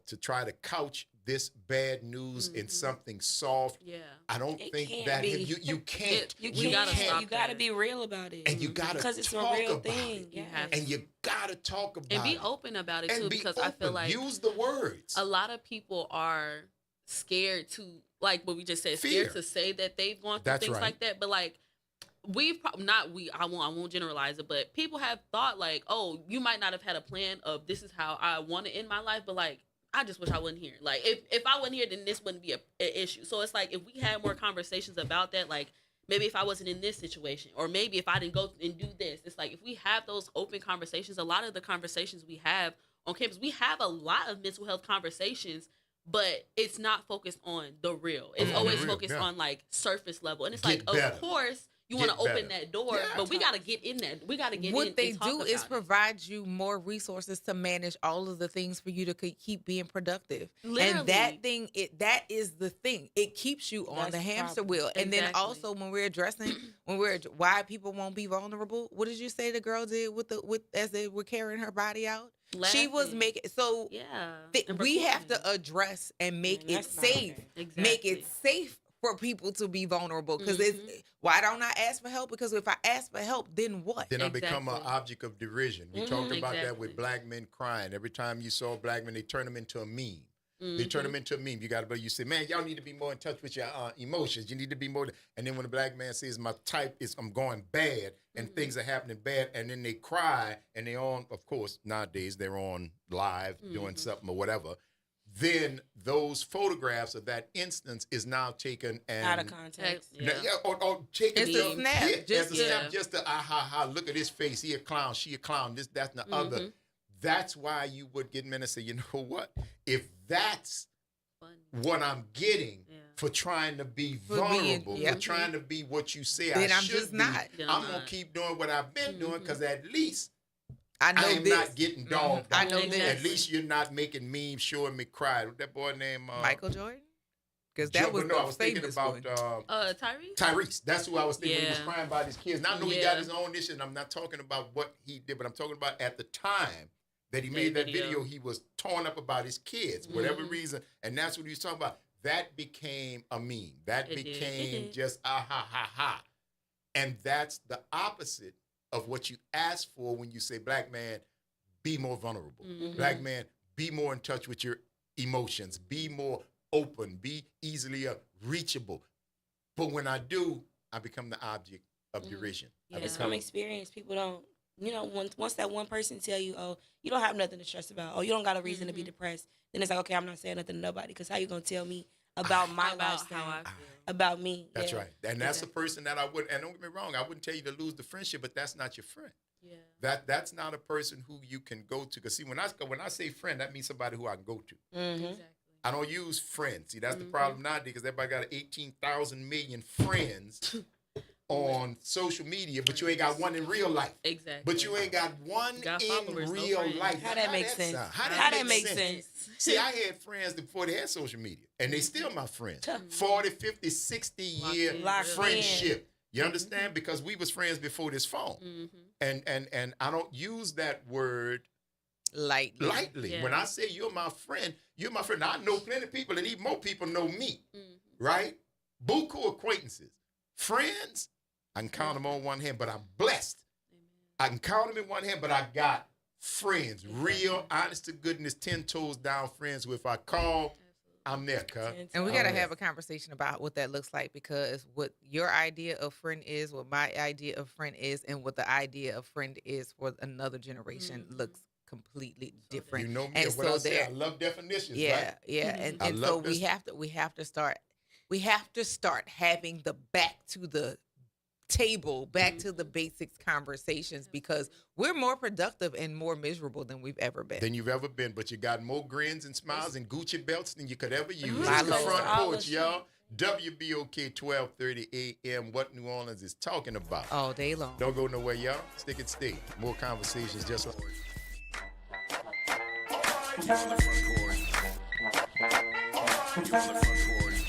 to try to couch this bad news in something soft, I don't think that you can't. You gotta be real about it. And you gotta because it's talk a real about thing. it. And you gotta talk about it. And be open about it And too, be because I feel open. like Use the words. a lot of people are scared to, like what we just said, Fear. scared to say that they've gone through That's things right. like that. But like I won't generalize it, but people have thought like, oh, you might not have had a plan of this is how I want to end my life, but like, I just wish I wasn't here. Like if I wasn't here, then this wouldn't be an issue. So it's like, if we had more conversations about that, like maybe if I wasn't in this situation, or maybe if I didn't go and do this, it's like, if we have those open conversations, a lot of the conversations we have on campus, we have a lot of mental health conversations, but it's not focused on the real. It's always focused on like surface level. And it's Get like, better. of course, you want to Get open better. that door, but we got to get in that. We got to get what in. they and talk do about is it. provide you more resources to manage all of the things for you to keep being productive. Literally. And that is the thing. It keeps you on That's the the hamster problem. wheel. And then Exactly. also when we're addressing why people won't be vulnerable, what did you say the girl did as they were carrying her body out? She was Laughing. making And we have recording. to address and make it that's not safe. okay. Make it safe for people to be vulnerable, because why don't I ask for help? Because if I ask for help, then what? Then I become an object of derision. We talked about that with Exactly. black men crying. Every time you saw a black man, they turn them into a meme. They turn them into a meme. You say, man, y'all need to be more in touch with your emotions. You need to be more. And then when a black man says, my type is, I'm going bad, and things are happening bad, and then they cry, and they on, of course, nowadays they're on live doing something or whatever. Then those photographs of that instance is now taken and Out of context. or taken. It's a snap. Just to look at his face. He a clown. She a clown. This, that, and the other. That's why you would get men and say, you know what? If that's what I'm getting for trying to be vulnerable, for trying to be what you say Then I I'm should just be, not. I'm gonna keep doing what I've been doing, because at least I know am this. not getting dogged. I know At this. least you're not making memes showing me cry. What that boy named Michael Jordan? Because that was no, I the was thinking famous about one. Tyrese? Tyrese. That's who I was thinking when he was Yeah. crying about his kids. Now I know he got his own issue, and I'm not talking about what he did, but I'm talking about at the time that he made that video, he was torn up about his kids, whatever reason, and that's what he was talking about. That became a meme. That became just ha ha. And that's the opposite of what you ask for when you say, black man, be more vulnerable. Black man, be more in touch with your emotions. Be more open. Be easily reachable. But when I do, I become the object of derision. It's from experience. People don't, once that one person tell you, oh, you don't have nothing to stress about, oh, you don't got a reason to be depressed, then it's like, okay, I'm not saying nothing to nobody, because how you going to tell me about my lifestyle, about me? That's right. And that's a person that I would, and don't get me wrong, I wouldn't tell you to lose the friendship, but that's not your friend. Yeah. That's not a person who you can go to. Because see, when I say friend, that means somebody who I can go to. Exactly. I don't use friends. See, that's the problem nowadays, because everybody got 18,000 million friends on social media, but you ain't got one in real life. Exactly. But you ain't got one in real life. How that makes sense? How that makes sense? See, I had friends before they had social media, and they still my friends. 40, 50, 60 year Locked friendship. You understand? Because we was friends before this phone. And I don't use that word lightly. Yeah. When I say you're my friend, you're my friend. I know plenty of people, and even more people know me, right? Buku acquaintances. Friends, I can count them on one hand, but I'm blessed. I can count them in one hand, but I got friends, real, honest to goodness, 10 toes down friends who if I call, I'm there, cuz. And we got to have a conversation about what that looks like, because what your idea of friend is, what my idea of friend is, and what the idea of friend is for another generation looks completely different. You know me, and and what so I say, I love definitions, yeah, right? Yeah, and so we have to start having the back to the table, back to the basics conversations, because we're more productive and more miserable than we've ever been. Than you've ever been, but you got more grins and smiles and Gucci belts than you could ever use. My It's the Lord. Front Porch, y'all. WBOK 1230 AM, what New Orleans is talking about. All day long. Don't go nowhere, y'all. Stick and stay. More conversations just like... You're on the Front Porch. You're on the Front Porch.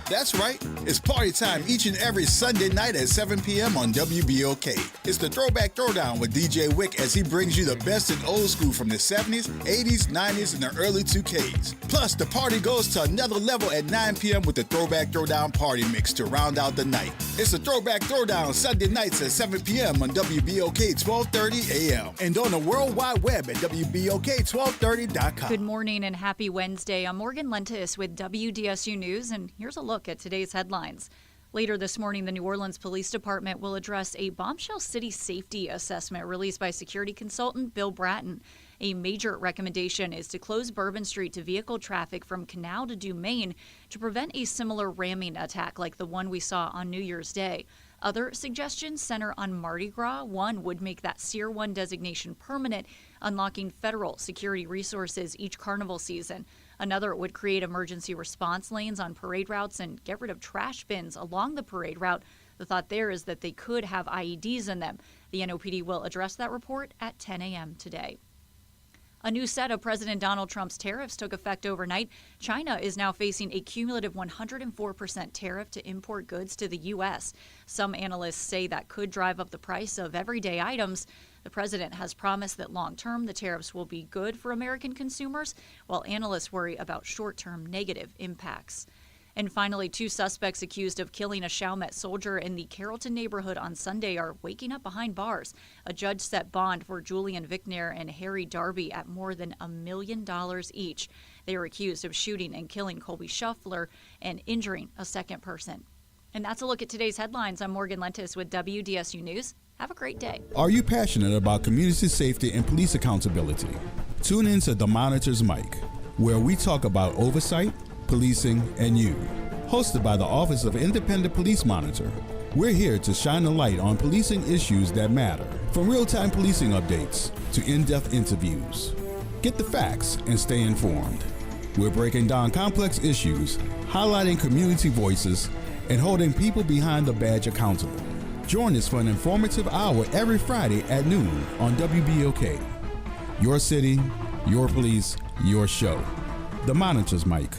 That's right. It's party time each and every Sunday night at 7 p.m. on WBOK. It's the Throwback Throwdown with DJ Wick as he brings you the best in old school from the 70s, 80s, 90s, and the early 2Ks. Plus, the party goes to another level at 9 p.m. with the Throwback Throwdown Party Mix to round out the night. It's the Throwback Throwdown Sunday nights at 7 p.m. on WBOK 1230 AM and on the World Wide Web at WBOK1230.com. Good morning and happy Wednesday. I'm Morgan Lentis with WDSU News, and here's a look at today's headlines. Later this morning, the New Orleans Police Department will address a bombshell city safety assessment released by security consultant Bill Bratton. A major recommendation is to close Bourbon Street to vehicle traffic from Canal to Dumaine to prevent a similar ramming attack like the one we saw on New Year's Day. Other suggestions center on Mardi Gras. One would make that Tier 1 designation permanent, unlocking federal security resources each carnival season. Another would create emergency response lanes on parade routes and get rid of trash bins along the parade route. The thought there is that they could have IEDs in them. The NOPD will address that report at 10 a.m. today. A new set of President Donald Trump's tariffs took effect overnight. China is now facing a cumulative 104% tariff to import goods to the U.S. Some analysts say that could drive up the price of everyday items. The president has promised that long-term the tariffs will be good for American consumers, while analysts worry about short-term negative impacts. And finally, 2 suspects accused of killing a Chalmette soldier in the Carrollton neighborhood on Sunday are waking up behind bars. A judge set bond for Julian Vickner and Harry Darby at more than $1 million each. They are accused of shooting and killing Colby Shuffler and injuring a second person. And that's a look at today's headlines. I'm Morgan Lentis with WDSU News. Have a great day. Are you passionate about community safety and police accountability? Tune in to The Monitor's Mic, where we talk about oversight, policing, and you. Hosted by the Office of Independent Police Monitor, we're here to shine a light on policing issues that matter, from real-time policing updates to in-depth interviews. Get the facts and stay informed. We're breaking down complex issues, highlighting community voices, and holding people behind the badge accountable. Join us for an informative hour every Friday at noon on WBOK. Your city, your police, your show. The Monitor's Mic.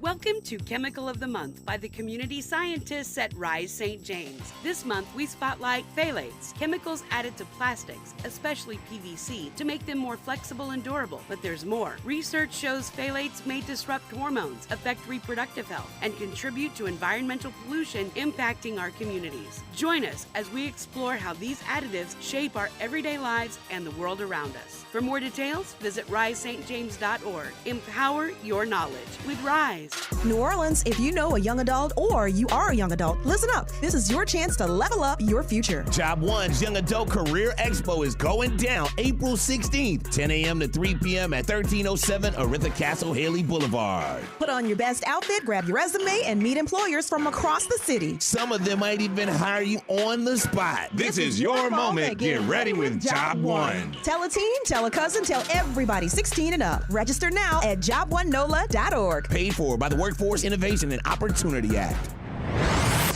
Welcome to Chemical of the Month by the community scientists at Rise St. James. This month, we spotlight phthalates, chemicals added to plastics, especially PVC, to make them more flexible and durable. But there's more. Research shows phthalates may disrupt hormones, affect reproductive health, and contribute to environmental pollution impacting our communities. Join us as we explore how these additives shape our everyday lives and the world around us. For more details, visit risestjames.org. Empower your knowledge with Rise. New Orleans, if you know a young adult or you are a young adult, listen up. This is your chance to level up your future. Job One's Young Adult Career Expo is going down April 16th, 10 a.m. to 3 p.m. at 1307 Oritha Castle Haley Boulevard. Put on your best outfit, grab your resume, and meet employers from across the city. Some of them might even hire you on the spot. This is your moment. Get ready with Job One. Tell a teen, tell a cousin, tell everybody 16 and up. Register now at job1nola.org. Paid for by the Workforce Innovation and Opportunity Act.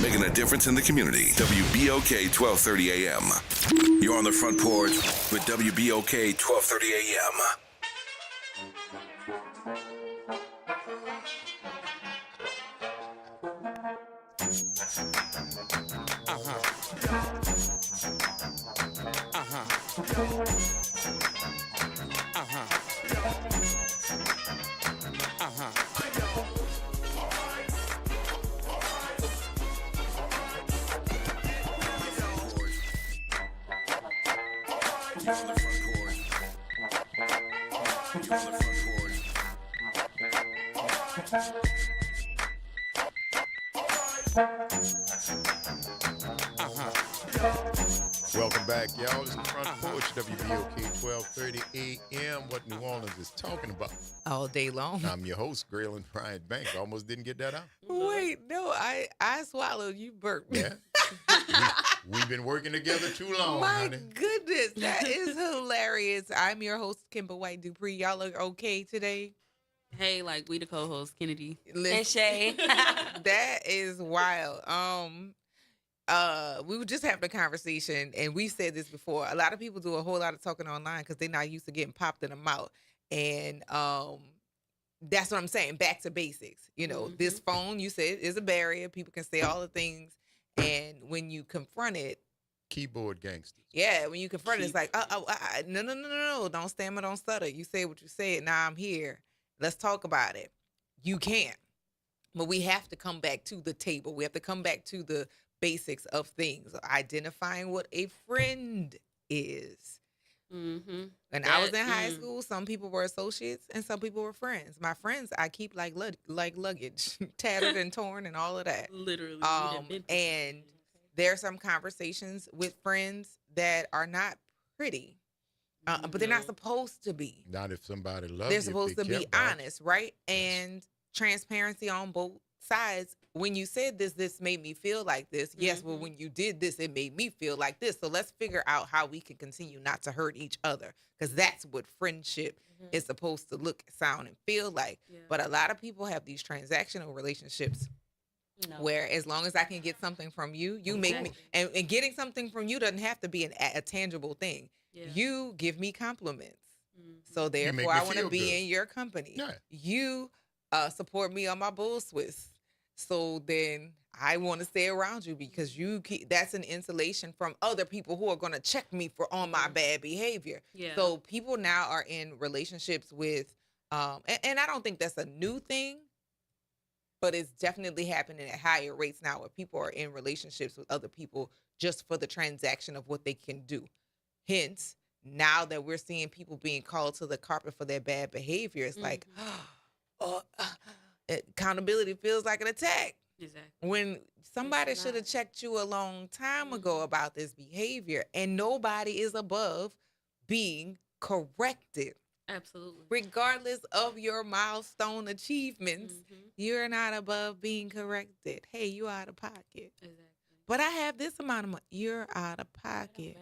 Making a difference in the community. WBOK 1230 AM. You're on the Front Porch with WBOK 1230 AM. Welcome back, y'all. It's the Front Porch, WBOK 1230 AM. What New Orleans is talking about all day long. I'm your host, Graylin Bryant Banks. Almost didn't get that out. Wait, no, I swallowed. You burped. Yeah. We've been working together too long, My honey. goodness, that is hilarious. I'm your host, Kimber White Dupree. Y'all look okay today? Hey, like we the co-host, Kennedy. And Shay. That is wild. We were just having a conversation, and we said this before. A lot of people do a whole lot of talking online because they're not used to getting popped in the mouth. And that's what I'm saying. Back to basics. You know, this phone, you said, is a barrier. People can say all the things. And when you confront it, keyboard gangsters. Yeah, when you confront it, it's like, no, don't stammer, don't stutter. You say what you said. Now I'm here. Let's talk about it. You can't. But we have to come back to the table. We have to come back to the basics of things. Identifying what a friend is. When I was in high school, some people were associates and some people were friends. My friends, I keep like luggage, tattered and torn and all of that. Literally. And there are some conversations with friends that are not pretty, but they're not supposed to be. Not if somebody loves you. They're supposed to be honest, right? And transparency on both sides. When you said this made me feel like this. Yes, well, when you did this, it made me feel like this. So let's figure out how we can continue not to hurt each other, because that's what friendship is supposed to look, sound, and feel like. But a lot of people have these transactional relationships where as long as I can get something from you, you make me, and getting something from you doesn't have to be a tangible thing. You give me compliments. So therefore, I want to be in your company. You support me on my bull Swiss. So then I want to stay around you because that's an insulation from other people who are going to check me on my bad behavior. So people now are in relationships with, and I don't think that's a new thing, but it's definitely happening at higher rates now where people are in relationships with other people just for the transaction of what they can do. Hence, now that we're seeing people being called to the carpet for their bad behavior, it's like, accountability feels like an attack. Exactly. When somebody should have checked you a long time ago about this behavior, and nobody is above being corrected. Absolutely. Regardless of your milestone achievements, you're not above being corrected. Hey, you out of pocket. Exactly. But I have this amount of money. You're out of pocket.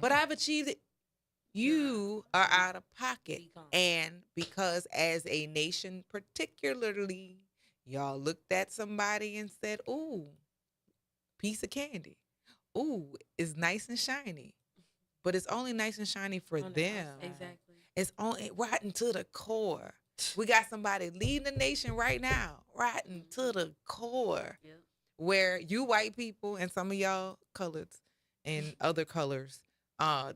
But I've achieved it. You are out of pocket. And because as a nation, particularly, y'all looked at somebody and said, ooh, piece of candy. Ooh, it's nice and shiny. But it's only nice and shiny for them. Exactly. It's only rotten to the core. We got somebody leading the nation right now, rotten to the core. Where you white people and some of y'all coloreds and other colors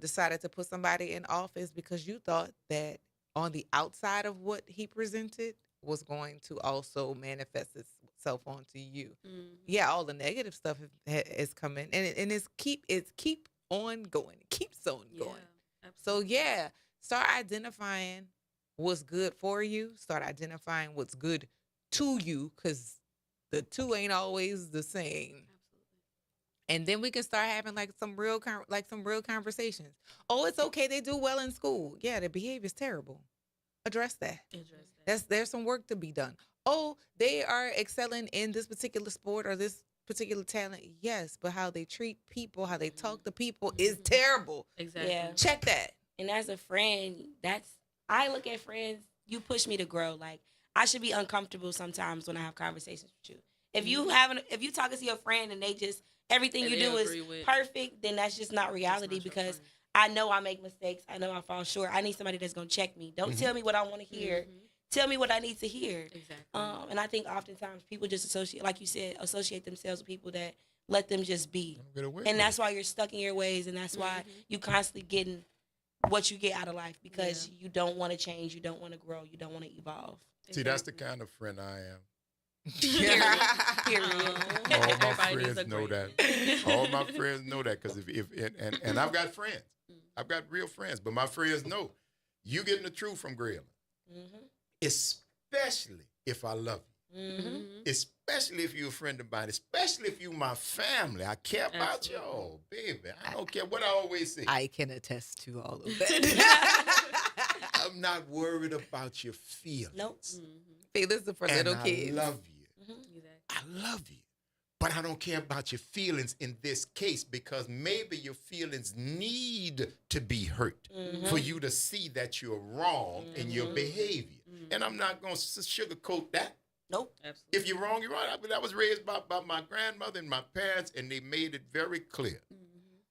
decided to put somebody in office because you thought that on the outside of what he presented was going to also manifest itself onto you. Yeah, all the negative stuff is coming, and it's keep on going. It keeps on going. So yeah, start identifying what's good for you. Start identifying what's good to you, because the two ain't always the same. And then we can start having some real conversations. Oh, it's okay. They do well in school. Yeah, their behavior's terrible. Address that. There's some work to be done. Oh, they are excelling in this particular sport or this particular talent. Yes, but how they treat people, how they talk to people is terrible. Exactly. Yeah. Check that. And as a friend, I look at friends, you push me to grow. Like, I should be uncomfortable sometimes when I have conversations with you. If you talking to your friend and they just everything you do is perfect, then that's just not reality, because I know I make mistakes. I know I fall short. I need somebody that's going to check me. Don't tell me what I want to hear. Tell me what I need to hear. Exactly. And I think oftentimes people just associate, like you said, associate themselves with people that let them just be. And that's why you're stuck in your ways, and that's why you constantly getting what you get out of life, because you don't want to change, you don't want to grow, you don't want to evolve. See, that's the kind of friend I am. Period. All my friends know that. All my friends know that, because and I've got friends. I've got real friends, but my friends know you getting the truth from Grayling. Especially if I love you. Especially if you're a friend of mine. Especially if you my family. I care about you. Oh, baby. I don't care what I always say. I can attest to all of that. I'm not worried about your feelings. Nope. Feelings are for little kids. I love you. I love you. But I don't care about your feelings in this case, because maybe your feelings need to be hurt for you to see that you're wrong in your behavior. And I'm not going to sugarcoat that. Nope. Absolutely. If you're wrong, you're wrong. I was raised by my grandmother and my parents, and they made it very clear.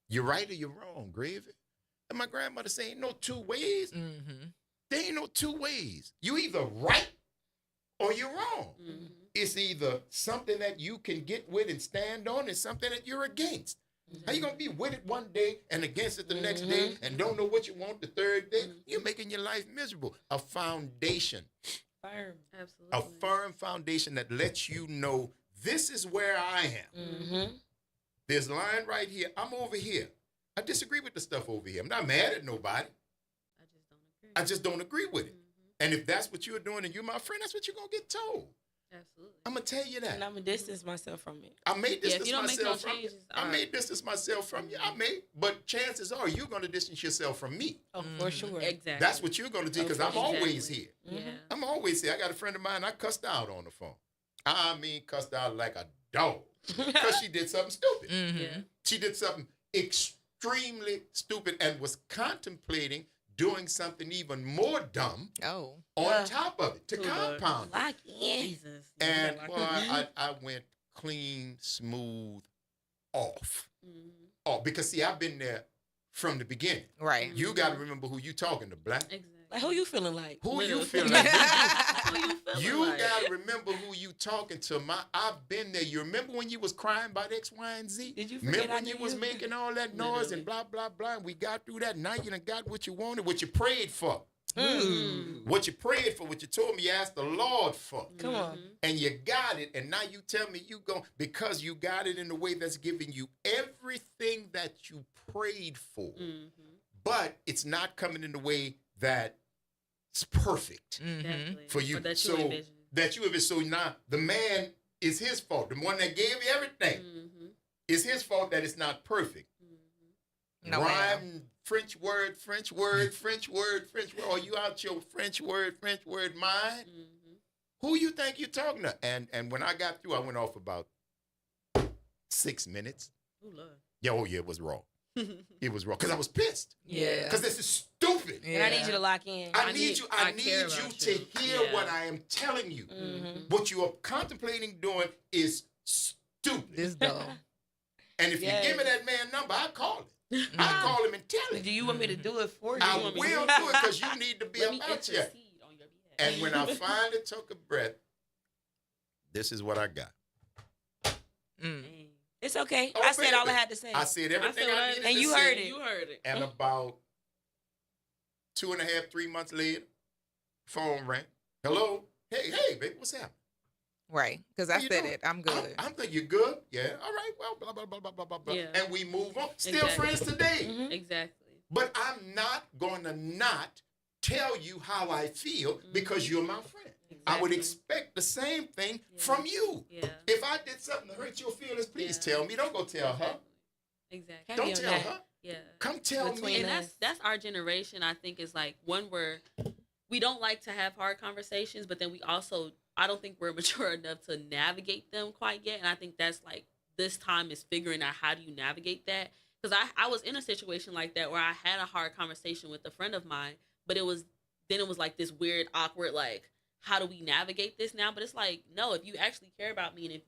You're right or you're wrong, Gravy. And my grandmother saying, ain't no two ways. There ain't no two ways. You either right or you're wrong. It's either something that you can get with and stand on, and something that you're against. How you gonna be with it one day and against it the next day and don't know what you want the third day? You're making your life miserable. A foundation. Firm. A firm foundation that lets you know this is where I am. There's a line right here. I'm over here. I disagree with the stuff over here. I'm not mad at nobody. I just don't agree with it. And if that's what you're doing and you're my friend, that's what you're gonna get told. Absolutely. I'm gonna tell you that. And I'm gonna distance myself from it. I may distance if myself no from you. I may distance myself from you. I may, but chances are you're gonna distance yourself from me. Oh, for sure. Exactly. That's what you're gonna do, because I'm always here. Yeah. I'm always here. I got a friend of mine, I cussed out on the phone. I mean, cussed out like a dog, because she did something stupid. She did something extremely stupid and was contemplating doing something even more dumb on top of it to compound it. And I went clean, smooth off. Oh, because see, I've been there from the beginning. Right. You got to remember who you talking to, Black. Exactly. Like, who you feeling like? Who you feeling like? You got to remember who you talking to. I've been there. You remember when you was crying about X, Y, and Z? Did you remember when you was making all that noise and blah, blah, blah, and we got through that? Now you done got what you wanted, what you prayed for. What you prayed for, what you told me you asked the Lord for. Come on. And you got it, and now you tell me you go, because you got it in a way that's giving you everything that you prayed for. But it's not coming in the way that it's perfect for you. That so now the man is his fault. The one that gave you everything is his fault that it's not perfect. No, Rhyme, French word, French word, French word, French word. Are you out your French word mind? Who you think you're talking to? And when I got through, I went off about 6 minutes. Oh, Lord. Yeah, it was raw. It was wrong because I was pissed. Yeah. Because this is stupid. And I need you to lock in. I need you to hear what I am telling you. What you are contemplating doing is stupid. It's dumb. And if you give me that man number, I'll call him. I'll call him and tell him. Do you want me to do it for you? I will do it because you need to be about you. And when I finally took a breath, this is what I got. It's okay. Oh, I said all I had to say. I said everything I needed to say. And you heard it. You heard it. And about 2.5, 3 months later, phone rang. Hello? Hey, baby, what's happening? Right, because I said it. I'm good. I'm thinking you're good. Yeah, all right. Well, blah, blah, blah, blah, blah, blah, blah. Yeah. And we move on. Still friends today. Exactly. But I'm not going to not tell you how I feel because you're my friend. Exactly. I would expect the same thing from you. Yeah. If I did something to hurt your feelings, please tell me. Don't go tell her. Exactly. Don't tell her. Yeah. Come tell me. And that's our generation, I think, is like one where we don't like to have hard conversations, but then we also, I don't think we're mature enough to navigate them quite yet. And I think that's like this time is figuring out how do you navigate that. Because I was in a situation like that where I had a hard conversation with a friend of mine, but it was like this weird, awkward, like, how do we navigate this now? But it's like, no, if you actually care about me and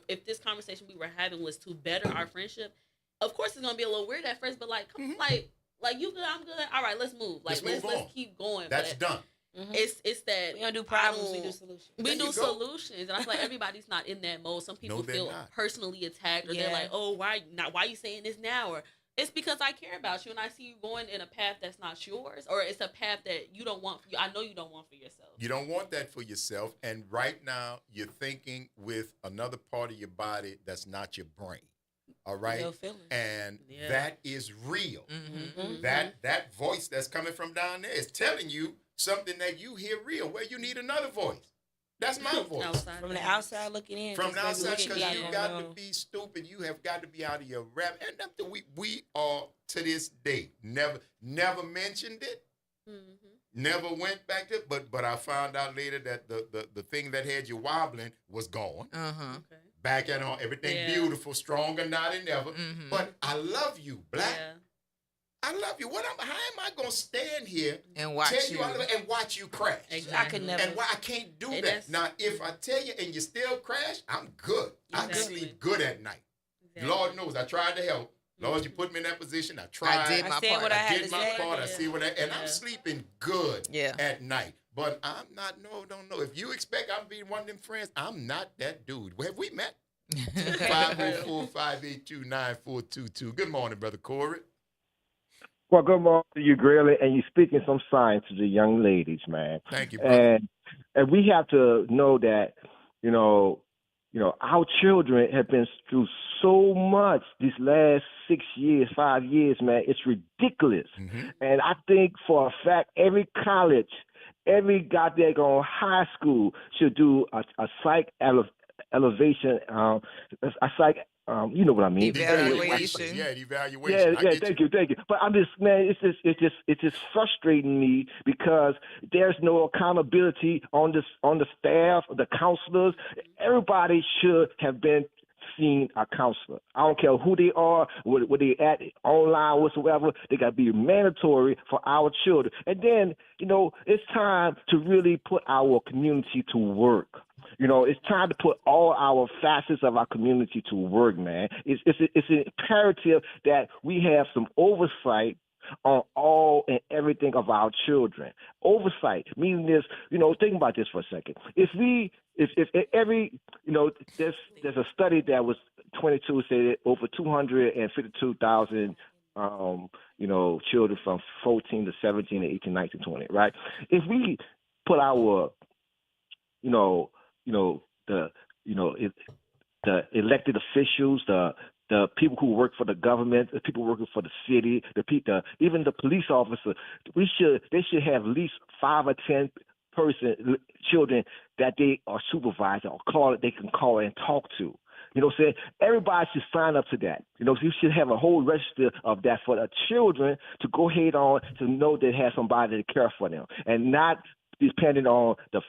if this conversation we were having was to better our friendship, of course it's gonna be a little weird at first, but like, come, like you good, I'm good. All right, let's move. Like let's keep going. That's done. It's that we don't do problems, we do solutions. We do solutions, and I feel like everybody's not in that mode. Some people feel personally attacked, or they're like, "Oh, why are you saying this now?" Or it's because I care about you, and I see you going in a path that's not yours, or it's a path that you don't want. I know you don't want for yourself. You don't want that for yourself, and right now you're thinking with another part of your body that's not your brain. All right, and that is real. That voice that's coming from down there is telling you something that you hear real. Where you need another voice. That's my voice. From the outside looking in. From the outside, because you got to be stupid. You have got to be out of your rap. And we are to this day never mentioned it. Never went back to it. But I found out later that the thing that had you wobbling was gone. Back at home, everything beautiful, stronger now than ever. But I love you, Black. I love you. How am I gonna stand here and watch you and watch you crash? Exactly. I could never. And why I can't do that. Now, if I tell you and you still crash, I'm good. I can sleep good at night. Lord knows I tried to help. Lord, you put me in that position. I tried. I did my part. I did my part. I see what and I'm sleeping good at night. But I'm not. No, don't know. If you expect I'm being one of them friends, I'm not that dude. Have we met? 504-582-9422. Good morning, Brother Corey. Well, good morning to you, Greeley, and you're speaking some science to the young ladies, man. Thank you, brother. And we have to know that, our children have been through so much these last 6 years, 5 years, man. It's ridiculous. And I think for a fact, every college, every goddamn high school should do a psych elevation, a psych. You know what I mean? Evaluation. Yeah, evaluation. Yeah. Thank you. But I'm just, man, it's just frustrating me because there's no accountability on the staff, the counselors. Everybody should have been seen a counselor. I don't care who they are, where they at, online, whatsoever. They got to be mandatory for our children. And then, it's time to really put our community to work. It's time to put all our facets of our community to work, man. It's imperative that we have some oversight on all and everything of our children. Oversight, meaning this, think about this for a second. If every, there's a study that was 22 said over 252,000 children from 14 to 17 to 18, 19, 20, right? If we put our, the elected officials, the people who work for the government, the people working for the city, even the police officer, they should have at least 5 or 10 children that they are supervising or they can call and talk to. Everybody should sign up to that. You should have a whole register of that for the children to go ahead on to know they have somebody to care for them and not depending on the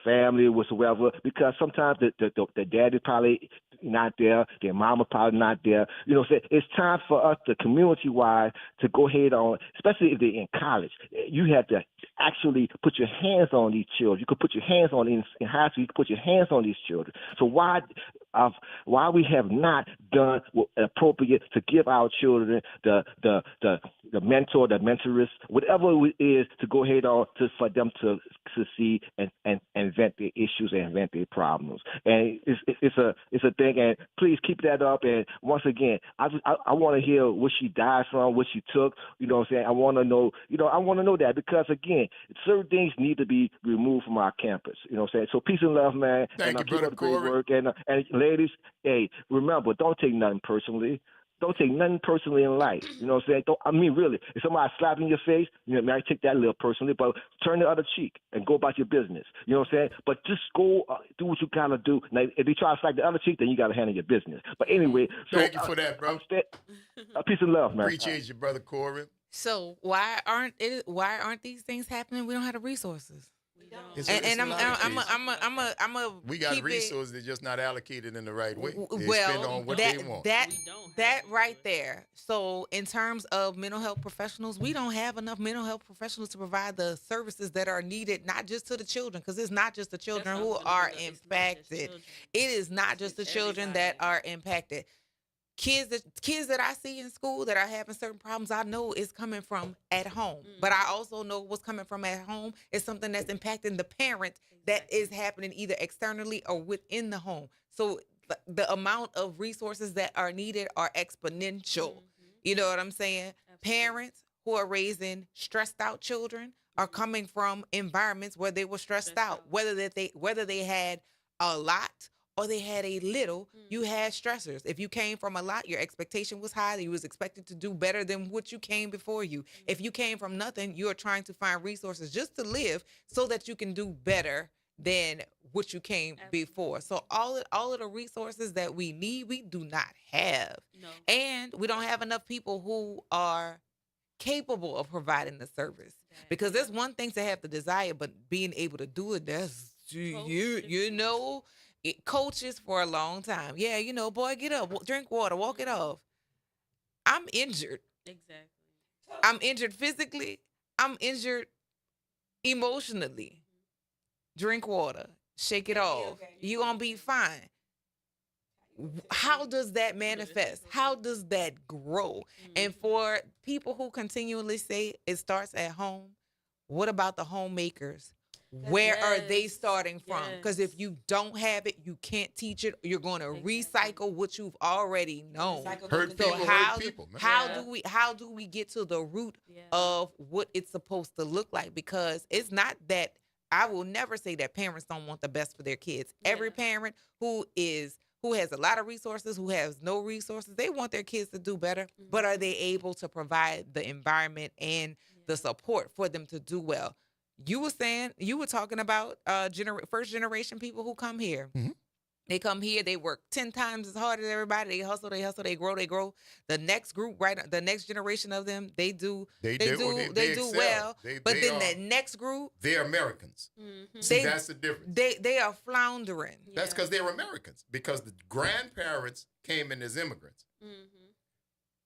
family or whatsoever, because sometimes the dad is probably not there, their mama probably not there. It's time for us, the community-wide, to go ahead on, especially if they're in college. You have to actually put your hands on these children. You could put your hands on in high school. You could put your hands on these children. So why we have not done appropriate to give our children the mentor, the mentoress, whatever it is, to go ahead on for them to succeed and invent their issues and invent their problems. And it's a thing. And please keep that up. And once again, I want to hear what she died from, what she took. You know what I'm saying? I want to know. I want to know that because again, certain things need to be removed from our campus. You know what I'm saying? So peace and love, man. Thank you, keep up the great Corey. work. And ladies, hey, remember, don't take nothing personally. Don't take nothing personally in life. You know what I'm saying? Really, if somebody slapping your face, might take that a little personally, but turn the other cheek and go about your business. You know what I'm saying? But just go do what you got to do. Now, if they try to slap the other cheek, then you got to handle your business. But anyway. Thank you for that, bro. Peace and love, man. Appreciate you, Brother Corey. So why aren't these things happening? We don't have the resources. We got resources that just not allocated in the right way. They spend on what they want. That right there. So in terms of mental health professionals, we don't have enough mental health professionals to provide the services that are needed, not just to the children, because it's not just the children who are impacted. It is not just the children that are impacted. kids that I see in school that are having certain problems, I know is coming from at home. But I also know what's coming from at home is something that's impacting the parent that is happening either externally or within the home. So the amount of resources that are needed are exponential. You know what I'm saying? Parents who are raising stressed out children are coming from environments where they were stressed out, whether they had a lot or they had a little. You had stressors. If you came from a lot, your expectation was high. You was expected to do better than what you came before you. If you came from nothing, you are trying to find resources just to live so that you can do better than what you came before. So all of the resources that we need, we do not have. No. And we don't have enough people who are capable of providing the service. Because there's one thing to have the desire, but being able to do it, that's you know, coaches for a long time. Yeah, you know, boy, get up, drink water, walk it off. I'm injured. Exactly. I'm injured physically. I'm injured emotionally. Drink water, shake it off. You're going to be fine. How does that manifest? How does that grow? And for people who continually say it starts at home, what about the homemakers? Where are they starting from? Because if you don't have it, you can't teach it. You're going to recycle what you've already known. Hurt people. How do we get to the root of what it's supposed to look like? Because it's not that, I will never say that parents don't want the best for their kids. Every parent who has a lot of resources, who has no resources, they want their kids to do better, but are they able to provide the environment and the support for them to do well? You were talking about first generation people who come here. They come here, they work 10 times as hard as everybody. They hustle, they grow. The next group, the next generation of them, they do well. But then that next group, they're Americans. See, that's the difference. They are floundering. That's because they're Americans. Because the grandparents came in as immigrants,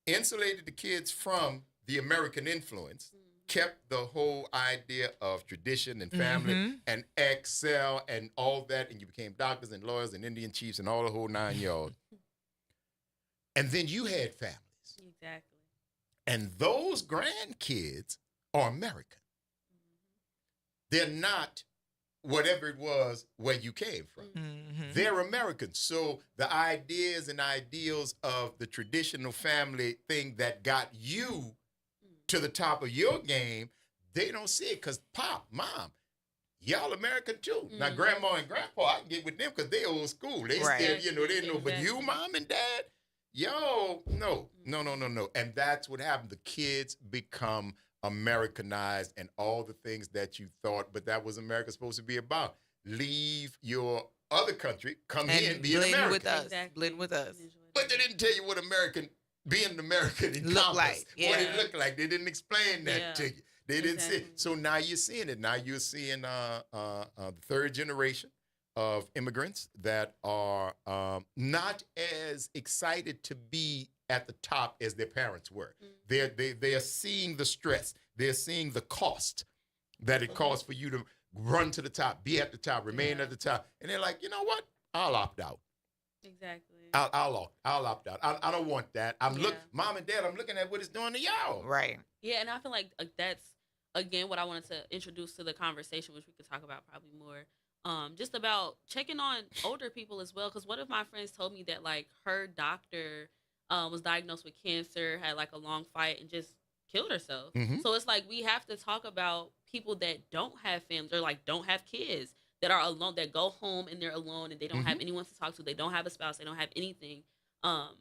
insulated the kids from the American influence, kept the whole idea of tradition and family and excel and all that, and you became doctors and lawyers and Indian chiefs and all the whole 9 yards. And then you had families. Exactly. And those grandkids are American. They're not whatever it was where you came from. They're Americans. So the ideas and ideals of the traditional family thing that got you to the top of your game, they don't see it because Pop, Mom, y'all American too. Now, Grandma and Grandpa, I can get with them because they old school. They still, they know. But you, Mom and Dad, no. And that's what happened. The kids become Americanized and all the things that you thought, but that was America supposed to be about. Leave your other country, come here and be an American. Blend with us. But they didn't tell you what being an American look like. What it looked like. They didn't explain that to you. They didn't see it. So now you're seeing it. Now you're seeing the third generation of immigrants that are not as excited to be at the top as their parents were. They are seeing the stress. They're seeing the cost that it costs for you to run to the top, be at the top, remain at the top. And they're like, you know what? I'll opt out. Exactly. I'll opt out. I don't want that. Mom and Dad, I'm looking at what it's doing to y'all. Right. Yeah, and I feel like that's, again, what I wanted to introduce to the conversation, which we could talk about probably more. Just about checking on older people as well. Because one of my friends told me that, like, her doctor was diagnosed with cancer, had, like, a long fight, and just killed herself. So it's like we have to talk about people that don't have families or, like, don't have kids, that are alone, that go home and they're alone and they don't have anyone to talk to. They don't have a spouse. They don't have anything.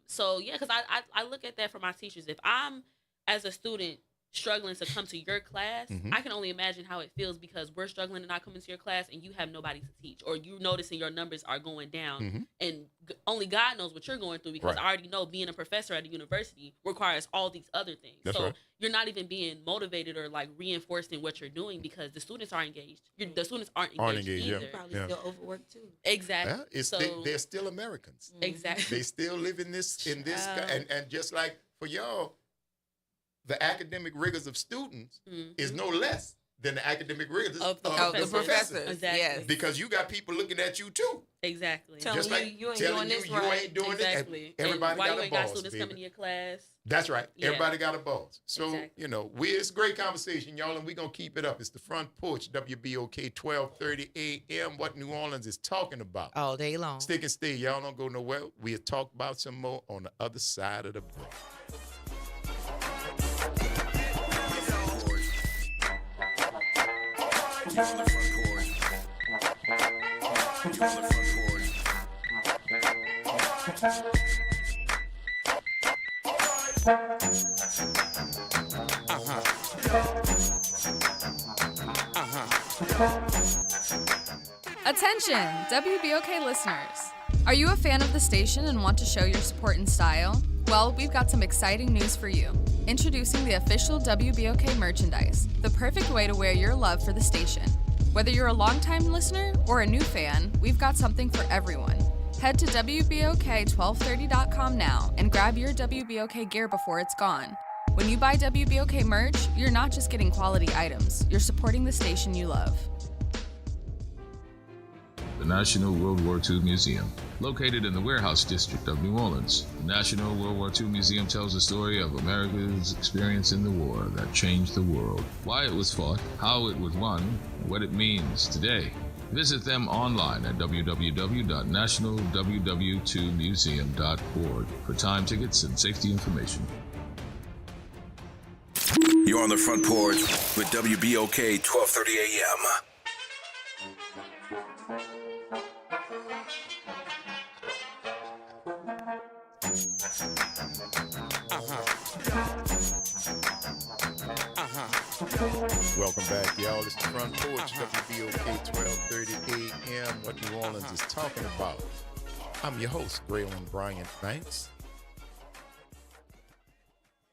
So, yeah, because I look at that for my teachers. If I'm, as a student, struggling to come to your class, I can only imagine how it feels because we're struggling to not come into your class and you have nobody to teach, or you noticing your numbers are going down and only God knows what you're going through, because I already know being a professor at a university requires all these other things. So you're not even being motivated or like reinforced in what you're doing because the students are engaged. The students aren't engaged either. Probably still overworked too. Exactly. Yeah, they're still Americans. Exactly. They still live in this and just like for y'all, the academic rigors of students is no less than the academic rigors of the professors. Exactly. Yes. Because you got people looking at you too. Exactly. Just like you ain't telling doing this you right. ain't doing Exactly. it. Everybody and why got you a ain't got boss, students baby. coming to your class? That's right. Yeah. Everybody got a boss. So, Exactly. you know, it's a great conversation, y'all, and we're going to keep it up. It's the Front Porch, WBOK, 1230 a.m., what New Orleans is talking about. All day long. Stick and stay. Y'all don't go nowhere. We'll talk about some more on the other side of the break. You're on the front porch. You're on the front porch. Attention, WBOK listeners. Are you a fan of the station and want to show your support in style? Well, we've got some exciting news for you. Introducing the official WBOK merchandise, the perfect way to wear your love for the station. Whether you're a longtime listener or a new fan, we've got something for everyone. Head to WBOK1230.com now and grab your WBOK gear before it's gone. When you buy WBOK merch, you're not just getting quality items, you're supporting the station you love. The National World War II Museum. Located in the Warehouse District of New Orleans, the National World War II Museum tells the story of America's experience in the war that changed the world, why it was fought, how it was won, and what it means today. Visit them online at www.nationalww2museum.org for time tickets and safety information. You're on the Front Porch with WBOK 1230 a.m. Welcome back, y'all. It's the Front Porch, WBOK 1230 a.m. What New Orleans is talking about. I'm your host, Braylon Bryant Banks.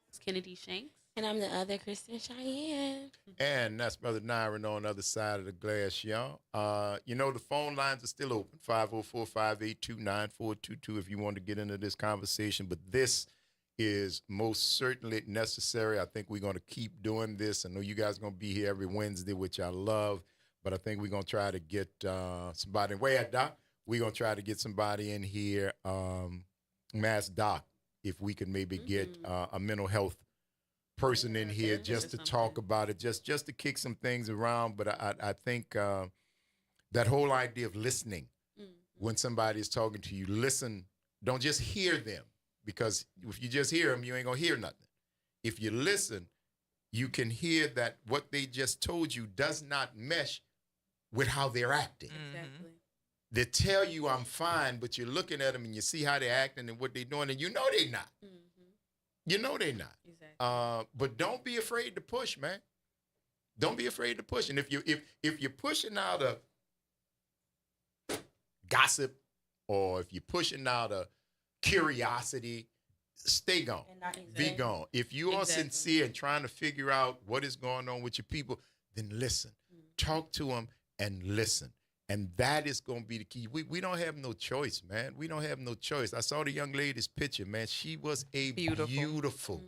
It's Kennedy Shanks. And I'm the other Kristen Cheyenne. And that's Brother Nyron on the other side of the glass, y'all. You know, the phone lines are still open, 504-582-9422 if you want to get into this conversation. But this is most certainly necessary. I think we're going to keep doing this. I know you guys are going to be here every Wednesday, which I love. But I think we're going to try to get somebody. Where at, Doc? We're going to try to get somebody in here, Mass Doc, if we could maybe get a mental health person in here just to talk about it, just to kick some things around. But I think that whole idea of listening when somebody is talking to you, listen, don't just hear them, because if you just hear them, you ain't gonna hear nothing. If you listen, you can hear that what they just told you does not mesh with how they're acting. Exactly. They tell you I'm fine, but you're looking at them and you see how they're acting and what they're doing, and you know they're not. You know they're not. Exactly. But don't be afraid to push, man. Don't be afraid to push. And if you're pushing out a gossip, or if you're pushing out a curiosity, stay gone. Be gone. If you are sincere and trying to figure out what is going on with your people, then listen. Talk to them and listen. And that is going to be the key. We don't have no choice, man. We don't have no choice. I saw the young lady's picture, man. She was a beautiful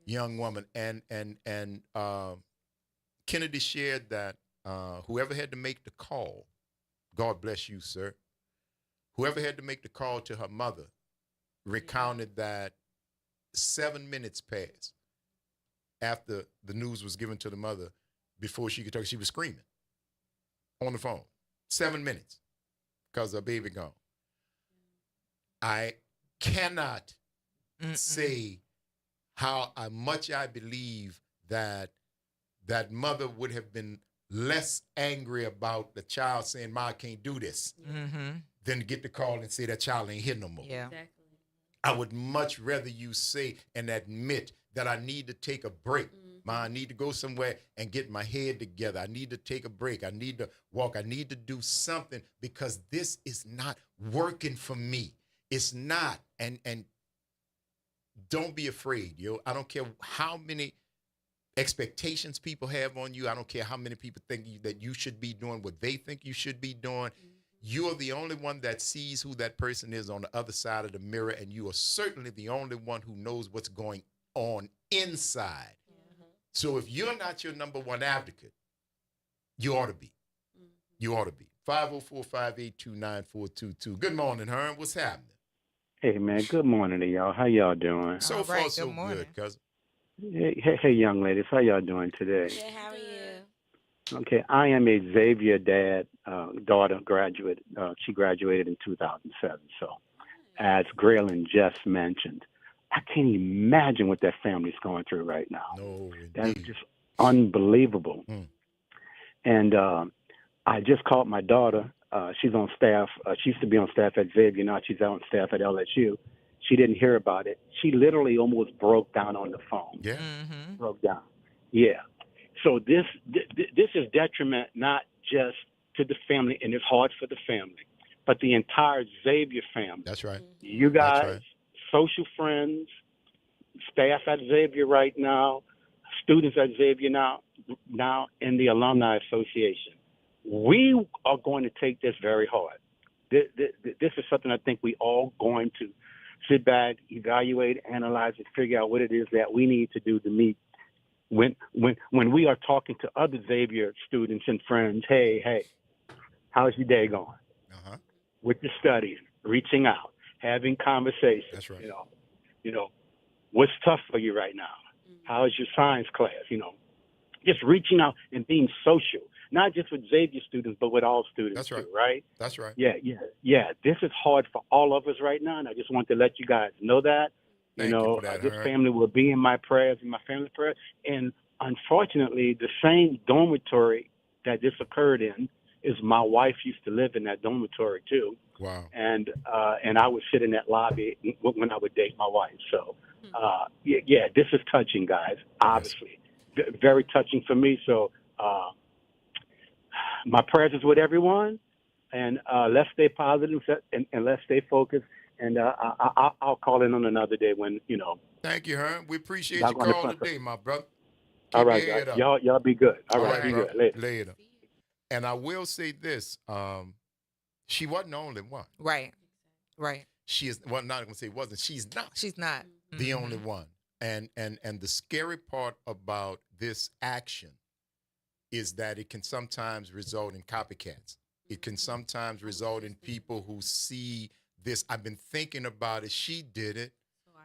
young woman. And Kennedy shared that whoever had to make the call, God bless you, sir. Whoever had to make the call to her mother recounted that 7 minutes passed after the news was given to the mother before she could talk. She was screaming on the phone. 7 minutes because her baby gone. I cannot say how much I believe that that mother would have been less angry about the child saying, "Ma, I can't do this," than to get the call and say that child ain't here no more. Yeah. Exactly. I would much rather you say and admit that I need to take a break. Ma, I need to go somewhere and get my head together. I need to take a break. I need to walk. I need to do something because this is not working for me. It's not. And don't be afraid, yo. I don't care how many expectations people have on you. I don't care how many people think that you should be doing what they think you should be doing. You are the only one that sees who that person is on the other side of the mirror, and you are certainly the only one who knows what's going on inside So if you're not your number one advocate, you ought to be. You ought to be. 504-582-9422. Good morning, Herm. What's happening? Hey, man. Good morning to y'all. How y'all doing? So far, so good, cousin. Hey, young ladies. How y'all doing today? Good, how are you? Okay, I am a Xavier dad, daughter graduate. She graduated in 2007. So, as Graylin just mentioned, I can't imagine what that family's going through right now. No, That's just unbelievable. And I just called my daughter. She's on staff. She used to be on staff at Xavier. Now she's on staff at LSU. She didn't hear about it. She literally almost broke down on the phone. Yeah. Broke down. Yeah. So this is detriment not just to the family, and it's hard for the family, but the entire Xavier family. That's right. You guys, social friends, staff at Xavier right now, students at Xavier now, in the Alumni Association. We are going to take this very hard. This is something I think we all going to sit back, evaluate, analyze, and figure out what it is that we need to do to meet. When we are talking to other Xavier students and friends, hey, how's your day going? With your studies, reaching out, having conversations. That's right. You know, what's tough for you right now? How's your science class? Just reaching out and being social, not just with Xavier students, but with all students. That's right. Too, right? That's right. Yeah. This is hard for all of us right now, and I just want to let you guys know that. Thank you for that, This Herm. family will be in my prayers, in my family prayers. And unfortunately, the same dormitory that this occurred in is my wife used to live in that dormitory too. Wow. And I would sit in that lobby when I would date my wife. So, this is touching, guys. Obviously, very touching for me. So, my prayers is with everyone, and let's stay positive and let's stay focused. And I'll call in on another day when Thank you, Herm. We appreciate Y'all your gonna call fuss today, my brother. all Keep right, your head guys. up. Y'all be good. All All right, be bro. good. Later. And I will say this: she wasn't the only one. Right. She is. Well, not gonna say wasn't. She's not. She's not The only one. And the scary part about this action is that it can sometimes result in copycats. It can sometimes result in people who see this. I've been thinking about it. She did it.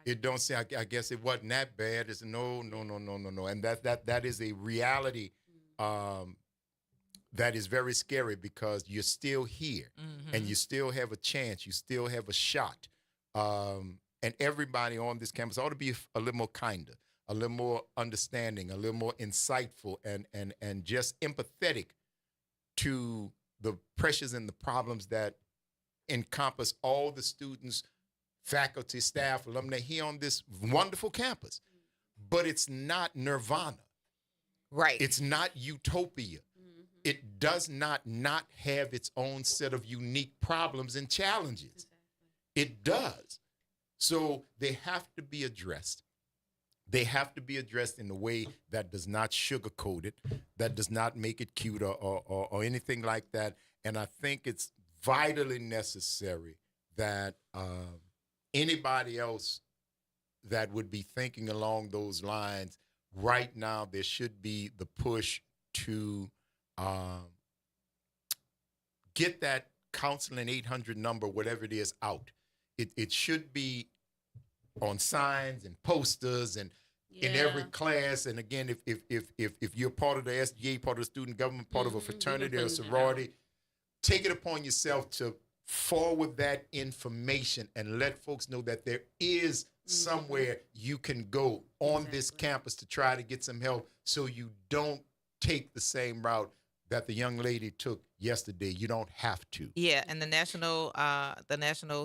It don't say. I guess it wasn't that bad. It's no. And that is a reality. That is very scary because you're still here and you still have a chance. You still have a shot. And everybody on this campus ought to be a little more kinder, a little more understanding, a little more insightful, and just empathetic to the pressures and the problems that encompass all the students, faculty, staff, alumni here on this wonderful campus. But it's not nirvana. Right. It's not utopia. It does not have its own set of unique problems and challenges. It does. So they have to be addressed. They have to be addressed in a way that does not sugarcoat it, that does not make it cute or anything like that. And I think it's vitally necessary that anybody else that would be thinking along those lines, right now there should be the push to get that counseling 800 number, whatever it is, out. It should be on signs and posters and in every class. And again, if you're part of the SGA, part of the student government, part of a fraternity or sorority, take it upon yourself to forward that information and let folks know that there is somewhere you can go on this campus to try to get some help, so you don't take the same route that the young lady took yesterday. You don't have to. Yeah, and the National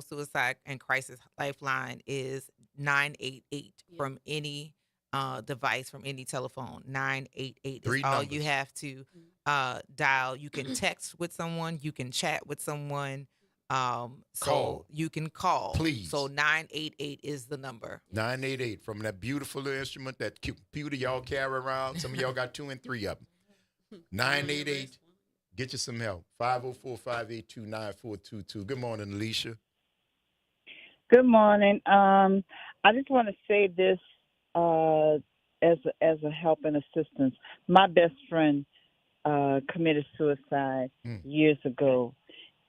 Suicide and Crisis Lifeline is 988 from any device, from any telephone. 988 is all you have to dial. You can text with someone, you can chat with someone, so you can call. Please. So 988 is the number. 988 from that beautiful little instrument, that computer y'all carry around. Some of y'all got 2 and 3 of them. 988, get you some help. 504-582-9422. Good morning, Alicia. Good morning. I just want to say this. as a help and assistance. My best friend committed suicide years ago,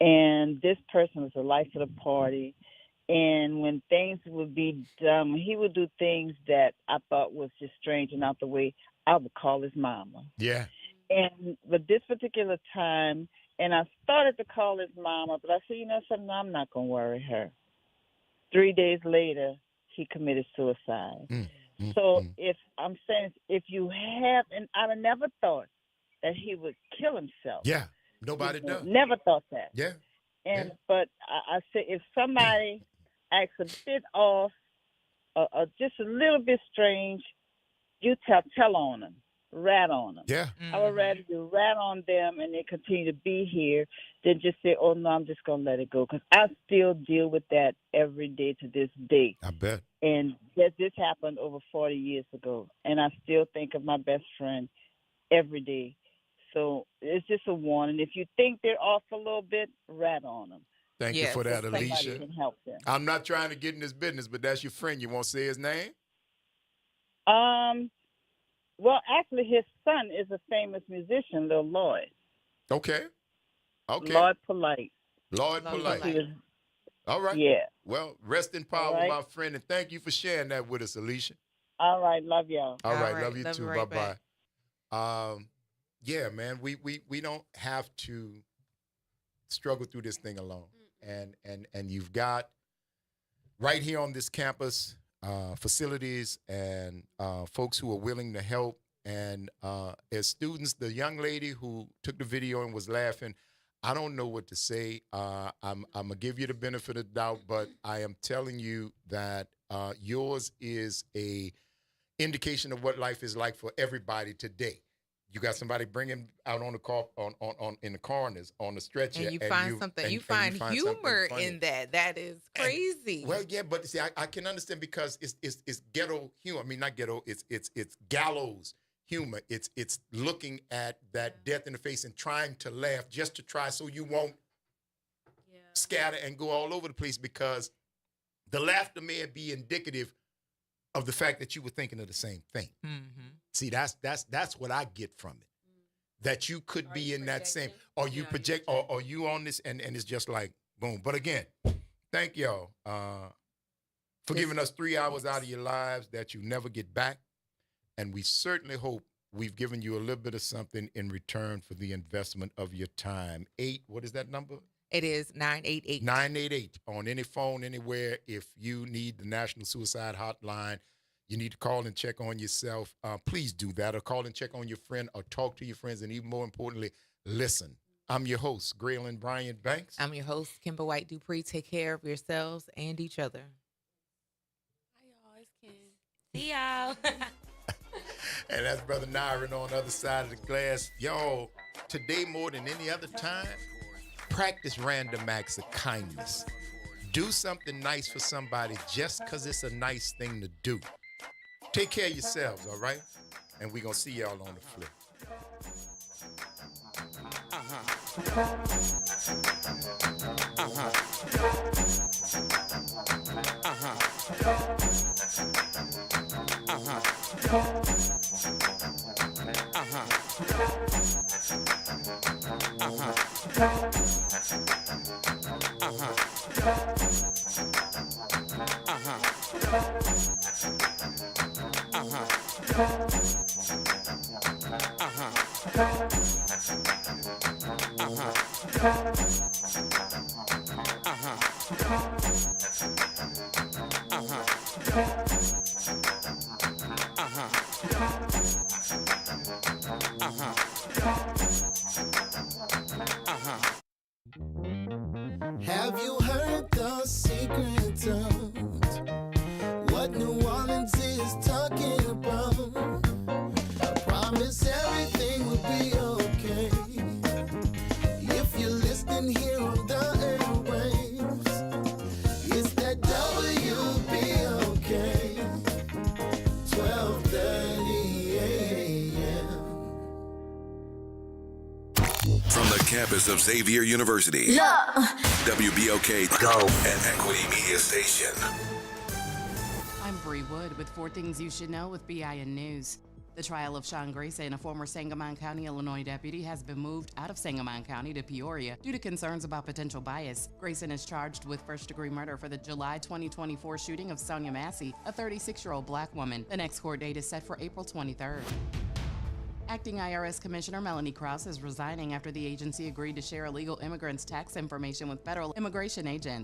and this person was the life of the party. And when things would be done, he would do things that I thought was just strange and out the way. I would call his mama. Yeah. But this particular time, and I started to call his mama, but I said, you know something, I'm not going to worry her. 3 days later, he committed suicide. If I'm saying, if you have, and I never thought that he would kill himself. Yeah, nobody does. Never thought that. Yeah. But I say, if somebody acts a bit off, just a little bit strange, you tell on them, rat on them. Yeah. I would rather you rat on them and they continue to be here than just say, oh, no, I'm just going to let it go. Because I still deal with that every day to this day. I bet. And this happened over 40 years ago. And I still think of my best friend every day. So it's just a warning. If you think they're off a little bit, rat on them. Thank you for that, Alicia. Somebody can help them. I'm not trying to get in this business, but that's your friend. You won't say his name? Well, actually, his son is a famous musician, Lil Lloyd. Okay. Lloyd Polite. Lloyd Polite. All right. Yeah. Well, rest in power, right. my friend, and thank you for sharing that with us, Alicia. All right. Love y'all. All right. Love you too. Right bye-bye. Yeah, man, we don't have to struggle through this thing alone. And you've got right here on this campus facilities and folks who are willing to help. And as students, the young lady who took the video and was laughing, I don't know what to say. I'm going to give you the benefit of the doubt, but I am telling you that yours is a indication of what life is like for everybody today. You got somebody bringing out on the car, on in the corners, on the stretcher, and you find something. You find humor in that. That is crazy. Well, yeah, but see, I can understand because it's ghetto humor. I mean, not ghetto. It's gallows humor. It's looking at that death in the face and trying to laugh just to try so you won't scatter and go all over the place, because the laughter may be indicative of the fact that you were thinking of the same thing. Mm-hmm. See, that's what I get from it. That you could be in that same, or you project, or you on this, and it's just like, boom. But again, thank y'all for giving us 3 hours out of your lives that you never get back. And we certainly hope we've given you a little bit of something in return for the investment of your time. What is that number? It is 988. 988 on any phone, anywhere. If you need the National Suicide Hotline, you need to call and check on yourself. Please do that, or call and check on your friend, or talk to your friends, and even more importantly, listen. I'm your host, Graylin Bryant Banks. I'm your host, Kimber White Dupree. Take care of yourselves and each other. Hi, y'all. It's Kim. See y'all. And that's Brother Nyron on the other side of the glass. Y'all, today more than any other time, practice random acts of kindness. Do something nice for somebody just because it's a nice thing to do. Take care of yourselves, all right? And we're going to see y'all on the flip. Have you heard the secret of what New Orleans is talking about? I promise everything will be okay if you're listening here on the airwaves. It's that WBOK 12:30 a.m. From the campus of Xavier University, WBOK Go and Equity Media Station. I'm Bree Wood with 4 Things You Should Know with BIN News. The trial of Sean Grayson, a former Sangamon County, Illinois deputy, has been moved out of Sangamon County to Peoria due to concerns about potential bias. Grayson is charged with first-degree murder for the July 2024 shooting of Sonia Massey, a 36-year-old black woman. The next court date is set for April 23rd. Acting IRS Commissioner Melanie Krause is resigning after the agency agreed to share illegal immigrants' tax information with federal immigration agents.